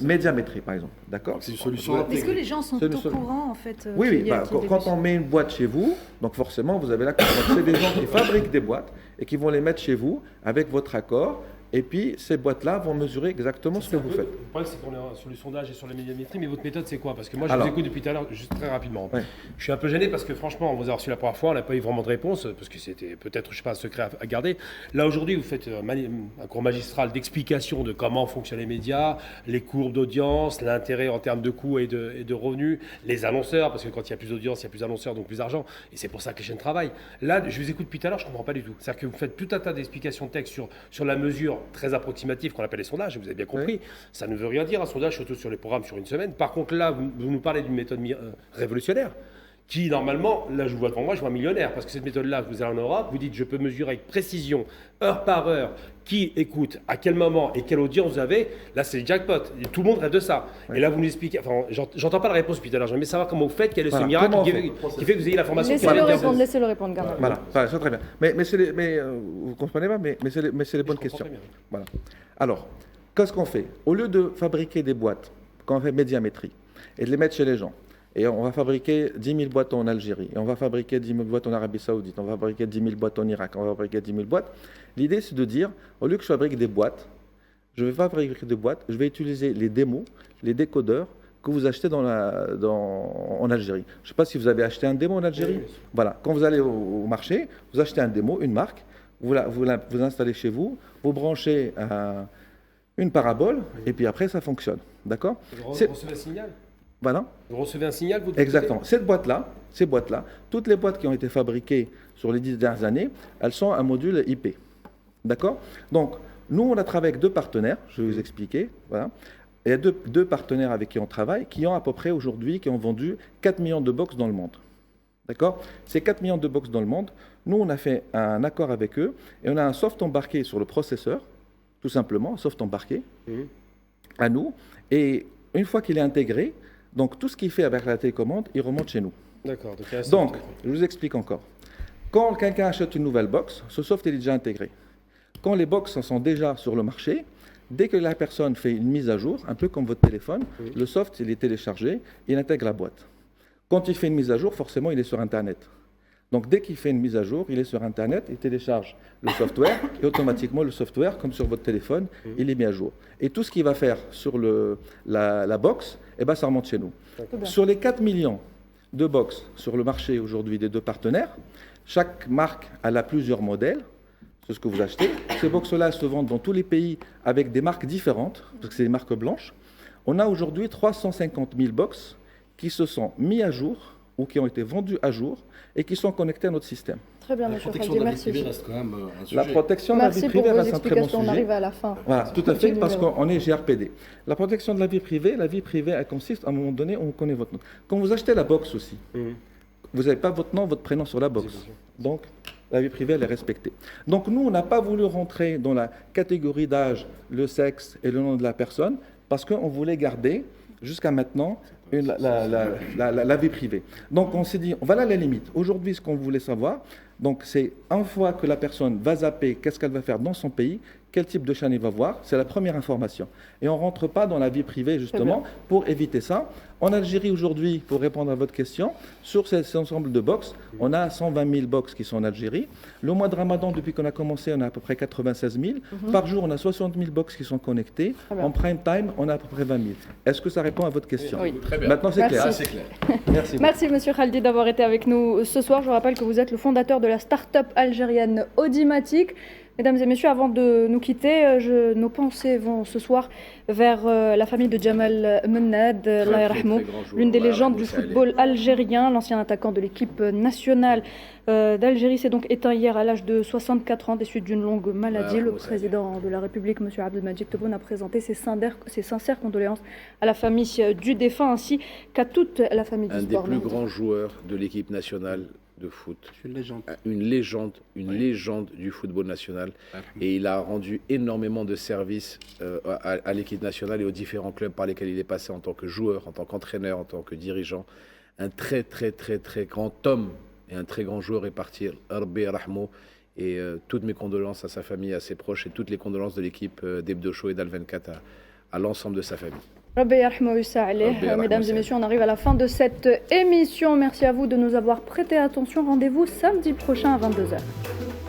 Médiamétrie, par exemple. D'accord ? C'est une solution. Est-ce que les gens sont au courant, en fait Oui, quand on met une boîte chez vous, donc forcément, vous avez la confiance. C'est des gens qui fabriquent des boîtes et qui vont les mettre chez vous avec votre accord. Et puis, ces boîtes-là vont mesurer exactement ce que vous faites. Le problème, c'est qu'on est sur le sondage et sur la médiamétrie, mais votre méthode, c'est quoi ? Parce que moi, je vous écoute depuis tout à l'heure, juste très rapidement. Ouais. Je suis un peu gêné parce que, franchement, on vous a reçu la première fois, on n'a pas eu vraiment de réponse, parce que c'était peut-être, je sais pas, un secret à garder. Là, aujourd'hui, vous faites un cours magistral d'explication de comment fonctionnent les médias, les courbes d'audience, l'intérêt en termes de coûts et de revenus, les annonceurs, parce que quand il y a plus d'audience, il y a plus d'annonceurs, donc plus d'argent, et c'est pour ça que les chaînes travaillent. Là, je vous écoute depuis tout à l'heure, je ne comprends pas du tout. C'est-à-dire que vous faites tout un tas d'explications de texte sur la mesure très approximative qu'on appelle les sondages, vous avez bien compris. Oui. Ça ne veut rien dire, un sondage, surtout sur les programmes sur une semaine. Par contre, là, vous nous parlez d'une méthode révolutionnaire qui, normalement, là, je vous vois devant moi, je vois un millionnaire, parce que cette méthode-là, vous allez en Europe, vous dites, je peux mesurer avec précision, heure par heure, qui écoute, à quel moment et quelle audience vous avez. Là, c'est le jackpot. Tout le monde rêve de ça. Oui. Et là, vous nous expliquez, enfin, j'entends pas la réponse depuis tout à l'heure, j'aimerais savoir comment vous faites, quel est ce miracle qui fait que vous ayez la formation. Laissez-le répondre, Gardner. Voilà, c'est très bien. Mais vous comprenez pas, mais c'est les bonnes questions. Voilà. Alors, qu'est-ce qu'on fait ? Au lieu de fabriquer des boîtes, quand on fait médiamétrie, et de les mettre chez les gens, et on va fabriquer 10 000 boîtes en Algérie, et on va fabriquer 10 000 boîtes en Arabie Saoudite, on va fabriquer 10 000 boîtes en Irak, on va fabriquer 10 000 boîtes. L'idée, c'est de dire, au lieu que je fabrique des boîtes, je ne vais pas fabriquer des boîtes, je vais utiliser les démos, les décodeurs que vous achetez en Algérie. Je ne sais pas si vous avez acheté un démo en Algérie. Oui. Voilà, quand vous allez au marché, vous achetez un démo, une marque, vous installez chez vous, vous branchez une parabole, et puis après, ça fonctionne. D'accord ? Vous recevez un signal ? Voilà. Vous recevez un signal, vous ? Exactement. Ces boîtes-là, toutes les boîtes qui ont été fabriquées sur les 10 dernières années, elles sont un module IP. D'accord ? Donc, nous, on a travaillé avec 2 partenaires, je vais vous expliquer. Voilà. Il y a deux partenaires avec qui on travaille, qui ont à peu près aujourd'hui, qui ont vendu 4 millions de box dans le monde. D'accord ? Ces 4 millions de box dans le monde, nous, on a fait un accord avec eux, et on a un soft embarqué sur le processeur, tout simplement, un soft embarqué, à nous, et une fois qu'il est intégré, donc tout ce qu'il fait avec la télécommande, il remonte chez nous. D'accord. Donc, je vous explique encore. Quand quelqu'un achète une nouvelle box, ce soft est déjà intégré. Quand les box sont déjà sur le marché, dès que la personne fait une mise à jour, un peu comme votre téléphone, le soft, il est téléchargé, il intègre la boîte. Quand il fait une mise à jour, forcément, il est sur Internet. Donc, dès qu'il fait une mise à jour, il est sur Internet, il télécharge le software, et automatiquement, le software, comme sur votre téléphone, il est mis à jour. Et tout ce qu'il va faire sur la box, ça remonte chez nous. Sur les 4 millions de box sur le marché aujourd'hui des deux partenaires. Chaque marque elle a plusieurs modèles. C'est ce que vous achetez. Ces box-là se vendent dans tous les pays avec des marques différentes, parce que c'est des marques blanches. On a aujourd'hui 350 000 box qui se sont mis à jour ou qui ont été vendus à jour et qui sont connectés à notre système. Très bien, La monsieur protection Khaldi, de la vie merci. privée reste quand même un sujet. La protection de la vie privée reste un très bon On sujet. arrive à la fin. Voilà, tout à fait, Continue, parce qu'on est GRPD. La protection de la vie privée, elle consiste, à un moment donné, on connaît votre nom. Quand vous achetez la box aussi, vous n'avez pas votre nom, votre prénom sur la box. Donc, la vie privée, elle est respectée. Donc, nous, on n'a pas voulu rentrer dans la catégorie d'âge, le sexe et le nom de la personne, parce qu'on voulait garder, jusqu'à maintenant, la vie privée. Donc, on s'est dit, voilà la limite. Aujourd'hui, ce qu'on voulait savoir, donc, c'est une fois que la personne va zapper, qu'est-ce qu'elle va faire dans son pays, quel type de chaîne il va voir, c'est la première information. Et on ne rentre pas dans la vie privée, justement, pour éviter ça. En Algérie, aujourd'hui, pour répondre à votre question, sur cet ensemble de box, on a 120 000 box qui sont en Algérie. Le mois de Ramadan, depuis qu'on a commencé, on a à peu près 96 000. Par jour, on a 60 000 box qui sont connectés. En prime time, on a à peu près 20 000. Est-ce que ça répond à votre question? Oui. Très bien. Maintenant, c'est clair. Ah, c'est clair. Merci. Merci Monsieur Khaldi d'avoir été avec nous ce soir. Je vous rappelle que vous êtes le fondateur de la start-up algérienne Audimatic. Mesdames et messieurs, avant de nous quitter, nos pensées vont ce soir vers la famille de Jamal Mennad, Allah yarhamou, l'une des légendes du football algérien, l'ancien attaquant de l'équipe nationale d'Algérie s'est donc éteint hier à l'âge de 64 ans des suites d'une longue maladie. Le président de la République, M. Abdelmadjid Tebboune, a présenté ses sincères condoléances à la famille du défunt ainsi qu'à toute la famille du sport. Un des plus grands joueurs de l'équipe nationale de foot. Une légende du football national. Et il a rendu énormément de services à l'équipe nationale et aux différents clubs par lesquels il est passé en tant que joueur, en tant qu'entraîneur, en tant que dirigeant. Un très grand homme et un très grand joueur est parti. Rabbi Rahmo. Et toutes mes condoléances à sa famille, à ses proches et toutes les condoléances de l'équipe d'Hebdo Show et d'Al24 à l'ensemble de sa famille. Mesdames et messieurs, on arrive à la fin de cette émission. Merci à vous de nous avoir prêté attention. Rendez-vous samedi prochain à 22h.